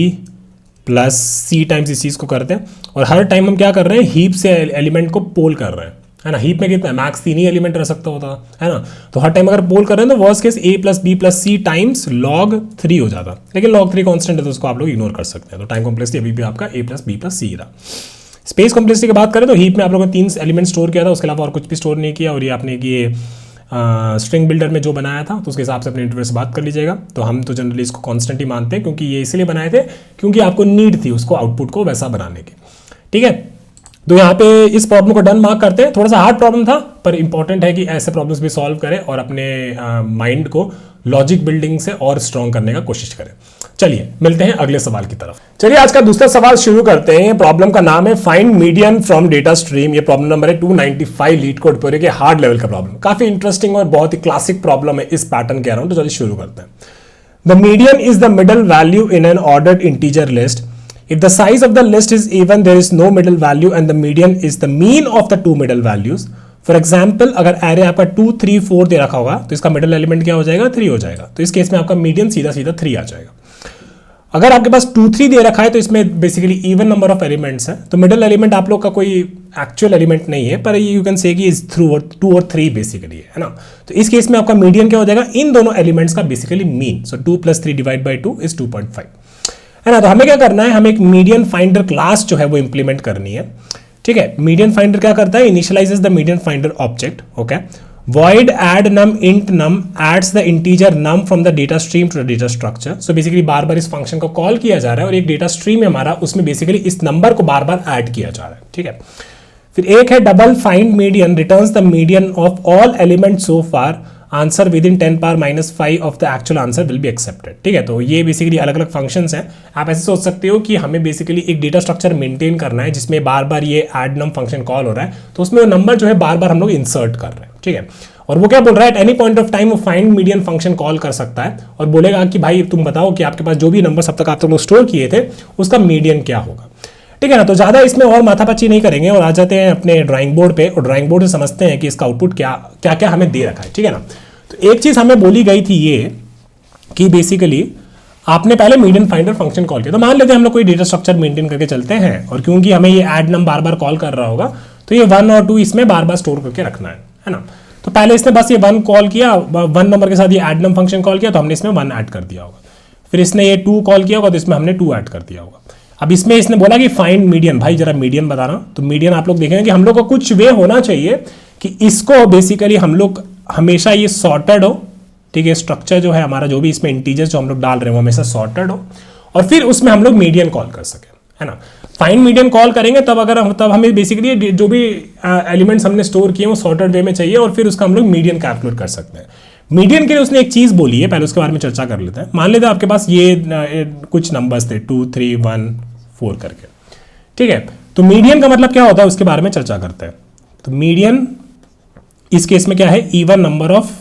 plus C times इस चीज़ को करते हैं, और हर टाइम हम क्या कर रहे हैं, हीप से एलिमेंट को पोल कर रहे हैं, है ना। हीप में कितना है, मैक्स 3 ही एलिमेंट रह सकता होता है ना। तो हर टाइम अगर पोल कर रहे हैं तो worst case a plus B plus C times log 3 हो जाता, लेकिन log 3 कॉन्स्टेंट है तो उसको आप लोग इग्नोर कर सकते हैं। तो टाइम कॉम्प्लेक्सिटी अभी भी आपका a प्लस बी प्लस सी रहा। स्पेस कॉम्प्लेक्सिटी की बात करें तो हीप में आप लोगों ने 3 एलिमेंट स्टोर किया था, उसके अलावा और कुछ भी स्टोर नहीं किया, और ये आपने ये स्ट्रिंग बिल्डर में जो बनाया था तो उसके हिसाब से अपने इंटरव्यू से बात कर लीजिएगा। तो हम तो जनरली इसको कॉन्स्टेंट ही मानते हैं, क्योंकि ये इसलिए बनाए थे क्योंकि आपको नीड थी उसको आउटपुट को वैसा बनाने की, ठीक है। तो यहाँ पे इस प्रॉब्लम को डन मार्क करते हैं। थोड़ा सा हार्ड प्रॉब्लम था, पर इंपॉर्टेंट है कि ऐसे प्रॉब्लम्स भी सॉल्व करें और अपने माइंड को लॉजिक बिल्डिंग से और स्ट्रॉन्ग करने का कोशिश करें। चलिए मिलते हैं अगले सवाल की तरफ। चलिए आज का दूसरा सवाल शुरू करते हैं। प्रॉब्लम का नाम है find median from data stream. ये प्रॉब्लम नंबर है 295 लीड कोड पर के हार्ड लेवल का प्रॉब्लम। काफी इंटरेस्टिंग और बहुत ही क्लासिक प्रॉब्लम है इस पैटर्न के अराउंड। तो चलिए शुरू करते हैं। The median is the middle value in an ordered integer list. If the size of the list is even, there is no middle value and the median is the mean of the two middle values. For example, अगर array आपका 2, 3, 4 दे रखा होगा तो इसका middle element क्या हो जाएगा, 3 हो जाएगा। तो इस केस में आपका मीडियन सीधा सीधा 3 आ जाएगा। अगर आपके पास 2, 3 दे रखा है तो इसमें basically even number of elements है, तो मिडल एलिमेंट आप लोग का कोई एक्चुअल एलिमेंट नहीं है, पर यू कैन से कि इज 2 और 3 बेसिकली है ना। तो इस केस में आपका मीडियन क्या हो जाएगा, इन दोनों एलिमेंट्स का basically mean. So 2 + 3 divide by 2 is 2.5, है ना। तो हमें क्या करना है, हमें एक मीडियन फाइंडर क्लास जो है वो इंप्लीमेंट करनी है, ठीक है। मीडियन फाइंडर क्या करता है, initialises the median finder object, okay. void add num int num adds the integer num from the data stream to the data structure. So basically बार बार इस फंक्शन को कॉल किया जा रहा है और एक डेटा स्ट्रीम है हमारा, उसमें बेसिकली इस नंबर को बार बार ऐड किया जा रहा है, ठीक है। फिर एक है double find median, returns the median of all element so far, answer with in 10⁻⁵ of the actual answer will be accepted, ठीक है। तो ये बेसिकली अलग अलग फंक्शंस हैं। आप ऐसे सोच सकते हो कि हमें बेसिकली एक डेटा स्ट्रक्चर मेंटेन करना है जिसमें बार बार ये ऐड नम फंक्शन कॉल हो रहा है, तो उसमें वो नंबर जो है बार बार हम लोग इंसर्ट कर रहे हैं, ठीक है। और वो क्या बोल रहा है, at any point of time वो फाइंड मीडियन फंक्शन कॉल कर सकता है और बोलेगा कि भाई तुम बताओ कि आपके पास जो भी नंबर अब तक आप लोग स्टोर किए थे उसका मीडियन क्या होगा, ठीक है ना। तो ज़्यादा इसमें और माथापच्ची नहीं करेंगे और आ जाते हैं अपने ड्राइंग बोर्ड पे, और ड्राइंग बोर्ड से समझते हैं कि इसका आउटपुट क्या क्या हमें दे रखा है, ठीक है ना। तो एक चीज़ हमें बोली गई थी ये कि बेसिकली आपने पहले मीडियन फाइंडर फंक्शन कॉल किया। तो मान लेते हैं हम लोग कोई डेटा स्ट्रक्चर मेंटेन करके चलते हैं, और क्योंकि हमें ये ऐड नम बार बार कॉल कर रहा होगा तो ये 1 और 2 इसमें बार बार स्टोर करके रखना है ना। तो पहले इसने बस ये 1 कॉल किया, 1 नंबर के साथ ये ऐड नम फंक्शन कॉल किया तो हमने इसमें 1 ऐड कर दिया होगा। फिर इसने ये 2 कॉल किया होगा तो इसमें हमने 2 ऐड कर दिया होगा। अब इसमें इसने बोला कि फाइंड मीडियन, भाई जरा मीडियन बताना। तो मीडियन आप लोग देखेंगे कि हम लोग को कुछ वे होना चाहिए कि इसको बेसिकली हम लोग हमेशा ये सॉर्टेड हो, ठीक है। स्ट्रक्चर जो है हमारा, जो भी इसमें इंटीजर्स जो हम लोग डाल रहे हैं वो हमेशा सॉर्टेड हो, और फिर उसमें हम लोग मीडियन कॉल कर सकें, है ना। फाइंड मीडियन कॉल करेंगे तब हमें बेसिकली जो भी एलिमेंट्स हमने स्टोर किए वो सॉर्टेड वे में चाहिए, और फिर उसका हम लोग मीडियन कैलकुलेट कर सकते हैं। मीडियन के लिए उसने एक चीज़ बोली है, पहले उसके बारे में चर्चा कर लेते हैं। मान लेते हैं आपके पास ये कुछ नंबर्स थे 2, 3, 1, 4 करके, ठीक है। तो मीडियन का मतलब क्या होता है उसके बारे में चर्चा करते हैं। तो मीडियन इस केस में क्या है, इवन नंबर ऑफ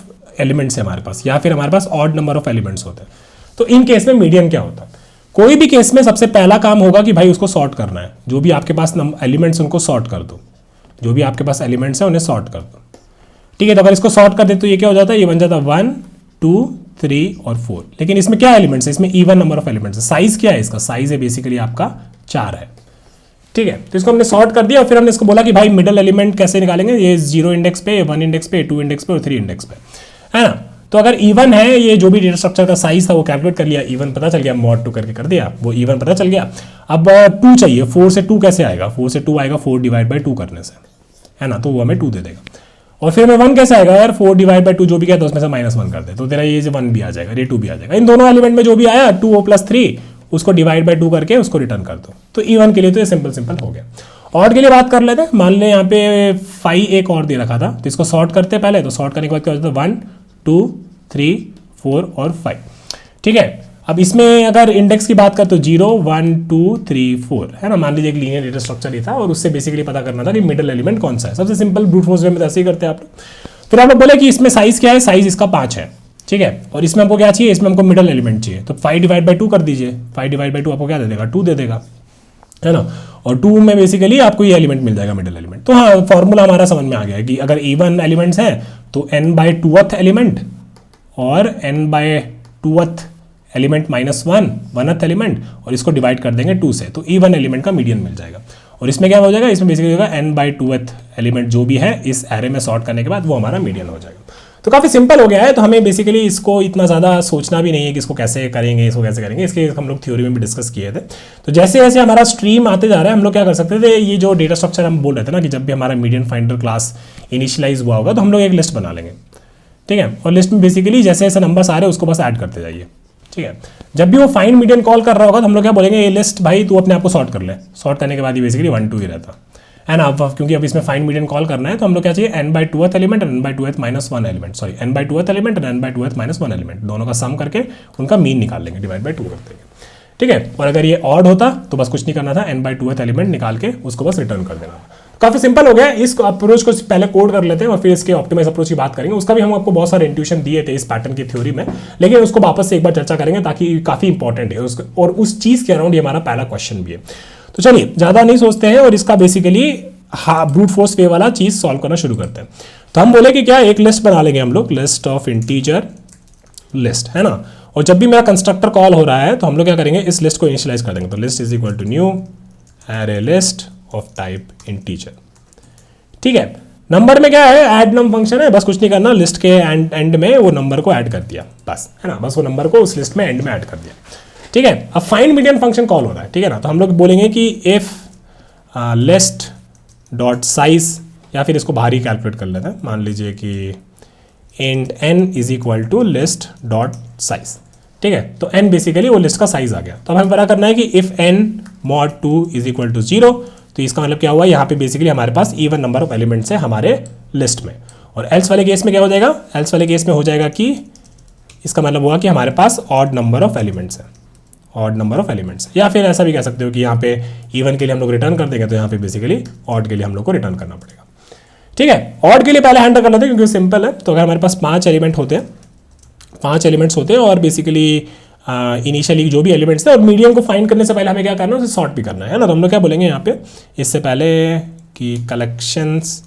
एलिमेंट्स है हमारे पास, या फिर हमारे पास ऑड नंबर ऑफ एलिमेंट्स होते हैं। तो इन केस में मीडियन क्या होता है, कोई भी केस में सबसे पहला काम होगा कि भाई उसको सॉर्ट करना है। जो भी आपके पास एलिमेंट्स उनको सॉर्ट कर दो, जो भी आपके पास एलिमेंट्स हैं उन्हें सॉर्ट कर दो, ठीक है। तो अगर इसको सॉर्ट कर दे तो ये क्या हो जाता है, ये बन जाता है 1, 2, 3 और 4। लेकिन इसमें क्या एलिमेंट्स है, इसमें इवन नंबर ऑफ एलिमेंट्स है। साइज क्या है इसका, साइज है बेसिकली आपका 4 है, ठीक है। तो इसको हमने सॉर्ट कर दिया और फिर हमने इसको बोला कि भाई मिडल एलिमेंट कैसे निकालेंगे, ये 0 इंडेक्स पे, 1 इंडेक्स पे, 2 इंडेक्स पे और 3 इंडेक्स पे, है ना। तो अगर इवन है, ये जो भी डेटा स्ट्रक्चर का साइज था वो कैलकुलेट कर लिया, इवन पता चल गया, mod 2 करके कर दिया, वो इवन पता चल गया। अब 2 चाहिए, 4 से 2 कैसे आएगा, 4 से 2 आएगा 4 डिवाइड बाई 2 करने से, है ना। तो वो हमें 2 दे देगा। और फिर हमें 1 कैसे आएगा यार, 4 डिवाइड बाई 2 जो भी कहता है उसमें से -1 कर दे, तो तेरा ये 1 भी आ जाएगा, ये 2 भी आ जाएगा। इन दोनों एलिमेंट में जो भी आया 2 + 3 उसको डिवाइड बाई 2 करके उसको रिटर्न कर दो। तो इवन के लिए तो ये सिंपल हो गया। ऑड के लिए बात कर लेते हैं। मान लें यहाँ पे 5 एक और दे रखा था, तो इसको सॉर्ट करते हैं पहले। तो सॉर्ट करने के बाद क्या हो जाता है, 1, 2, 3, 4 और 5, ठीक है। अब इसमें अगर इंडेक्स की बात करें तो 0, 1, 2, 3, 4, है ना। मान लीजिए एक लीनियर डेटा स्ट्रक्चर ही था और उससे बेसिकली पता करना था कि मिडिल एलिमेंट कौन सा है। सबसे सिंपल ब्रूट फोर्स वे में ऐसे ही करते हैं आप लोग। फिर आप लोग बोले कि इसमें साइज क्या है, साइज इसका 5 है, ठीक है। और इसमें हमको क्या चाहिए, इसमें हमको मिडिल एलिमेंट चाहिए। तो 5 डिवाइड बाई 2 कर दीजिए, 5 डिवाइड बाई 2 आपको क्या दे देगा, 2 दे देगा, है ना। और 2 में बेसिकली आपको ये एलिमेंट मिल जाएगा, मिडिल एलिमेंट। तो हाँ, फॉर्मूला हमारा समझ में आ गया है कि अगर इवन एलिमेंट्स हैं तो n/2th एलिमेंट और n/2th एलिमेंट -1 1th एलिमेंट और इसको डिवाइड कर देंगे 2 से, तो इवन एलिमेंट का मीडियन मिल जाएगा। और इसमें क्या हो जाएगा, इसमें बेसिकली होगा n/2th एलिमेंट जो भी है इस एरे में सॉर्ट करने के बाद वो हमारा मीडियन हो जाएगा। तो काफ़ी सिंपल हो गया है, तो हमें बेसिकली इसको इतना ज़्यादा सोचना भी नहीं है कि इसको कैसे करेंगे, इसके हम लोग थ्योरी में भी डिस्कस किए थे। तो जैसे जैसे हमारा स्ट्रीम आते जा रहा है हम लोग क्या कर सकते थे, ये जो डेटा स्ट्रक्चर हम बोल रहे थे ना कि जब भी हमारा मीडियन फाइंडर क्लास इनिशियलाइज हुआ होगा तो हम लोग एक लिस्ट बना लेंगे, ठीक है। और लिस्ट में बेसिकली जैसे जैसे नंबर्स आ रहे हैं उसको बस ऐड करते जाइए, ठीक है। जब भी वो फाइंड मीडियन कॉल कर रहा होगा तो हम लोग क्या बोलेंगे, ये लिस्ट भाई तू अपने आप को सॉर्ट कर ले, सॉर्ट करने के बाद ये बेसिकली 1 2 ही रहता है ना। अब क्योंकि अब इसमें फाइंड मीडियन कॉल करना है तो हम लोग क्या चाहिए, n/2th एलिमेंट और n/2th -1 element, sorry n/2th element और n/2th -1 एलिमेंट दोनों का सम करके उनका मीन निकाल लेंगे, डिवाइड बाई 2 कर देंगे, ठीक है। और अगर ये ऑड होता तो बस कुछ नहीं करना था, n/2th एलिमेंट निकाल के उसको बस रिटर्न कर देना। काफी सिंपल हो गया। इस अप्रोच को पहले कोड कर लेते हैं और फिर इसके ऑप्टिमाइज अप्रोच की बात करेंगे। उसका भी हम आपको बहुत सारे इंट्यूशन दिए थे इस पैटर्न की थ्योरी में, लेकिन उसको वापस से एक बार चर्चा करेंगे ताकि काफी इंपॉर्टेंट है और उस चीज के अराउंड ये हमारा पहला क्वेश्चन भी है। तो चलिए ज्यादा नहीं सोचते हैं और इसका बेसिकली ब्रूट फोर्स वे वाला चीज सॉल्व करना शुरू करते हैं। तो हम बोले कि क्या एक लिस्ट बना लेंगे हम लोग, लिस्ट ऑफ इंटीजर लिस्ट, है ना। और जब भी मेरा कंस्ट्रक्टर कॉल हो रहा है तो हम लोग क्या करेंगे, इस लिस्ट को इनिशियलाइज कर देंगे। तो list is equal to new array list of type integer, ठीक है। नंबर में क्या है, ऐड नम फंक्शन है, बस कुछ नहीं करना, लिस्ट के एंड में वो नंबर को ऐड कर दिया बस, है ना। बस वो नंबर को उस लिस्ट में एंड में ऐड कर दिया, ठीक है। अब फाइंड मीडियन फंक्शन कॉल हो रहा है, ठीक है ना। तो हम लोग बोलेंगे कि इफ लिस्ट डॉट साइज, या फिर इसको बाहर ही कैलकुलेट कर लेते हैं, मान लीजिए कि int n is equal to list dot size, ठीक है। तो n बेसिकली वो लिस्ट का साइज आ गया। तो अब हमें पता करना है कि if n mod 2 is equal to 0, तो इसका मतलब क्या हुआ, यहाँ पे बेसिकली हमारे पास इवन नंबर ऑफ एलिमेंट्स है हमारे लिस्ट में। और एल्स वाले केस में क्या हो जाएगा, एल्स वाले केस में हो जाएगा कि इसका मतलब हुआ कि हमारे पास ऑड नंबर ऑफ एलिमेंट्स है, ऑड नंबर ऑफ एलिमेंट्स, या फिर ऐसा भी कह सकते हो कि यहाँ पे इवन के लिए हम लोग रिटर्न कर देंगे तो यहाँ पे बेसिकली ऑड के लिए हम लोग को रिटर्न करना पड़ेगा, ठीक है। ऑड के लिए पहले हैंडल कर लेते हैं क्योंकि सिंपल है। तो अगर हमारे पास 5 एलिमेंट होते हैं, 5 एलिमेंट्स होते हैं और बेसिकली इनिशियली जो भी एलिमेंट्स थे, और मीडियन को फाइंड करने से पहले हमें क्या करना है, उसे सॉर्ट भी करना है ना। तो हम लोग क्या बोलेंगे यहाँ पे इससे पहले कि कलेक्शंस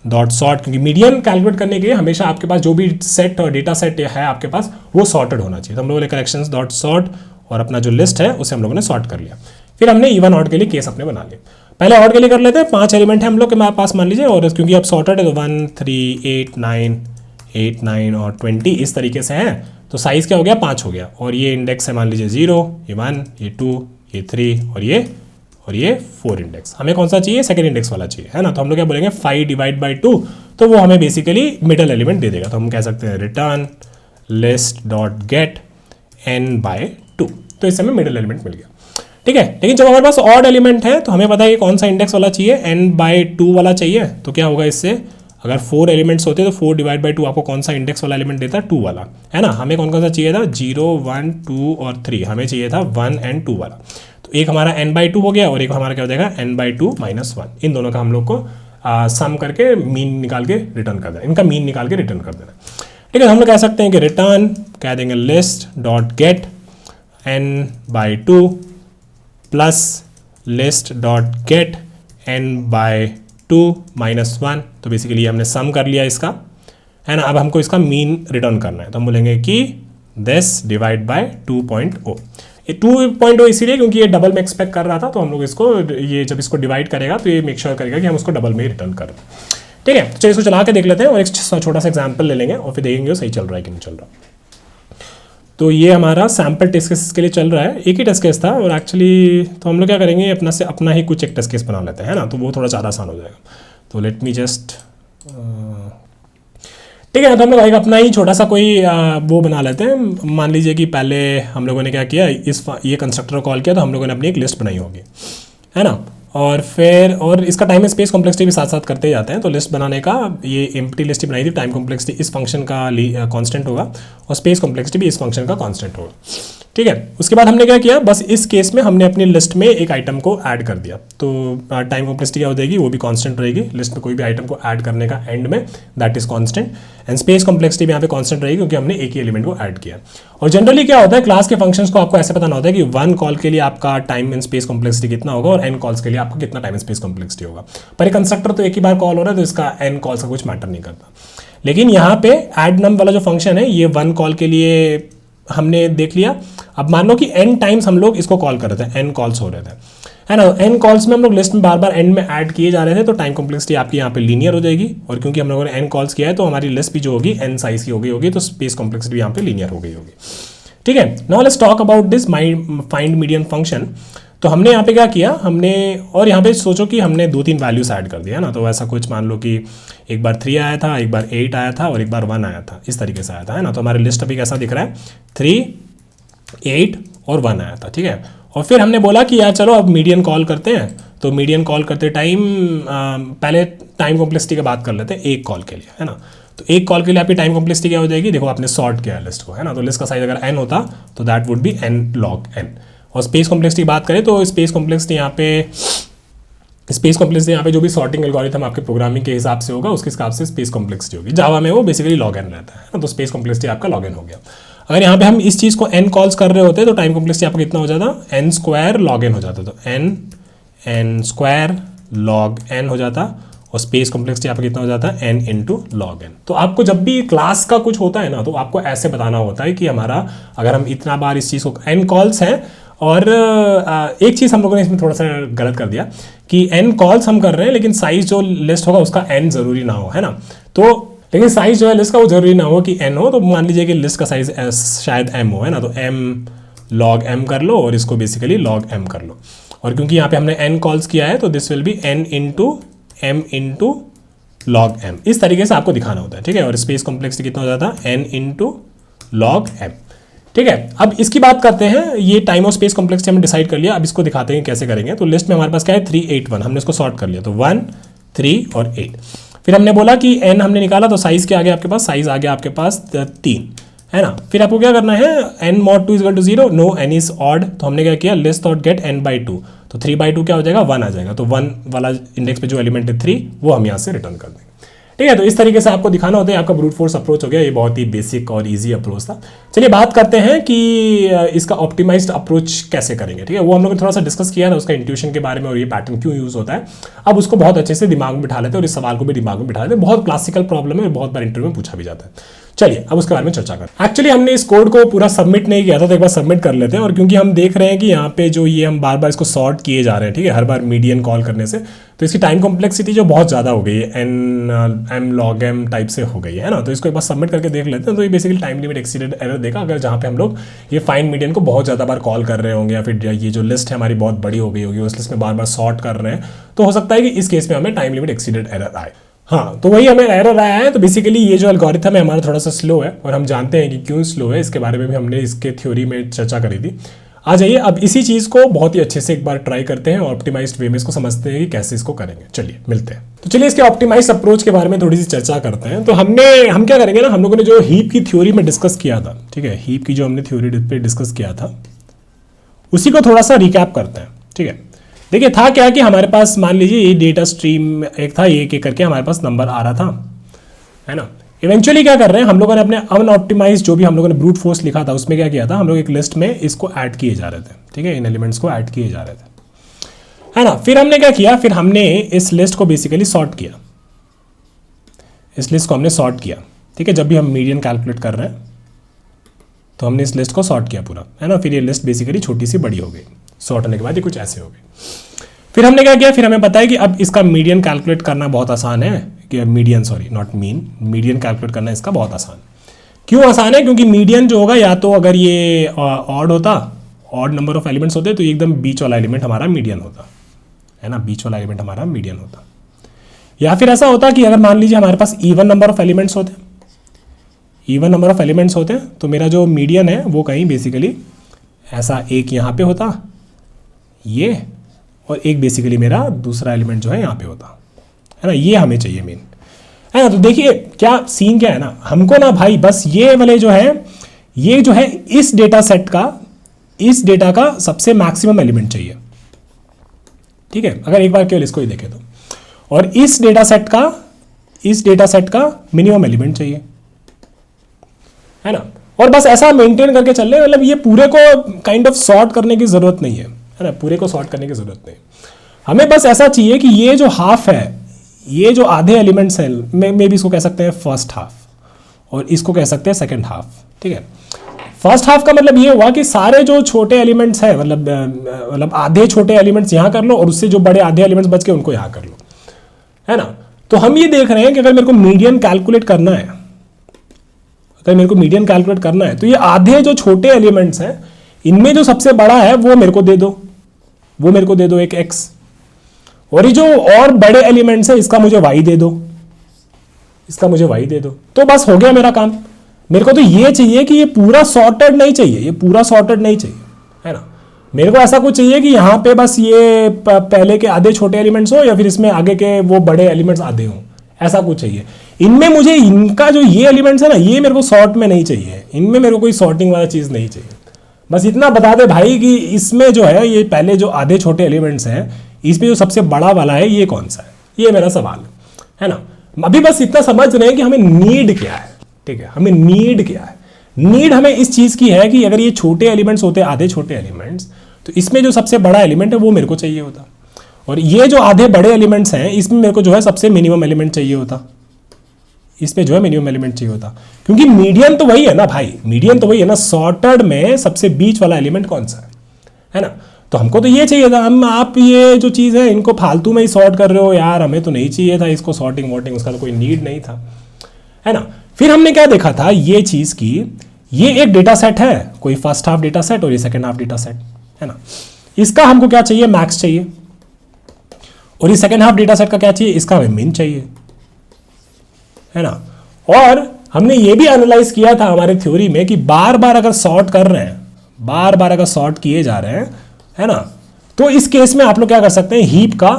डॉट सॉर्ट, क्योंकि मीडियन कैलकुलेट करने के लिए हमेशा आपके पास जो भी सेट और डेटा सेट है आपके पास वो सॉर्टेड होना चाहिए। तो हम लोग बोले कलेक्शंस डॉट सॉर्ट और अपना जो लिस्ट है उसे हम लोगों ने सॉर्ट कर लिया। फिर हमने इवन ऑड के लिए केस अपने बना लिए। पहले ऑड के लिए कर लेते हैं, 5 एलिमेंट है हम लोग के पास मान लीजिए, और क्योंकि अब सॉर्टेड है तो 1 3 8 9 और 20 इस तरीके से है, तो साइज़ क्या हो गया, 5 हो गया। और ये इंडेक्स है मान लीजिए 0, ये 1, ये 2, ये 3 और ये 4 इंडेक्स। हमें कौन सा चाहिए, सेकंड इंडेक्स वाला चाहिए, है ना। तो हम लोग क्या बोलेंगे 5 डिवाइड बाई 2, तो वो हमें बेसिकली मिडल एलिमेंट दे देगा। तो हम कह सकते हैं return list dot gate n/2, तो इससे हमें मिडल एलिमेंट मिल गया, ठीक है। लेकिन जब हमारे पास ऑड एलिमेंट है तो हमें पता है कि कौन सा इंडेक्स वाला चाहिए, n/2 वाला चाहिए। तो क्या होगा इससे, अगर 4 एलिमेंट्स होते तो 4 डिवाइड बाई 2 आपको कौन सा इंडेक्स वाला एलिमेंट देता है, 2 वाला, है ना। हमें कौन कौन सा चाहिए था, 0 1 2 और 3, हमें चाहिए था 1 and 2 वाला। तो एक हमारा n/2 हो गया और एक हमारा क्या हो जाएगा n/2 -1। इन दोनों का हम लोग को सम करके मीन निकाल के रिटर्न कर देना, इनका मीन निकाल के रिटर्न कर देना, ठीक है। हम लोग कह सकते हैं कि रिटर्न कह देंगे list dot gate n/2 plus list dot gate n/2 -1। तो बेसिकली हमने सम कर लिया इसका, है ना। अब हमको इसका मीन रिटर्न करना है, तो हम बोलेंगे कि दिस डिवाइड बाय 2.0। ये 2.0 इसीलिए क्योंकि ये डबल में एक्सपेक्ट कर रहा था, तो हम लोग इसको ये जब इसको डिवाइड करेगा तो ये मेक श्योर करेगा कि हम उसको डबल में ही रिटर्न कर रहे हैं, ठीक है। तो चलिए इसको चला के देख लेते हैं और एक छोटा सा एग्जाम्पल ले लेंगे और फिर देखेंगे सही चल रहा है कि नहीं चल रहा। तो ये हमारा सैम्पल टेस्ट केस के लिए चल रहा है, एक ही टेस्ट केस था और एक्चुअली तो हम लोग क्या करेंगे अपना ही कुछ एक टेस्ट केस बना लेते हैं, है ना। तो वो थोड़ा ज़्यादा आसान हो जाएगा। तो लेट मी जस्ट, ठीक है। तो हम लोग एक अपना ही छोटा सा कोई वो बना लेते हैं। मान लीजिए कि पहले हम लोगों ने क्या किया, ये कंस्ट्रक्टर को कॉल किया तो हम लोगों ने अपनी एक लिस्ट बनाई होगी, है ना। और फिर और इसका टाइम स्पेस कॉम्प्लेक्सिटी भी साथ साथ करते जाते हैं। तो लिस्ट बनाने का ये एम्प्टी लिस्ट ही बनाई थी, टाइम कॉम्प्लेक्सिटी इस फंक्शन का कांस्टेंट होगा और स्पेस कॉम्प्लेक्सिटी भी इस फंक्शन का कांस्टेंट होगा, ठीक है। उसके बाद हमने क्या किया, बस इस केस में हमने अपनी लिस्ट में एक आइटम को ऐड कर दिया। तो टाइम कॉम्प्लेक्सिटी क्या हो जाएगी, वो भी कांस्टेंट रहेगी। लिस्ट में कोई भी आइटम को ऐड करने का एंड में that is constant, and space complexity भी यहाँ पे कांस्टेंट रहेगी क्योंकि हमने एक ही एलिमेंट को ऐड किया। और जनरली क्या होता है, क्लास के फंक्शंस को आपको ऐसे पता होता है कि 1 कॉल के लिए आपका टाइम एंड स्पेस कॉम्प्लेक्सिटी कितना होगा और n कॉल्स के लिए आपका कितना टाइम एंड स्पेस कॉम्प्लेक्सिटी होगा। पर एक कंस्ट्रक्टर तो एक ही बार कॉल हो रहा है तो इसका n कॉल्स का कुछ मैटर नहीं करता। लेकिन यहाँ पे ऐड नम वाला जो फंक्शन है ये 1 कॉल के लिए हमने देख लिया। अब मान लो कि n टाइम्स हम लोग इसको कॉल कर रहे थे, n कॉल्स हो रहे थे, है ना। n कॉल्स में हम लोग लिस्ट में बार बार n में ऐड किए जा रहे थे, तो टाइम कॉम्प्लेक्सिटी आपकी यहाँ पे लीनियर हो जाएगी। और क्योंकि हम लोगों ने n कॉल्स किया है तो हमारी लिस्ट भी जो होगी n साइज की हो गई होगी, तो स्पेस कॉम्प्लेक्सिटी भी यहाँ पे लीनियर हो गई होगी। ठीक है, now let's talk about this find median function. तो हमने यहाँ पे क्या किया, हमने और यहाँ पे सोचो कि हमने 2-3 वैल्यूज ऐड कर दिया है ना। तो ऐसा कुछ मान लो कि एक बार 3 आया था, एक बार 8 आया था और एक बार 1 आया था, इस तरीके से आया था, है ना। तो हमारी लिस्ट अभी कैसा दिख रहा है, 3, 8 और 1 आया था, ठीक है। और फिर हमने बोला कि यार चलो अब मीडियन कॉल करते हैं। तो मीडियन कॉल करते टाइम पहले टाइम कॉम्प्लेक्सिटी की बात कर लेते हैं एक कॉल के लिए, है ना। तो एक कॉल के लिए आपकी टाइम कॉम्प्लेक्सिटी क्या हो जाएगी, देखो आपने सॉर्ट किया लिस्ट को, है ना। तो लिस्ट का साइज अगर n होता तो that would be n log n। और स्पेस कॉम्प्लेक्सिटी की बात करें तो स्पेस कॉम्प्लेक्सिटी यहाँ पे जो भी सॉर्टिंग एल्गोरिथम आपके प्रोग्रामिंग के हिसाब से होगा उसके हिसाब से स्पेस कॉम्प्लेक्सिटी होगी। जावा में वो बेसिकली log n रहता है ना, तो स्पेस कॉम्प्लेक्सिटी आपका log n हो गया। अगर यहाँ पे हम इस चीज़ को n कॉल्स कर रहे होते तो टाइम कॉम्प्लेक्सिटी आपका कितना हो जाता, n स्क्वायर log n हो जाता। तो n स्क्वायर log n हो जाता और स्पेस कॉम्प्लेक्सिटी आपका कितना हो जाता है, n इंटू log n। तो आपको जब भी क्लास का कुछ होता है ना तो आपको ऐसे बताना होता है कि हमारा अगर हम इतना बार इस चीज़ को n कॉल्स हैं। और एक चीज़ हम लोगों ने इसमें थोड़ा सा गलत कर दिया कि n कॉल्स हम कर रहे हैं लेकिन साइज जो लिस्ट होगा उसका n ज़रूरी ना हो, है ना। तो लेकिन साइज जो है लिस्ट का वो ज़रूरी ना हो कि n हो। तो मान लीजिए कि लिस्ट का साइज शायद m हो, है ना। तो m log m कर लो और इसको बेसिकली log m कर लो। और क्योंकि यहाँ पे हमने n कॉल्स किया है तो this will be n into m into log m। इस तरीके से आपको दिखाना होता है, ठीक है। और स्पेस कॉम्प्लेक्सिटी कितना हो जाता है, n इंटू log m, ठीक है। अब इसकी बात करते हैं, ये टाइम और स्पेस कॉम्प्लेक्सिटी हमने डिसाइड कर लिया। अब इसको दिखाते हैं कैसे करेंगे। तो लिस्ट में हमारे पास क्या है, 3, 8, 1, हमने इसको सॉर्ट कर लिया। तो 1, 3 और 8। फिर हमने बोला कि n हमने निकाला तो साइज क्या आ गया आपके पास, साइज आ गया आपके पास 3, है ना। फिर आपको क्या करना है, n mod 2 is equal to 0, no n is odd. तो हमने क्या किया, list dot get n by 2। तो 3/2 क्या हो जाएगा, 1 आ जाएगा। तो 1 वाला इंडेक्स पे जो एलिमेंट है 3 वो हम यहाँ से रिटर्न कर देंगे, ठीक है। तो इस तरीके से आपको दिखाना होता है, आपका ब्रूट फोर्स अप्रोच हो गया। ये बहुत ही बेसिक और इजी अप्रोच था। चलिए बात करते हैं कि इसका ऑप्टिमाइज्ड अप्रोच कैसे करेंगे, ठीक है। वो हम लोग ने थोड़ा सा डिस्कस किया था उसका इंट्यूशन के बारे में और ये पैटर्न क्यों यूज होता है। अब उसको बहुत अच्छे से दिमाग में बिठा लेते हैं और इस सवाल को भी दिमाग में बिठा लेते हैं। बहुत क्लासिकल प्रॉब्लम है, बहुत बार इंटरव्यू में पूछा भी जाता है। चलिए अब उसके बारे में चर्चा करें। एक्चुअली हमने इस कोड को पूरा सबमिट नहीं किया था, तो एक बार सबमिट कर लेते हैं। और क्योंकि हम देख रहे हैं कि यहाँ पे जो ये हम बार बार इसको सॉर्ट किए जा रहे हैं, ठीक है, हर बार मीडियन कॉल करने से, तो इसकी टाइम कॉम्प्लेक्सिटी जो बहुत ज़्यादा हो गई है, m log m टाइप से हो गई है ना। तो इसको एक बार सबमिट करके देख लेते हैं। तो ये basically time limit exceeded error देगा अगर जहाँ पे हम लोग ये फाइंड मीडियन को बहुत ज़्यादा बार कॉल कर रहे होंगे या फिर ये जो लिस्ट है हमारी बहुत बड़ी हो गई होगी, उस लिस्ट में बार बार सॉर्ट कर रहे हैं, तो हो सकता है कि इस केस में हमें टाइम लिमिट एक्सीडेड एरर आए। हाँ, तो वही हमें एरर आया है। तो बेसिकली ये जो एल्गोरिथम है हमारा थोड़ा सा स्लो है और हम जानते हैं कि क्यों स्लो है, इसके बारे में भी हमने इसके थ्योरी में चर्चा करी थी। आ जाइए अब इसी चीज़ को बहुत ही अच्छे से एक बार ट्राई करते हैं और ऑप्टिमाइज्ड वे में इसको समझते हैं कि कैसे इसको करेंगे। चलिए मिलते हैं। तो चलिए इसके ऑप्टिमाइज्ड अप्रोच के बारे में थोड़ी सी चर्चा करते हैं। तो हम क्या करेंगे ना, हम लोगों ने जो हीप की थ्योरी में डिस्कस किया था, ठीक है, हीप की जो हमने थ्योरी पे डिस्कस किया था उसी को थोड़ा सा रिकैप करते हैं, ठीक है। देखिए था क्या कि हमारे पास मान लीजिए ये डेटा स्ट्रीम एक था, एक करके हमारे पास नंबर आ रहा था, है ना। इवेंचुअली क्या कर रहे हैं हम लोगों ने अपने अनऑप्टिमाइज जो भी हम लोगों ने ब्रूट फोर्स लिखा था उसमें क्या किया था, हम लोग एक लिस्ट में इसको ऐड किए जा रहे थे, ठीक है, इन एलिमेंट्स को ऐड किए जा रहे थे, है ना। फिर हमने क्या किया, फिर हमने इस लिस्ट को बेसिकली सॉर्ट किया, इस लिस्ट को हमने सॉर्ट किया, ठीक है। जब भी हम मीडियन कैलकुलेट कर रहे हैं तो हमने इस लिस्ट को सॉर्ट किया पूरा, है ना। फिर ये लिस्ट बेसिकली छोटी सी बड़ी हो गई, सॉर्ट होने के बाद ये कुछ ऐसे हो गई। फिर हमने क्या किया, फिर हमें पता है कि अब इसका मीडियन कैलकुलेट करना बहुत आसान है, कि median sorry not mean, median calculate करना इसका बहुत आसान। क्यों आसान है, क्योंकि मीडियन जो होगा या तो अगर ये ऑड होता, ऑड नंबर ऑफ एलिमेंट्स होते तो एकदम बीच वाला एलिमेंट हमारा मीडियन होता, है ना, बीच वाला एलिमेंट हमारा मीडियन होता। या फिर ऐसा होता कि अगर मान लीजिए हमारे पास इवन नंबर ऑफ एलिमेंट्स होते, इवन नंबर ऑफ एलिमेंट्स होते हैं तो मेरा जो मीडियन है वो कहीं बेसिकली ऐसा एक यहाँ पे होता ये, और एक बेसिकली मेरा दूसरा एलिमेंट जो है यहाँ पे होता, है ना। ये हमें चाहिए मेन, है ना। तो देखिए क्या सीन क्या है ना, हमको ना भाई बस ये वाले जो है, ये जो है इस डेटा सेट का, इस डेटा का सबसे मैक्सिमम एलिमेंट चाहिए, ठीक है, अगर एक बार केवल इसको ही देखें तो। और इस डेटा सेट का मिनिमम एलिमेंट चाहिए, है ना। और बस ऐसा मेंटेन करके चल रहे, मतलब ये पूरे को काइंड ऑफ सॉर्ट करने की जरूरत नहीं है ना, पूरे को सॉर्ट करने की जरूरत नहीं। हमें बस ऐसा चाहिए कि ये जो हाफ है, ये जो आधे एलिमेंट्स हैं, मे भी इसको कह सकते हैं फर्स्ट हाफ और इसको कह सकते हैं सेकंड हाफ, ठीक है। फर्स्ट हाफ का मतलब ये हुआ कि सारे जो छोटे एलिमेंट्स हैं, मतलब आधे छोटे एलिमेंट्स यहां कर लो और उससे जो बड़े आधे एलिमेंट्स बच के उनको यहां कर लो, है ना। तो हम ये देख रहे हैं कि अगर मेरे को मीडियन कैलकुलेट करना है, तो ये आधे जो छोटे एलिमेंट्स हैं इनमें जो सबसे बड़ा है वो मेरे को दे दो, एक x, और ये जो और बड़े एलिमेंट्स है इसका मुझे y दे दो, तो बस हो गया मेरा काम। मेरे को तो ये चाहिए कि ये पूरा सॉर्टेड नहीं चाहिए, है ना। मेरे को ऐसा कुछ चाहिए कि यहाँ पे बस ये पहले के आधे छोटे एलिमेंट्स हो या फिर इसमें आगे के वो बड़े एलिमेंट्स आधे हो, ऐसा कुछ चाहिए। इनमें मुझे इनका जो ये एलिमेंट्स है ना, ये मेरे को सॉर्ट में नहीं चाहिए, इनमें मेरे को कोई सॉर्टिंग वाला चीज़ नहीं चाहिए। बस इतना बता दे भाई कि इसमें जो है ये पहले जो आधे छोटे एलिमेंट्स हैं इसमें जो सबसे बड़ा वाला है ये कौन सा है, ये मेरा सवाल है ना। अभी बस इतना समझ रहे हैं कि हमें नीड क्या है, ठीक है। हमें नीड क्या है, नीड हमें इस चीज़ की है कि अगर ये छोटे एलिमेंट्स होते आधे छोटे एलिमेंट्स, तो इसमें जो सबसे बड़ा एलिमेंट है वो मेरे को चाहिए होता, और ये जो आधे बड़े एलिमेंट्स हैं इसमें मेरे को जो है सबसे मिनिमम एलिमेंट चाहिए होता, क्योंकि मीडियन तो वही है ना भाई, सॉर्टेड में सबसे बीच वाला एलिमेंट कौन सा है ना। तो हमको तो ये चाहिए था, आप ये जो चीज़ है इनको फालतू में ही सॉर्ट कर रहे हो यार, हमें तो नहीं चाहिए था इसको सॉर्टिंग वॉटिंग, उसका तो कोई नीड नहीं था, है ना। फिर हमने क्या देखा था ये चीज़ की, ये एक डेटा सेट है, कोई फर्स्ट हाफ डेटा सेट और ये सेकेंड हाफ डेटा सेट, है ना। इसका हमको क्या चाहिए, मैक्स चाहिए, और ये सेकेंड हाफ डेटा सेट का क्या चाहिए, इसका हमें मीन चाहिए, है ना। और हमने ये भी एनालाइज किया था हमारे थ्योरी में कि बार बार अगर सॉर्ट कर रहे हैं, बार बार अगर सॉर्ट किए जा रहे हैं, है ना, तो इस केस में आप लोग क्या कर सकते हैं, हीप का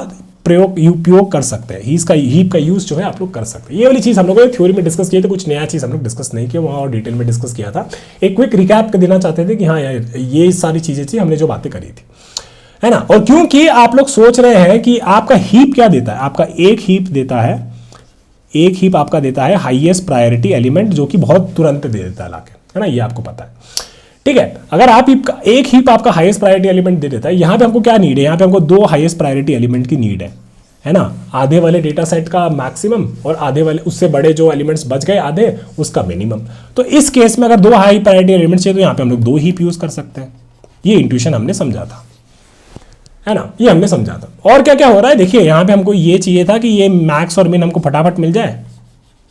उपयोग कर सकते हैं, हीप का यूज जो है आप लोग कर सकते हैं। ये वाली चीज़ हम लोगों ने थ्योरी में डिस्कस की थी, कुछ नया चीज़ हम लोग डिस्कस नहीं किया, वहाँ और डिटेल में डिस्कस किया था। एक क्विक रिकैप देना चाहते थे कि हाँ यार ये सारी चीज़ें थी हमने जो बातें करी थी, है ना। और क्योंकि आप लोग सोच रहे हैं कि आपका हीप क्या देता है, आपका एक हीप आपका देता है हाईएस्ट प्रायोरिटी एलिमेंट, जो कि बहुत तुरंत दे देता है लाके, है ना, ये आपको पता है, ठीक है। अगर आप एक हीप आपका हाईएस्ट प्रायोरिटी एलिमेंट दे देता है, यहां पे हमको क्या नीड है, यहां पे हमको दो हाईएस्ट प्रायोरिटी एलिमेंट की नीड है ना, आधे वाले डेटा सेट का मैक्सिमम और आधे वाले उससे बड़े जो एलिमेंट्स बच गए आधे उसका मिनिमम। तो इस केस में अगर दो हाई प्रायोरिटी एलिमेंट्स चाहिए तो यहां पे हम लोग दो हीप यूज कर सकते हैं। ये इंट्यूशन हमने समझा था, है ना, ये हमने समझा था। और क्या क्या हो रहा है देखिए, यहाँ पे हमको ये चाहिए था कि ये मैक्स और मिन हमको फटाफट मिल जाए,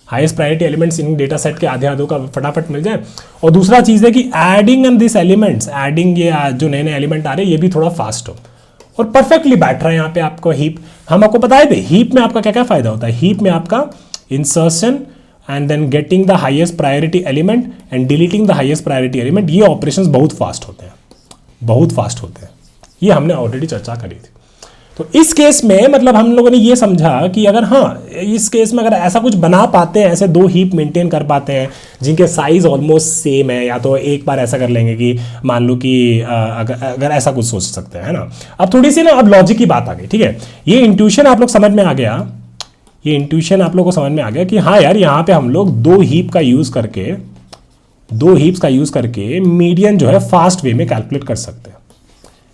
highest priority elements in data set के आधे आधों का फटाफट मिल जाए। और दूसरा चीज़ है कि adding and this elements, adding ये जो नए नए एलिमेंट आ रहे हैं ये भी थोड़ा फास्ट हो, और परफेक्टली बैठ रहा है यहाँ पे आपको हीप। हम आपको बताए थे हीप में आपका क्या क्या फायदा होता है, हीप में आपका insertion and then getting the highest priority element and deleting the highest priority element, ये ऑपरेशंस बहुत फास्ट होते हैं, ये हमने ऑलरेडी चर्चा करी थी। तो इस केस में मतलब हम लोगों ने ये समझा कि अगर इस केस में अगर ऐसा कुछ बना पाते हैं, ऐसे दो हीप मेंटेन कर पाते हैं जिनके साइज ऑलमोस्ट सेम है, या तो एक बार ऐसा कर लेंगे कि मान लो कि अगर ऐसा कुछ सोच सकते हैं, है ना। अब थोड़ी सी ना अब लॉजिक की बात आ गई, ठीक है। ये इंट्यूशन आप लोग समझ में आ गया, कि हाँ यार यहाँ पे हम लोग दो हीप्स का यूज करके मीडियन जो है फास्ट वे में कैलकुलेट कर सकते हैं,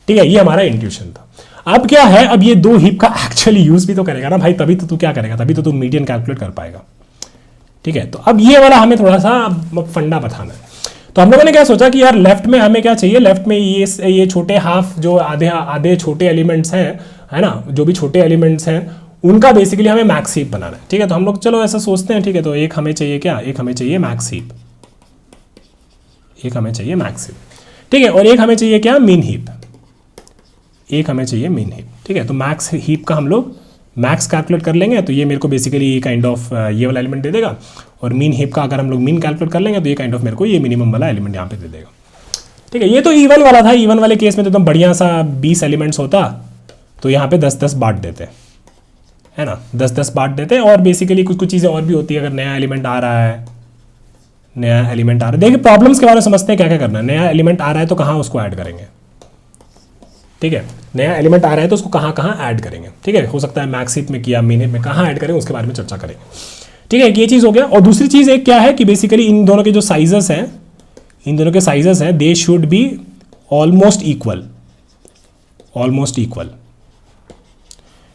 ठीक है। ये हमारा इंट्यूशन था। अब क्या है, अब ये दो हीप का एक्चुअली यूज भी तो करेगा ना भाई, तभी तो तू क्या करेगा, तभी तो तू मीडियन कैलकुलेट कर पाएगा, ठीक है। तो अब ये वाला हमें थोड़ा सा फंडा बताना है। तो हम लोगों ने क्या सोचा कि यार लेफ्ट में हमें क्या चाहिए, लेफ्ट में ये छोटे हाफ जो आधे छोटे एलिमेंट्स हैं, है ना, जो भी छोटे एलिमेंट्स हैं उनका बेसिकली हमें मैक्स हीप बनाना है, ठीक है। तो हम लोग चलो ऐसा सोचते हैं, ठीक है। तो एक हमें चाहिए क्या, एक हमें चाहिए मैक्स हीप, ठीक है। और एक हमें चाहिए क्या, मीन हीप, ठीक है। तो मैक्स हीप का हम लोग मैक्स कैलकुलेट कर लेंगे, तो ये मेरे को बेसिकली काइंड ऑफ ये वाला एलिमेंट दे देगा, और मीन हीप का अगर हम लोग मीन कैलकुलेट कर लेंगे तो ये काइंड ऑफ मेरे को ये मिनिमम वाला एलिमेंट यहाँ पे दे देगा, ठीक है। ये तो इवन वाला था, इवन वाले केस में तो एकदम बढ़िया सा 20 एलिमेंट्स होता, तो यहाँ पे 10-10 बांट देते, है ना, 10-10 बांट देते। और बेसिकली कुछ चीज़ें और भी होती है, अगर नया एलिमेंट आ रहा है, देखिए प्रॉब्लम्स के बारे में समझते हैं क्या क्या करना है। नया एलिमेंट आ रहा है तो कहाँ उसको ऐड करेंगे, ठीक है। नया एलिमेंट आ रहा है तो उसको कहाँ कहाँ ऐड करेंगे, ठीक है। हो सकता है मैक्स हीप में किया, मीन हीप में कहाँ ऐड करेंगे उसके बारे में चर्चा करेंगे, ठीक है। ये चीज़ हो गया। और दूसरी चीज़ एक क्या है कि बेसिकली इन दोनों के जो साइजेस हैं, they should be almost equal,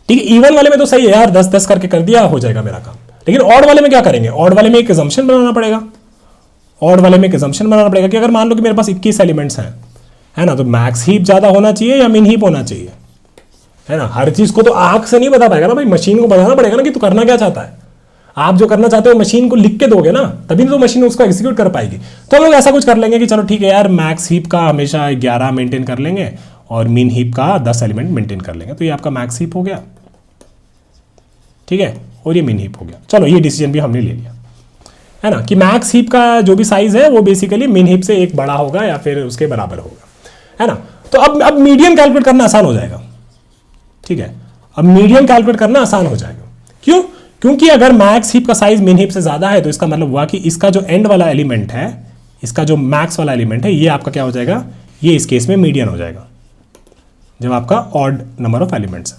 ठीक है। इवन वाले में तो सही है यार, 10-10 करके कर दिया हो जाएगा मेरा काम, लेकिन ऑड वाले में क्या करेंगे, ऑड वाले में एक अजम्पशन बनाना पड़ेगा, ऑड वाले में एक assumption बनाना पड़ेगा कि अगर मान लो कि मेरे पास 21 एलिमेंट्स हैं, है ना, तो मैक्स हीप ज़्यादा होना चाहिए या मिन हीप होना चाहिए, है ना। हर चीज़ को तो आँख से नहीं बता पाएगा ना भाई, मशीन को बताना पड़ेगा ना कि तू करना क्या चाहता है। आप जो करना चाहते हो मशीन को लिख के दोगे ना, तभी तो मशीन उसको एग्जीक्यूट कर पाएगी। तो हम लोग ऐसा कुछ कर लेंगे कि चलो ठीक है यार, मैक्स हीप का हमेशा 11 मेंटेन कर लेंगे और मिन हीप का 10 एलिमेंट मेंटेन कर लेंगे। तो ये आपका मैक्स हीप हो गया, ठीक है, और ये मिन हीप हो गया। चलो ये डिसीजन भी हमने ले लिया, है ना, कि मैक्स हीप का जो भी साइज है वो बेसिकली मिन हीप से एक बड़ा होगा या फिर उसके बराबर होगा, है ना। तो अब मीडियन कैलकुलेट करना आसान हो जाएगा, ठीक है। अब मीडियन कैलकुलेट करना आसान हो जाएगा, क्यों? क्योंकि अगर मैक्स हीप का साइज मिन हीप से ज्यादा है तो इसका मतलब हुआ कि इसका जो एंड वाला एलिमेंट है, इसका जो मैक्स वाला एलिमेंट है, ये आपका क्या हो जाएगा, ये इस केस में मीडियन हो जाएगा जब आपका ऑड नंबर ऑफ एलिमेंट्स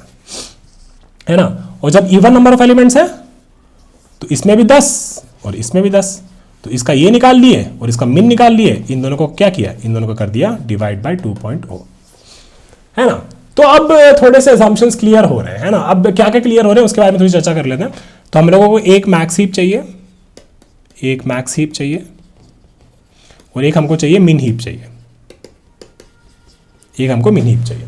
है ना। और जब इवन नंबर ऑफ एलिमेंट्स है तो इसमें भी 10 और इसमें भी 10, तो इसका ये निकाल लिए और इसका मिन निकाल लिए, इन दोनों को क्या किया, इन दोनों को कर दिया डिवाइड बाय 2.0, है ना। तो अब थोड़े से assumptions क्लियर हो रहे हैं, है ना। अब क्या क्या क्लियर हो रहे हैं उसके बारे में थोड़ी चर्चा कर लेते हैं। तो हम लोगों को एक मैक्स हीप चाहिए, एक मैक्स हीप चाहिए और एक हमको चाहिए मिन हीप चाहिए, एक हमको मिन हीप चाहिए,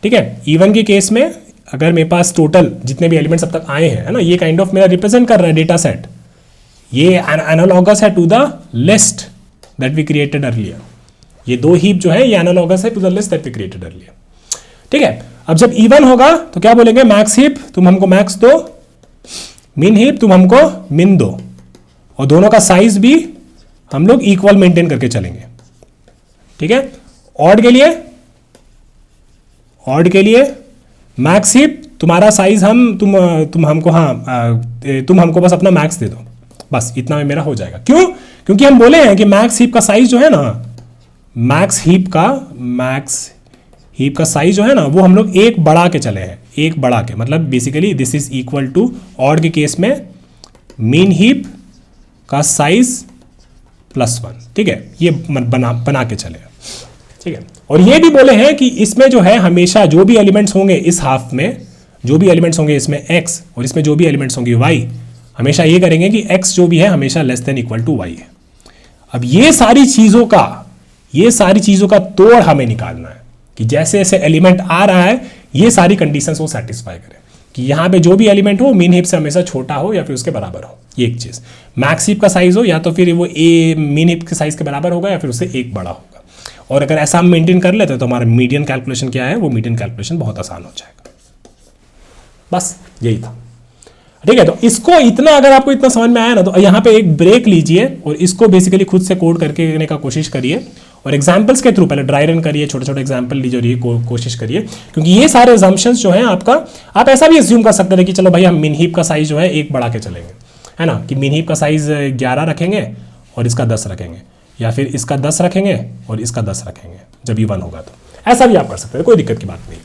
ठीक है। इवन के केस में अगर मेरे पास टोटल जितने भी एलिमेंट्स अब तक आए हैं, है ना, ये काइंड ऑफ मेरा रिप्रेजेंट कर रहा है डेटा सेट, ये एनालॉगस है to the list that we created earlier. ये दो हीप जो है ये एनालॉगस है to the list that we created earlier, ठीक है। अब जब इवन होगा तो क्या बोलेंगे, मैक्स हीप तुम हमको मैक्स दो, मिन हीप तुम हमको मिन दो, और दोनों का साइज भी हम लोग इक्वल मेंटेन करके चलेंगे, ठीक है। ऑड के लिए मैक्स हीप तुम्हारा साइज तुम हमको बस अपना मैक्स दे दो, बस इतना में मेरा हो जाएगा। क्यों? क्योंकि हम बोले हैं कि मैक्स हीप का साइज जो है ना, मैक्स हीप का साइज जो है ना, वो हम लोग एक बढ़ा के चले हैं, एक बढ़ा के, मतलब basically this is equal to odd के केस में मीन हीप का साइज +1, ठीक है। ये बना के चले, ठीक है। और ये भी बोले हैं कि इसमें जो है हमेशा जो भी एलिमेंट्स होंगे इस हाफ में, जो भी एलिमेंट्स होंगे इसमें x और इसमें जो भी एलिमेंट्स होंगे y, हमेशा ये करेंगे कि x जो भी है हमेशा less than equal to y है। अब ये सारी चीजों का तोड़ हमें निकालना है कि जैसे जैसे एलिमेंट आ रहा है ये सारी कंडीशंस वो सेटिस्फाई करें, कि यहाँ पे जो भी एलिमेंट हो मीन हीप से हमेशा छोटा हो या फिर उसके बराबर हो, ये एक चीज। मैक्स हीप का साइज हो या तो फिर वो मीन हीप के साइज के बराबर होगा या फिर उससे एक बड़ा होगा। और अगर ऐसा हम मेंटेन कर लेते हैं तो हमारा मीडियन कैलकुलेशन क्या है, वो मीडियन कैलकुलेशन बहुत आसान हो जाएगा। बस यही था, ठीक है। तो इसको इतना, अगर आपको इतना समझ में आया ना, तो यहाँ पे एक ब्रेक लीजिए और इसको बेसिकली खुद से कोड करके करने का कोशिश करिए और एग्जाम्पल्स के थ्रू पहले ड्राई रन करिए, छोटे छोटे एग्जाम्पल लीजिए और ये कोशिश करिए, क्योंकि ये सारे assumptions जो हैं आपका, आप ऐसा भी अज्यूम कर सकते हैं कि चलो भाई हम मिन हीप का साइज जो है एक बढ़ा के चलेंगे, है ना, कि मिन हीप का साइज 11 रखेंगे और इसका 10 रखेंगे, या फिर इसका 10 रखेंगे और इसका 10 रखेंगे जब इवन होगा। तो ऐसा भी आप कर सकते हैं, कोई दिक्कत की बात नहीं,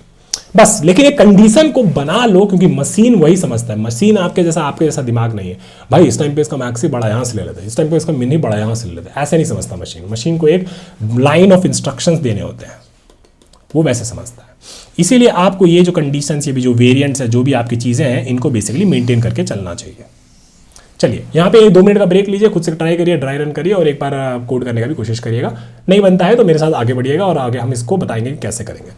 बस। लेकिन एक कंडीशन को बना लो, क्योंकि मशीन वही समझता है, मशीन आपके जैसा दिमाग नहीं है भाई, इस टाइम पे इसका मैक्स ही बड़ा यहाँ से ले लेते हैं, इस टाइम पे इसका मिन ही बड़ा यहाँ से ले लेते हैं, ऐसे नहीं समझता मशीन को एक लाइन ऑफ इंस्ट्रक्शंस देने होते हैं, वो वैसे समझता है। इसीलिए आपको ये जो कंडीशंस, ये भी जो वेरिएंट्स है, जो भी आपकी चीज़ें हैं, इनको बेसिकली मेंटेन करके चलना चाहिए। चलिए यहाँ पे 2 मिनट का ब्रेक लीजिए, खुद से ट्राई करिए, ड्राई रन करिए और एक बार कोड करने का भी कोशिश करिएगा। नहीं बनता है तो मेरे साथ आगे बढ़िएगा और आगे हम इसको बताएंगे कि कैसे करेंगे।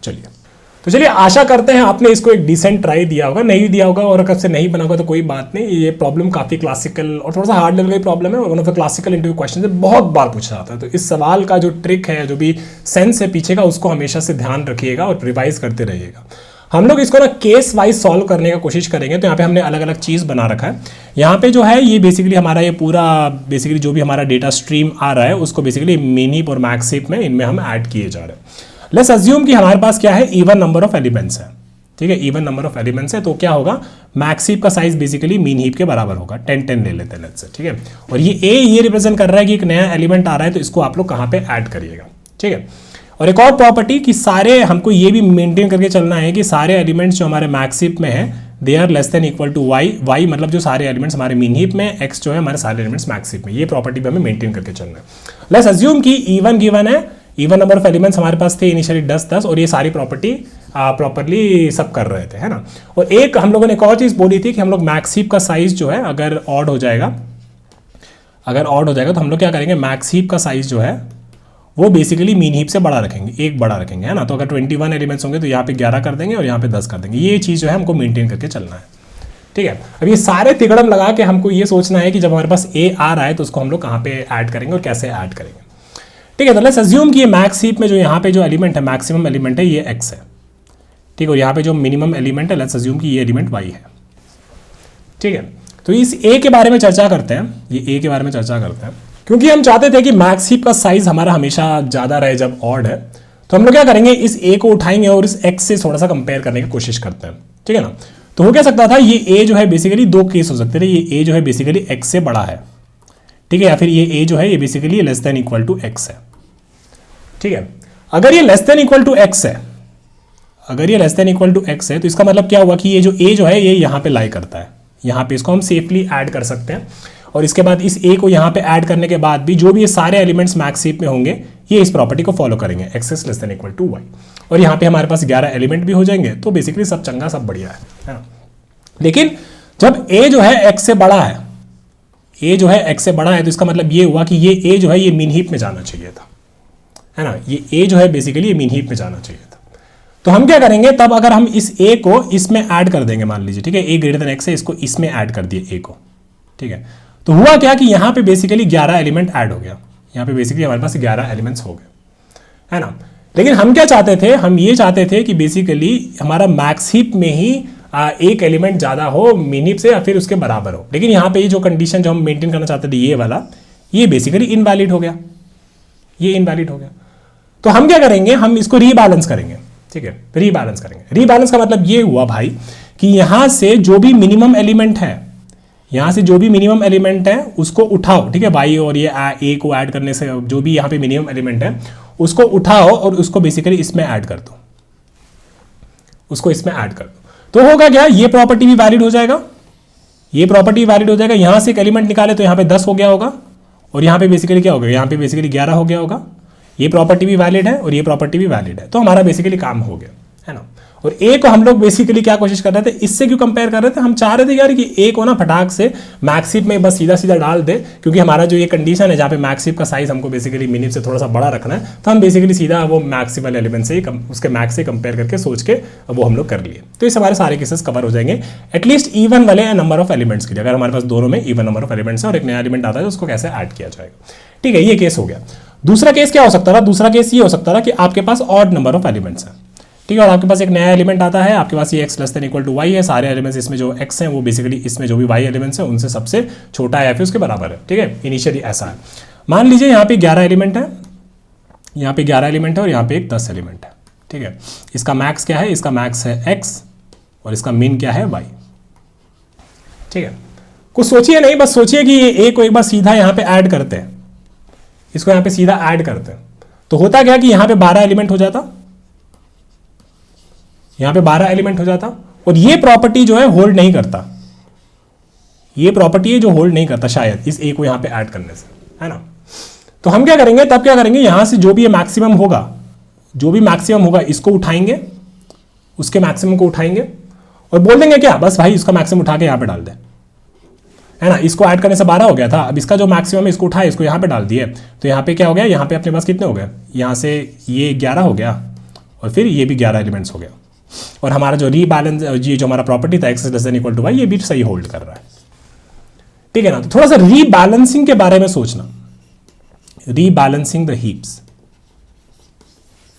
चलिए आशा करते हैं आपने इसको एक डिसेंट ट्राई दिया होगा, नहीं दिया होगा और अगर से नहीं बना होगा तो कोई बात नहीं। ये प्रॉब्लम काफ़ी क्लासिकल और थोड़ा सा हार्ड लेवल का प्रॉब्लम है, one of the classical interview question से बहुत बार पूछा जाता है। तो इस सवाल का जो ट्रिक है, जो भी सेंस है पीछे का, उसको हमेशा से ध्यान रखिएगा और रिवाइज करते रहिएगा। हम लोग इसको ना केस वाइज सॉल्व करने का कोशिश करेंगे। तो यहाँ पे हमने अलग अलग चीज़ बना रखा है। यहाँ पे जो है ये बेसिकली हमारा ये पूरा बेसिकली जो भी हमारा डेटा स्ट्रीम आ रहा है उसको बेसिकली मिन हीप और मैक्स हीप में इनमें हम ऐड किए जा रहे हैं। लेट्स अज्यूम कि हमारे पास क्या है, इवन नंबर ऑफ एलिमेंट्स है, ठीक है, इवन नंबर ऑफ एलिमेंट्स है। तो क्या होगा, मैक्स हीप का साइज बेसिकली मिन हीप के बराबर होगा, 10 ले लेते हैं लेट्स से, ठीक है। और ये रिप्रेजेंट कर रहा है कि एक नया एलिमेंट आ रहा है, तो इसको आप लोग कहाँ पे ऐड करिएगा, ठीक है। और एक और प्रॉपर्टी कि सारे हमको ये भी मेंटेन करके चलना है कि सारे एलिमेंट्स जो हमारे मैक्स हीप में है they are less than equal to Y मतलब जो सारे एलिमेंट्स हमारे मिन हीप में, एक्स जो है हमारे सारे एलिमेंट्स मैक्स हीप में, ये प्रॉपर्टी भी हमें मेंटेन करके चलना है। लेट्स अज्यूम कि इवन गिवन है, इवन नंबर ऑफ एलिमेंट्स हमारे पास थे इनिशियली 10 और ये सारी प्रॉपर्टी प्रॉपरली सब कर रहे थे, है ना। और एक हम लोगों ने एक और चीज़ बोली थी कि हम लोग मैक्स हीप का साइज जो है अगर ऑड हो जाएगा, अगर ऑड हो जाएगा तो हम लोग क्या करेंगे, मैक्स हीप का साइज जो है वो बेसिकली मीन हीप से बड़ा रखेंगे, एक बड़ा रखेंगे, है ना। तो अगर 21 एलिमेंट्स होंगे तो यहाँ पे 11 कर देंगे और यहाँ पे 10 कर देंगे। ये चीज़ जो है हमको मेंटेन करके चलना है, ठीक है। अब ये सारे तिकड़म लगा के हमको ये सोचना है कि जब हमारे पास ए आ रहा है तो उसको हम लोग कहाँ पे ऐड करेंगे और कैसे ऐड करेंगे, ठीक है। तो लेट्स अज्यूम कि ये मैक्स हीप में जो यहाँ पे जो एलिमेंट है, मैक्सिमम एलिमेंट है, ये एक्स है, ठीक है। और यहाँ पे जो मिनिमम एलिमेंट है, लेट्स अज्यूम कि ये एलिमेंट वाई है, ठीक है। तो इस ए के बारे में चर्चा करते हैं, ये ए के बारे में चर्चा करते हैं, क्योंकि हम चाहते थे कि मैक्स हीप का साइज हमारा हमेशा ज़्यादा रहे जब ऑड है। तो हम लोग क्या करेंगे, इस ए को उठाएंगे और इस एक्स से थोड़ा सा कंपेयर करने की कोशिश करते हैं, ठीक है ना। तो हो क्या सकता था, ये ए जो है बेसिकली दो केस हो सकते थे। ये ए जो है बेसिकली एक्स से बड़ा है, ठीक है, या फिर ये ए जो है ये basically less than equal to X है, ठीक है। अगर ये less than equal to X है, अगर ये less than equal to X है तो इसका मतलब क्या हुआ कि ये जो ए जो है ये यहाँ पे लाई करता है, यहाँ पे इसको हम सेफली ऐड कर सकते हैं। और इसके बाद इस ए को यहाँ पे ऐड करने के बाद भी जो भी ये सारे एलिमेंट्स मैक्स हीप में होंगे ये इस प्रॉपर्टी को फॉलो करेंगे, X is less than equal to Y. और यहाँ पे हमारे पास 11 एलिमेंट भी हो जाएंगे, तो बेसिकली सब चंगा, सब बढ़िया है ना। लेकिन जब ए जो है एक्स से बड़ा है, ए जो है एक्स से बड़ा है, तो इसका मतलब ये हुआ कि ये ए जो है ये मीन हीप में जाना चाहिए था, है ना। ये ए जो है बेसिकली ये मीन हीप में जाना चाहिए था। तो हम क्या करेंगे तब, अगर हम इस ए को इसमें ऐड कर देंगे, मान लीजिए, ठीक है, ए ग्रेटर देन एक्स है, इसको इसमें ऐड कर दिए ए को, ठीक है। तो हुआ क्या कि यहाँ पे बेसिकली 11 एलिमेंट ऐड हो गया, यहाँ पे बेसिकली हमारे पास 11 एलिमेंट्स हो गए, है ना। लेकिन हम क्या चाहते थे, हम ये चाहते थे कि बेसिकली हमारा मैक्स हीप में ही एक एलिमेंट ज़्यादा हो मीन हीप से या फिर उसके बराबर हो। लेकिन यहाँ पे ये जो कंडीशन जो हम मेंटेन करना चाहते थे ये वाला, ये बेसिकली इनवैलिड हो गया, ये इनवैलिड हो गया। तो हम क्या करेंगे, हम इसको रीबैलेंस करेंगे, ठीक है, रीबैलेंस करेंगे। रीबैलेंस का मतलब ये हुआ भाई कि यहां से जो भी मिनिमम एलिमेंट है, यहां से जो भी मिनिमम एलिमेंट है उसको उठाओ, ठीक है, वाई और ये ए को ऐड करने से जो भी यहां पे मिनिमम एलिमेंट है उसको उठाओ और उसको बेसिकली इसमें ऐड कर दो, उसको इसमें ऐड कर दो। तो होगा क्या, ये प्रॉपर्टी भी वैलिड हो जाएगा, ये प्रॉपर्टी वैलिड हो जाएगा। यहां से एक एलिमेंट निकाले तो यहां पे 10 हो गया होगा और यहां पे बेसिकली क्या होगा, यहां पे बेसिकली 11 हो गया होगा। ये प्रॉपर्टी भी वैलिड है और ये प्रॉपर्टी भी वैलिड है, तो हमारा बेसिकली काम हो गया, है ना। और ए को हम लोग बेसिकली क्या कोशिश कर रहे थे, इससे क्यों कंपेयर कर रहे थे, हम चाह रहे थे यार कि ए को ना फटाक से मैक्स हीप में बस सीधा सीधा डाल दे, क्योंकि हमारा जो ये कंडीशन है जहाँ पे मैक्स हीप का साइज हमको बेसिकली मिन हीप से थोड़ा सा बड़ा रखना है, तो हम बेसिकली सीधा वो मैक्सिमल एलिमेंट से ही उसके मैक्स से कंपेयर करके सोच के वो हम लोग कर लिए। तो इस हमारे सारे केसेस कवर हो जाएंगे एटलीस्ट इवन वाले नंबर ऑफ एलिमेंट्स के लिए। अगर हमारे पास दोनों में इवन नंबर ऑफ एलिमेंट्स है और एक नया एलिमेंट आता है तो उसको कैसे ऐड किया जाएगा, ठीक है, ये केस हो गया। दूसरा केस क्या हो सकता था, दूसरा केस ये हो सकता था कि आपके पास ऑड नंबर ऑफ एलिमेंट्स हैं, ठीक है, और आपके पास एक नया एलिमेंट आता है, आपके पास ये X less than equal to Y है, सारे एलिमेंट्स इसमें जो एक्स हैं वो बेसिकली इसमें जो भी वाई एलिमेंट्स हैं उनसे सबसे छोटा है या फिर उसके बराबर है, ठीक है, इनिशियली ऐसा है। मान लीजिए यहाँ पे 11 एलिमेंट है, यहाँ पे 11 एलिमेंट है और यहाँ पे एक 10 एलिमेंट है, ठीक है। इसका मैक्स क्या है, इसका मैक्स है एक्स और इसका मीन क्या है वाई, ठीक है। कुछ सोचिए नहीं, बस सोचिए कि ये ए को एक बार सीधा यहाँ पे ऐड करते हैं, इसको यहाँ पे सीधा ऐड करते हैं, तो होता क्या कि यहाँ पे 12 एलिमेंट हो जाता, यहाँ पे 12 एलिमेंट हो जाता। और ये प्रॉपर्टी जो है होल्ड नहीं करता, ये प्रॉपर्टी है जो होल्ड नहीं करता शायद इस ए को यहाँ पे ऐड करने से, है ना। तो हम क्या करेंगे, तब क्या करेंगे, यहां से जो भी मैक्सिमम होगा, जो भी मैक्सिमम होगा इसको उठाएंगे, उसके मैक्सिमम को उठाएंगे और बोल देंगे क्या, बस भाई इसका मैक्सिमम उठा के यहाँ पे डाल दे, है ना। इसको ऐड करने से 12 हो गया था, अब इसका जो मैक्सिमम है इसको उठाए, इसको यहाँ पे डाल दिए, तो यहाँ पे क्या हो गया, यहाँ पे अपने पास कितने हो गए, यहाँ से ये 11 हो गया और फिर ये भी 11 एलिमेंट्स हो गया। और हमारा जो रीबैलेंस, ये जो हमारा प्रॉपर्टी था X less than equal to Y, ये भी सही होल्ड कर रहा है, ठीक है ना। तो थोड़ा सा रीबैलेंसिंग के बारे में सोचना, रीबैलेंसिंग द हीप्स,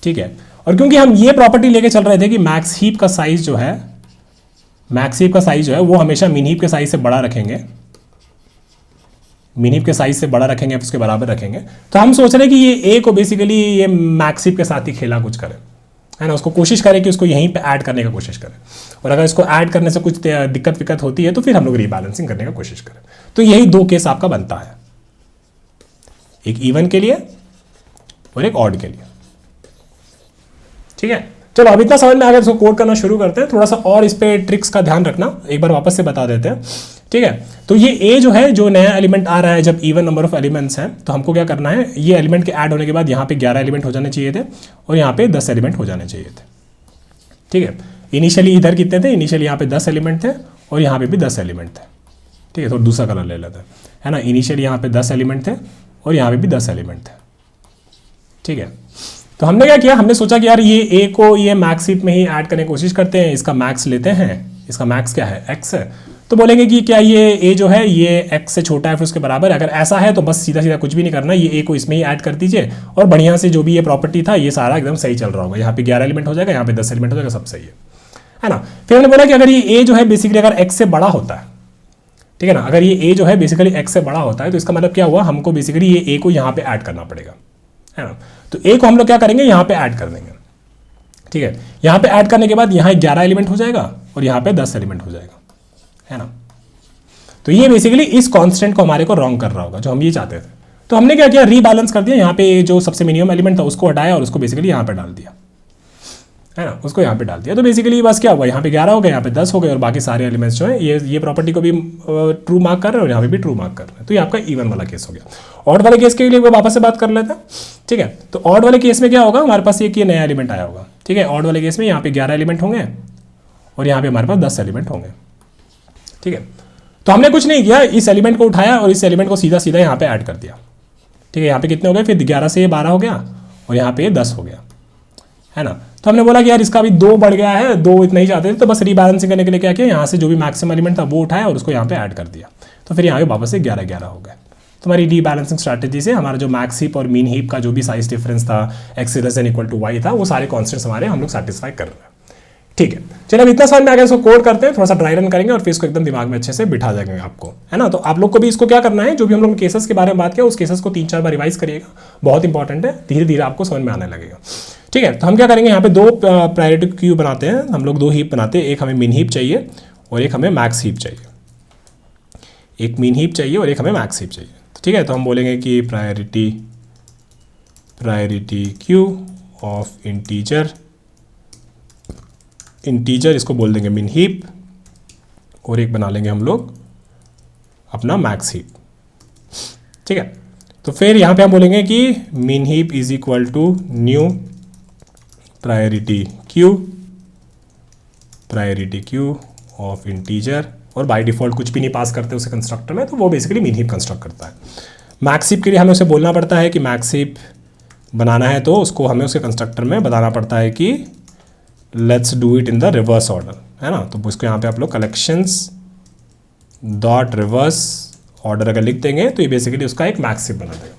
ठीक है। और क्योंकि हम ये प्रॉपर्टी लेके चल रहे थे कि मैक्स हीप का साइज जो है, मैक्स हीप का साइज जो है वो हमेशा मिन हीप के साइज से बड़ा रखेंगे, मिन हीप के साइज से बड़ा रखेंगे, उसके बराबर रखेंगे। तो हम सोच रहे हैं कि ये ए को बेसिकली ये मैक्स हीप के साथ ही खेला कुछ करें, है ना, उसको कोशिश करें कि उसको यहीं पे ऐड करने का कोशिश करें, और अगर इसको ऐड करने से कुछ दिक्कत विक्कत होती है तो फिर हम लोग रीबैलेंसिंग करने का कोशिश करें। तो यही दो केस आपका बनता है, एक इवन के लिए और एक ऑड के लिए, ठीक है। चलो अब इतना समझ में आ गया, इसको कोड करना शुरू करते हैं। थोड़ा सा और इस पे ट्रिक्स का ध्यान रखना, एक बार वापस से बता देते हैं, ठीक है। तो ये ए जो है, जो नया एलिमेंट आ रहा है, जब इवन नंबर ऑफ एलिमेंट्स हैं तो हमको क्या करना है, ये एलिमेंट के ऐड होने के बाद यहाँ पे 11 एलिमेंट हो जाने चाहिए थे और यहाँ पे 10 एलिमेंट हो जाने चाहिए थे, ठीक है। इनिशियली इधर कितने थे, इनिशियली यहाँ पे 10 एलिमेंट थे और यहाँ पे भी 10 एलिमेंट थे, ठीक है। तो दूसरा कलर ले लेते हैं, है ना। इनिशियली यहाँ पे 10 एलिमेंट थे और यहाँ पे भी 10 एलिमेंट थे, ठीक है। तो हमने क्या किया, हमने सोचा कि यार ये ए को ये मैक्स हीप में ही ऐड करने की कोशिश करते हैं, इसका मैक्स लेते हैं, इसका मैक्स क्या है, एक्स है। तो बोलेंगे कि क्या ये ए जो है ये एक्स से छोटा है फिर उसके बराबर है। अगर ऐसा है तो बस सीधा सीधा कुछ भी नहीं करना, ये ए को इसमें ही ऐड कर दीजिए और बढ़िया से जो भी ये प्रॉपर्टी था ये सारा एकदम सही चल रहा होगा। यहाँ पे 11 एलिमेंट हो जाएगा, यहाँ पे 10 एलिमेंट हो जाएगा, सब सही है ना। फिर हमने बोला कि अगर ये ए जो है बेसिकली अगर एक्स से बड़ा होता है, ठीक है ना, अगर ये ए जो है बेसिकली एक्स से बड़ा होता है तो इसका मतलब क्या हुआ, हमको बेसिकली ये ए को यहाँ पे ऐड करना पड़ेगा, है ना। तो ए को हम लोग क्या करेंगे, यहाँ पे ऐड कर देंगे, ठीक है। यहाँ पे ऐड करने के बाद यहाँ 11 एलिमेंट हो जाएगा और यहाँ पे 10 एलिमेंट हो जाएगा, है ना। तो ये बेसिकली इस कांस्टेंट को हमारे को रॉन्ग कर रहा होगा जो हम ये चाहते थे। तो हमने क्या किया, रीबैलेंस कर दिया, यहाँ पे जो सबसे मिनिमम एलिमेंट था उसको हटाया और उसको बेसिकली यहाँ पे डाल दिया, है ना, उसको यहाँ पे डाल दिया। तो बेसिकली बस क्या हुआ, यहाँ पे 11 हो गए, यहाँ पे 10 हो गए और बाकी सारे एलिमेंट्स जो है ये प्रॉपर्टी को भी ट्रू मार्क कर रहे हैं और यहाँ पे भी ट्रू मार्क कर रहे हैं। तो ये आपका इवन वाला केस हो गया। ऑड वाले केस के लिए वापस से बात कर लेते हैं, ठीक है। तो ऑड वाले केस में क्या होगा, हमारे पास ये नया एलिमेंट आया होगा, ठीक है। ऑड वाले केस में यहाँ पे 11 एलिमेंट होंगे और यहाँ पे हमारे पास 10 एलिमेंट होंगे, ठीक है। तो हमने कुछ नहीं किया, इस एलिमेंट को उठाया और इस एलिमेंट को सीधा सीधा यहाँ पे ऐड कर दिया, ठीक है। यहाँ पे कितने हो गए, फिर 11 से ये 12 हो गया और यहाँ पे ये 10 हो गया, है ना। तो हमने बोला कि यार इसका भी 2 बढ़ गया है, 2 इतना ही चाहते थे, तो बस रीबैलेंसिंग करने के लिए क्या किया, यहाँ से जो भी मैक्सिमम एलिमेंट था वो उठाया और उसको यहाँ पे ऐड कर दिया। तो फिर यहाँ पे वापस से 11 हो गए। तो हमारी रीबैलेंसिंग स्ट्रैटेजी से हमारा जो मैक्स हीप और मीन हीप का जो भी साइज डिफरेंस था, X less than equal to Y था, वो सारे कॉन्स्टेंट्स हमारे हम लोग सेटिस्फाई कर रहे हैं, ठीक है। चलो अब इतना समझ में आ गया, इसको कोड करते हैं, थोड़ा सा ड्राई रन करेंगे और फिर इसको एकदम दिमाग में अच्छे से बिठा जाएंगे आपको, है ना। तो आप लोग को भी इसको क्या करना है, जो भी हम लोग केसेस के बारे में बात किया उस केसेस को 3-4 बार रिवाइज करिएगा, बहुत इंपॉर्टेंट है, धीरे धीरे आपको समझ में आने लगेगा, ठीक है। तो हम क्या करेंगे, यहाँ पे 2 प्रायोरिटी क्यू बनाते हैं हम लोग, 2 हीप बनाते हैं, एक हमें मिन हीप चाहिए और एक हमें मैक्स हीप चाहिए, एक मिन हीप चाहिए और एक हमें मैक्स हीप चाहिए, ठीक है। तो हम बोलेंगे कि प्रायोरिटी क्यू ऑफ इंटीजर इसको बोल देंगे मिन हीप और एक बना लेंगे हम लोग अपना मैक्स हीप, ठीक है। तो फिर यहाँ पे हम बोलेंगे कि min heap is equal to new priority queue of integer, और बाय डिफॉल्ट कुछ भी नहीं पास करते उसे कंस्ट्रक्टर में, तो वो बेसिकली मिन हीप कंस्ट्रक्ट करता है। मैक्स हीप के लिए हमें उसे बोलना पड़ता है कि मैक्स हीप बनाना है तो उसको हमें उसके कंस्ट्रक्टर में बताना पड़ता है कि let's do it in the reverse order, है ना। तो उसको यहाँ पे आप लोग कलेक्शंस डॉट रिवर्स ऑर्डर अगर लिख देंगे तो ये बेसिकली उसका एक मैक्स हीप बना देगा,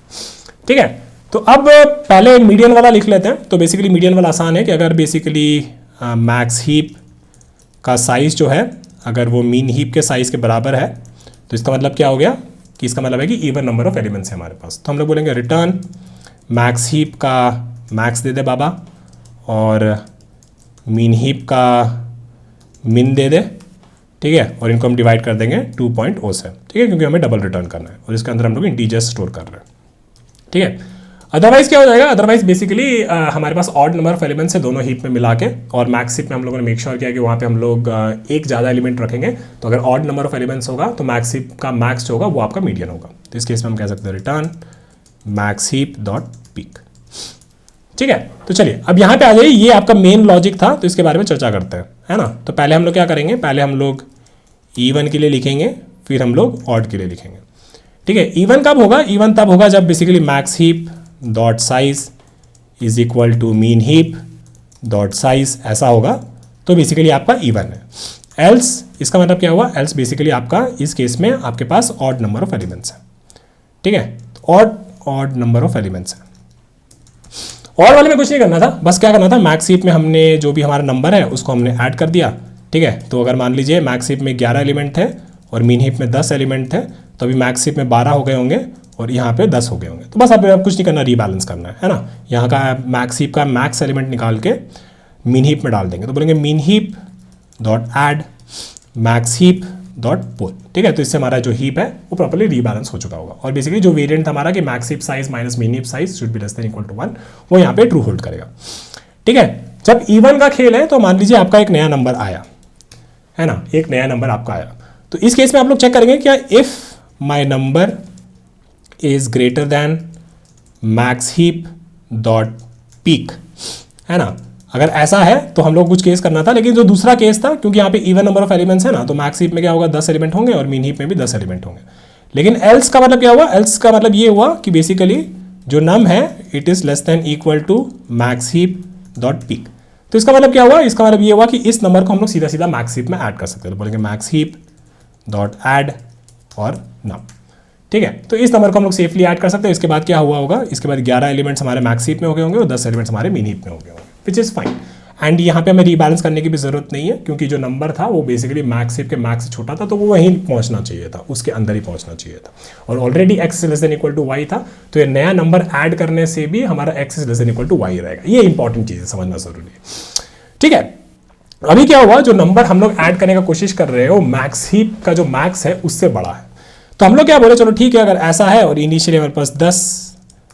ठीक है। तो अब पहले मीडियन वाला लिख लेते हैं। तो बेसिकली मीडियन वाला आसान है कि अगर बेसिकली मैक्स हीप का साइज जो है अगर वो मीन हीप के साइज के बराबर है तो इसका मतलब क्या हो गया कि इसका मतलब है कि इवन नंबर ऑफ एलिमेंट्स है हमारे पास। तो हम लोग बोलेंगे रिटर्न मैक्स हीप का मैक्स दे दे बाबा और मीन हीप का मिन दे दे, ठीक है। और इनको हम डिवाइड कर देंगे 2.0 से, ठीक है, क्योंकि हमें डबल रिटर्न करना है और इसके अंदर हम लोग इंटीजर्स स्टोर कर रहे हैं, ठीक है। अदरवाइज क्या हो जाएगा, अदरवाइज बेसिकली हमारे पास ऑड नंबर ऑफ एलिमेंट्स है दोनों हीप में मिला के, और मैक्स हीप में हम लोगों ने मेक श्योर किया कि वहाँ पे हम लोग एक ज़्यादा एलिमेंट रखेंगे। तो अगर ऑड नंबर ऑफ एलिमेंट्स होगा तो मैक्स हीप का मैक्स जो होगा वो आपका मीडियन होगा। तो इस केस में हम कह सकते हैं return max heap dot peak, ठीक है। तो चलिए अब यहाँ पे आ जाइए, ये आपका मेन लॉजिक था तो इसके बारे में चर्चा करते हैं, है ना। तो पहले हम लोग क्या करेंगे, पहले हम लोग इवन के लिए लिखेंगे, फिर हम लोग ऑड के लिए लिखेंगे, ठीक है। इवन कब होगा, इवन तब होगा जब basically max heap dot size is equal to min heap dot size, ऐसा होगा तो बेसिकली आपका इवन है। एल्स इसका मतलब क्या हुआ, एल्स बेसिकली आपका इस केस में आपके पास ऑड नंबर ऑफ एलिमेंट्स है, ठीक है। ऑड नंबर ऑफ एलिमेंट्स है। और वाले में कुछ नहीं करना था, बस क्या करना था, मैक्स हीप में हमने जो भी हमारा नंबर है उसको हमने ऐड कर दिया, ठीक है। तो अगर मान लीजिए मैक्स हीप में 11 एलिमेंट थे और मीन हीप में 10 एलिमेंट थे, तो अभी मैक्स हीप में 12 हो गए होंगे और यहाँ पे 10 हो गए होंगे। तो बस अब कुछ नहीं करना, रीबैलेंस करना है ना। यहाँ का मैक्स हीप का मैक्स एलिमेंट निकाल के मीन हीप में डाल देंगे। तो बोलेंगे min heap dot add max heap dot poll, ठीक है। तो इससे हमारा जो हीप है वो प्रॉपर्ली रीबैलेंस हो चुका होगा और बेसिकली जो वेरिएंट था हमारा कि max heap size minus min heap size should be less than equal to 1, वो यहाँ पे ट्रू होल्ड करेगा, ठीक है। जब इवन का खेल है तो मान लीजिए आपका एक नया नंबर आया, है ना, एक नया नंबर आपका आया। तो इस केस में आप लोग चेक करेंगे क्या if my number is greater than max heap dot peak, है ना। अगर ऐसा है तो हम लोग कुछ केस करना था, लेकिन जो दूसरा केस था क्योंकि यहाँ पे इवन नंबर ऑफ एलिमेंट्स है ना, तो मैक्स हीप में क्या होगा 10 एलिमेंट होंगे और मीन हीप में भी 10 एलिमेंट होंगे, लेकिन एल्स का मतलब क्या हुआ, एल्स का मतलब ये हुआ कि बेसिकली जो नम है it is less than equal to max heap dot peek. तो इसका मतलब क्या हुआ, इसका मतलब ये हुआ कि इस नंबर को हम लोग सीधा सीधा मैक्स हीप में ऐड कर सकते हैं। तो बोलेंगे मैक्स हीप डॉट ऐड और नम, ठीक है। तो इस नंबर को हम लोग सेफली ऐड कर सकते हैं। इसके बाद क्या हुआ होगा, इसके बाद 11 एलिमेंट्स हमारे मैक्स हीप में हो गए होंगे और 10 एलिमेंट्स हमारे मीन हीप में हो गए होंगे, विच इज़ फाइन। एंड यहाँ पे हमें रीबैलेंस करने की भी जरूरत नहीं है, क्योंकि जो नंबर था वो बेसिकली मैक्स हीप के मैक्स से छोटा था, तो वो वहीं पहुंचना चाहिए था, उसके अंदर ही पहुंचना चाहिए था। और already X less than equal to Y था, तो ये नया नंबर ऐड करने से भी हमारा X less than equal to Y रहेगा। ये इंपॉर्टेंट चीज़ है, समझना जरूरी है, ठीक है। अभी क्या हुआ, जो नंबर हम लोग ऐड करने का कोशिश कर रहे हो मैक्स हीप का जो मैक्स है उससे बड़ा है। तो हम लोग क्या बोले, चलो ठीक है, अगर ऐसा है और इनिशियली हमारे पास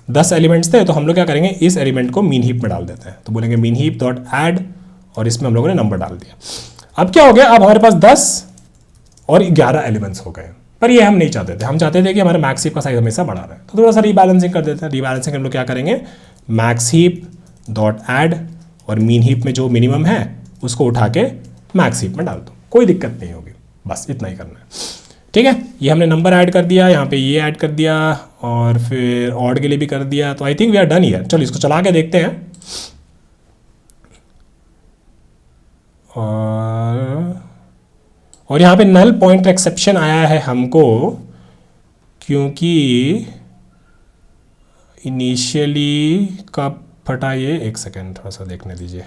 10 एलिमेंट्स थे, तो हम लोग क्या करेंगे, इस एलिमेंट को मीन हीप में डाल देते हैं। तो बोलेंगे मीन हीप डॉट ऐड और इसमें हम लोगों ने नंबर डाल दिया। अब क्या हो गया, अब हमारे पास 10 और 11 एलिमेंट्स हो गए, पर ये हम नहीं चाहते थे। हम चाहते थे कि हमारे मैक्स हीप का साइज हमेशा बढ़ा रहे। तो थोड़ा सा रीबैलेंसिंग कर देते हैं। रीबैलेंसिंग हम लोग क्या करेंगे, मैक्स हीप डॉट ऐड और मीन हीप में जो मिनिमम है उसको उठा के मैक्स हीप में डाल दो, कोई दिक्कत नहीं होगी, बस इतना ही करना है, ठीक है। ये हमने नंबर ऐड कर दिया, यहाँ पे ये ऐड कर दिया और फिर ऑड के लिए भी कर दिया। तो I think we are done here. चलो इसको चला के देखते हैं। और यहाँ पे नल पॉइंट एक्सेप्शन आया है हमको, क्योंकि इनिशियली कब फटा ये, एक सेकेंड थोड़ा सा देखने दीजिए।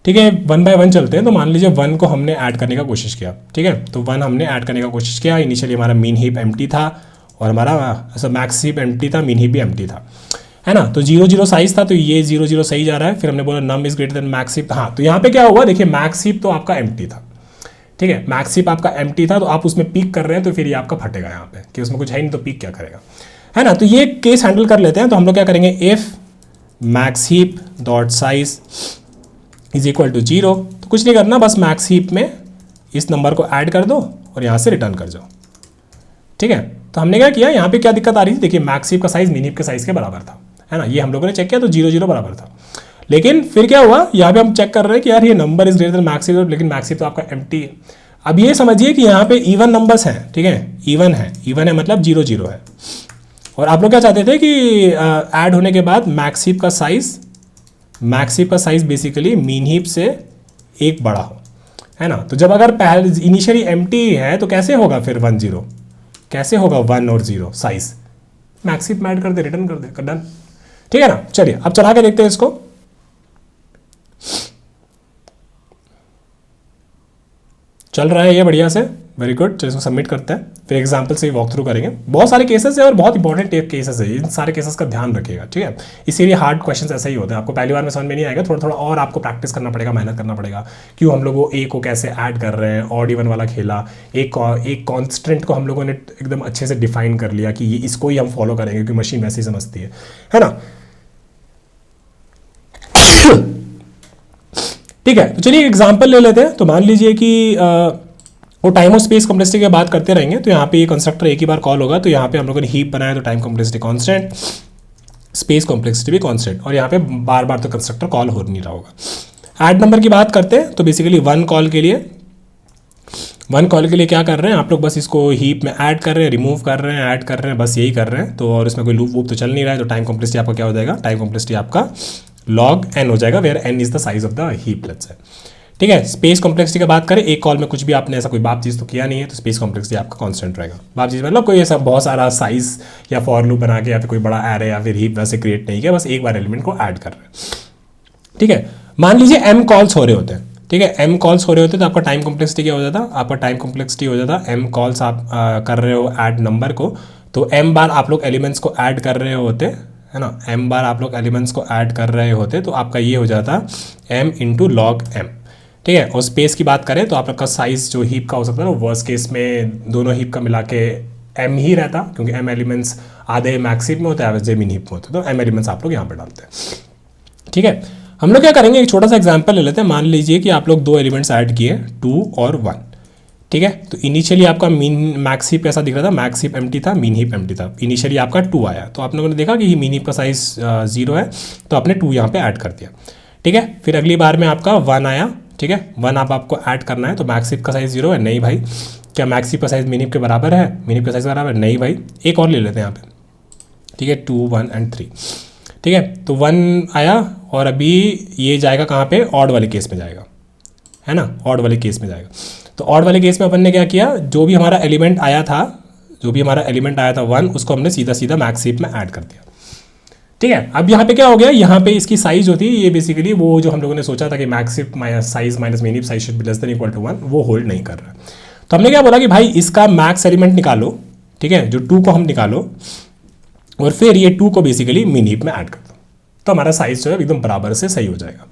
ठीक है, 1 बाय 1 चलते हैं। तो मान लीजिए 1 को हमने ऐड करने का कोशिश किया, ठीक है। तो 1 हमने ऐड करने का कोशिश किया। इनिशियली हमारा मीन हीप एम्प्टी था और हमारा ऐसा मैक्स हीप एम्प्टी था, मीन हीप भी एम्प्टी था, है ना। तो 0 0 साइज था, तो ये 0 0 सही जा रहा है। फिर हमने बोला num is greater than max heap. हाँ, तो यहाँ पे क्या हुआ, देखिए मैक्स हीप तो आपका एम्प्टी था, ठीक है। मैक्स हीप आपका एम्प्टी था, तो आप उसमें पीक कर रहे हैं, तो फिर ये आपका फटेगा यहाँ पे, कि उसमें कुछ है नहीं तो पीक क्या करेगा, है ना। तो ये केस हैंडल कर लेते हैं। तो हम लोग क्या करेंगे, if max heap dot size is equal to 0, तो कुछ नहीं करना, बस मैक्स हीप में इस नंबर को ऐड कर दो और यहाँ से रिटर्न कर जाओ, ठीक है। तो हमने क्या किया, यहाँ पे क्या दिक्कत आ रही थी, देखिए मैक्स हीप का साइज मीन हीप के साइज के बराबर था, है ना। ये हम लोगों ने चेक किया तो 0 0 बराबर था। लेकिन फिर क्या हुआ, यहाँ पे हम चेक कर रहे हैं कि यार ये number is greater than max heap, लेकिन मैक्स हीप तो आपका एम्प्टी है। अब ये समझिए कि यहाँ पे इवन नंबर्स हैं, ठीक है, इवन है मतलब 0 0 है। और आप लोग क्या चाहते थे कि ऐड होने के बाद मैक्स हीप का साइज बेसिकली मीन हीप से एक बड़ा हो, है ना। तो जब अगर पहले इनिशियली एम्प्टी है तो कैसे होगा फिर 1 0, कैसे होगा 1 और 0 साइज, मैक्स हीप में ऐड कर दे, रिटर्न कर दे, डन, ठीक है ना। चलिए अब चला के देखते हैं इसको। चल रहा है ये बढ़िया से, वेरी गुड। चलिए इसको सबमिट करते हैं, फिर एग्जाम्पल से वॉक थ्रू करेंगे। बहुत सारे केसेस है और बहुत इंपॉर्टेंट केसेस है, इन सारे केसेस का ध्यान रखिएगा, ठीक है। इसीलिए हार्ड क्वेश्चंस ऐसे ही होते हैं, आपको पहली बार में समझ में नहीं आएगा, थोड़ा थोड़ा और आपको प्रैक्टिस करना पड़ेगा, मेहनत करना पड़ेगा। क्यों हम लोग वो ए को कैसे ऐड कर रहे हैं, ऑड इवन वाला खेला, एक कॉन्स्टेंट को हम लोगों ने एकदम अच्छे से डिफाइन कर लिया कि ये इसको ही हम फॉलो करेंगे, क्योंकि मशीन वैसे ही समझती है ना। ठीक है, तो चलिए एग्जाम्पल ले लेते हैं। तो मान लीजिए कि वो टाइम और स्पेस कॉम्प्लेक्सिटी की बात करते रहेंगे, तो यहाँ पे ये कंस्ट्रक्टर एक ही बार कॉल होगा। तो यहाँ पे हम लोगों ने हीप बनाया तो time complexity constant, space complexity भी कांस्टेंट, और यहाँ पे बार बार तो कंस्ट्रक्टर कॉल हो नहीं रहा होगा। ऐड नंबर की बात करते हैं तो बेसिकली 1 कॉल के लिए क्या कर रहे हैं आप लोग, बस इसको हीप में ऐड कर रहे हैं, रिमूव कर रहे हैं, ऐड कर रहे हैं, बस यही कर रहे हैं। तो और इसमें कोई लूप वूप तो चल नहीं रहा है। तो टाइम कॉम्प्लेक्सिटी आपका क्या हो जाएगा, टाइम कॉम्प्लेक्सिटी आपका log n हो जाएगा, where n is the size of the heap, let's say, ठीक है। स्पेस कॉम्प्लेक्सिटी की बात करें, एक कॉल में कुछ भी आपने ऐसा कोई बाप चीज़ तो किया नहीं है, तो स्पेस कॉम्प्लेक्सिटी आपका कांस्टेंट रहेगा। बाप चीज़ मतलब कोई ऐसा बहुत सारा साइज या फॉर लूप बना के या फिर कोई बड़ा एरे या फिर हीप वैसे क्रिएट नहीं किया, बस एक बार एलिमेंट को ऐड कर रहे हैं, ठीक है। मान लीजिए m कॉल्स हो रहे होते हैं, ठीक है, m कॉल्स हो रहे होते तो आपका टाइम कॉम्प्लेक्सिटी क्या हो जाता, आपका टाइम कॉम्प्लेक्सिटी हो जाता m कॉल्स आप कर रहे हो ऐड नंबर को, तो m बार आप लोग एलिमेंट्स को ऐड कर रहे होते, है ना, m बार आप लोग एलिमेंट्स को ऐड कर रहे होते, तो आपका ये हो जाता m इंटू लॉग m, ठीक है। और स्पेस की बात करें तो आप लोग का साइज जो हीप का हो सकता है ना, वर्स्ट केस में दोनों हीप का मिला के m ही रहता, क्योंकि m एलिमेंट्स आधे मैक्स हीप में होते हैं, आधे मिन हीप में होते हैं, तो m एलिमेंट्स आप लोग यहाँ पर डालते हैं, ठीक है। हम लोग क्या करेंगे, एक छोटा सा एग्जाम्पल ले लेते हैं। मान लीजिए कि आप लोग 2 एलिमेंट्स ऐड किए, 2 और 1, ठीक है। तो इनिशियली आपका मीन मैक्स हीप कैसा दिख रहा था, मैक्स हीप एम्प्टी था, मीन हीप एम्प्टी था। इनिशियली आपका 2 आया, तो आप लोगों ने देखा कि मीन हीप का साइज 0 है, तो आपने 2 यहाँ पे ऐड कर दिया, ठीक है। फिर अगली बार में आपका 1 आया, ठीक है, 1 आपको ऐड करना है, तो मैक्स हीप का साइज 0 है, नहीं भाई। क्या मैक्स हीप का साइज मिन हीप के बराबर है, मिन हीप का साइज के बराबर है, नहीं भाई। एक और ले लेते हैं यहाँ पे, ठीक है, 2 1 एंड 3, ठीक है। तो 1 आया और अभी ये जाएगा कहाँ पे, ऑड वाले केस में जाएगा, है ना, ऑड वाले केस में जाएगा। तो ऑड वाले केस में अपन ने क्या किया, जो भी हमारा एलिमेंट आया था 1, उसको हमने सीधा सीधा मैक्स हीप में ऐड कर दिया, ठीक है। अब यहाँ पे क्या हो गया, यहाँ पे इसकी साइज होती है, ये बेसिकली वो जो हम लोगों ने सोचा था कि max heap size minus min heap size should be less than equal to 1, वो होल्ड नहीं कर रहा है। तो हमने क्या बोला कि भाई इसका मैक्स एलिमेंट निकालो, ठीक है, जो 2 को हम निकालो और फिर ये 2 को बेसिकली मिन हीप में ऐड कर दो, तो हमारा साइज जो है एकदम बराबर से सही हो जाएगा,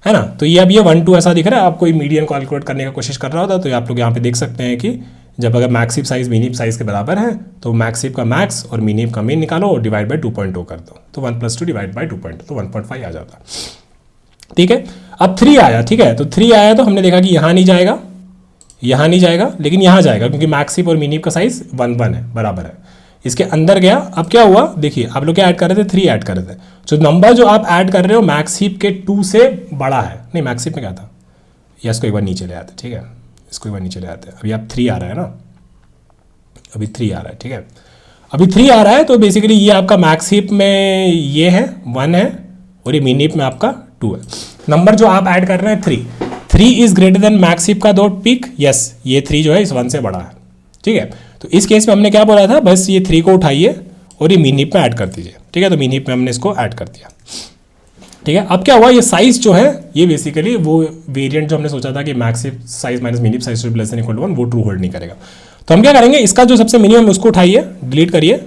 है ना। तो ये अब ये 1 2 ऐसा दिख रहा है, आप कोई मीडियन कैलकुलेट करने का कोशिश कर रहा होता तो आप लोग यहाँ पे देख सकते हैं कि जब अगर मैक्स हीप साइज मिन हीप साइज के बराबर है तो मैक्स हीप का मैक्स और मिन हीप का मिन निकालो और डिवाइड बाई 2.2 कर दो, तो 1 + 2 डिवाइड बाई 2.2, तो 1.5 आ जाता, ठीक है। अब 3 आया, ठीक है, तो 3 आया तो हमने देखा कि यहाँ नहीं जाएगा, यहाँ नहीं जाएगा, लेकिन यहाँ जाएगा क्योंकि मैक्स हीप और मिन हीप का साइज 1 1 है, बराबर है। इसके अंदर गया, अब क्या हुआ देखिए, आप लोग क्या ऐड कर रहे थे, 3 ऐड कर रहे थे, जो नंबर जो आप ऐड कर रहे हो मैक्स हीप के 2 से बड़ा है, नहीं मैक्स हीप में क्या था, या इसको एक बार नीचे ले आते, ठीक है, इसको एक बार नीचे ले आते हैं। अभी आप 3 आ रहा है ना, अभी 3 आ रहा है, ठीक है, अभी 3 आ रहा है, तो बेसिकली ये आपका मैक्स हीप में ये है 1 है और ये मिन हीप में आपका 2 है। नंबर जो आप ऐड कर रहे हैं 3 is greater than max heap का डॉट पीक, यस, ये 3 जो है इस 1 से बड़ा है, ठीक है। तो इस केस में हमने क्या बोला था, बस ये 3 को उठाइए और ये मिन हीप में ऐड कर दीजिए, ठीक है। तो मिन हीप में हमने इसको ऐड कर दिया, ठीक है। अब क्या हुआ, ये साइज जो है ये बेसिकली वो वेरिएंट जो हमने सोचा था कि max heap size minus min heap size should be less than equal to 1, वो ट्रू होल्ड नहीं करेगा। तो हम क्या करेंगे, इसका जो सबसे मिनिमम उसको उठाइए, डिलीट करिए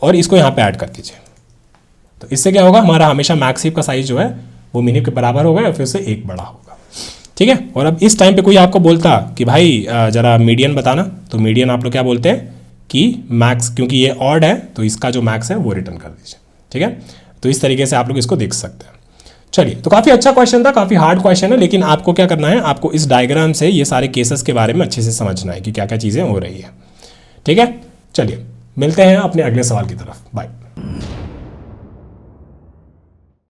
और इसको यहाँ पे ऐड कर दीजिए। तो इससे क्या होगा, हमारा हमेशा मैक्स हीप का साइज जो है वो मिन हीप के बराबर होगा या फिर से 1 बड़ा होगा, ठीक है। और अब इस टाइम पे कोई आपको बोलता कि भाई जरा मीडियन बताना, तो मीडियन आप लोग क्या बोलते हैं कि मैक्स, क्योंकि ये ऑड है तो इसका जो मैक्स है वो रिटर्न कर दीजिए, ठीक है। तो इस तरीके से आप लोग इसको देख सकते हैं। चलिए, तो काफ़ी अच्छा क्वेश्चन था, काफ़ी हार्ड क्वेश्चन है, लेकिन आपको क्या करना है, आपको इस डायग्राम से ये सारे केसेस के बारे में अच्छे से समझना है कि क्या क्या चीज़ें हो रही है, ठीक है। चलिए मिलते हैं अपने अगले सवाल की तरफ, बाय।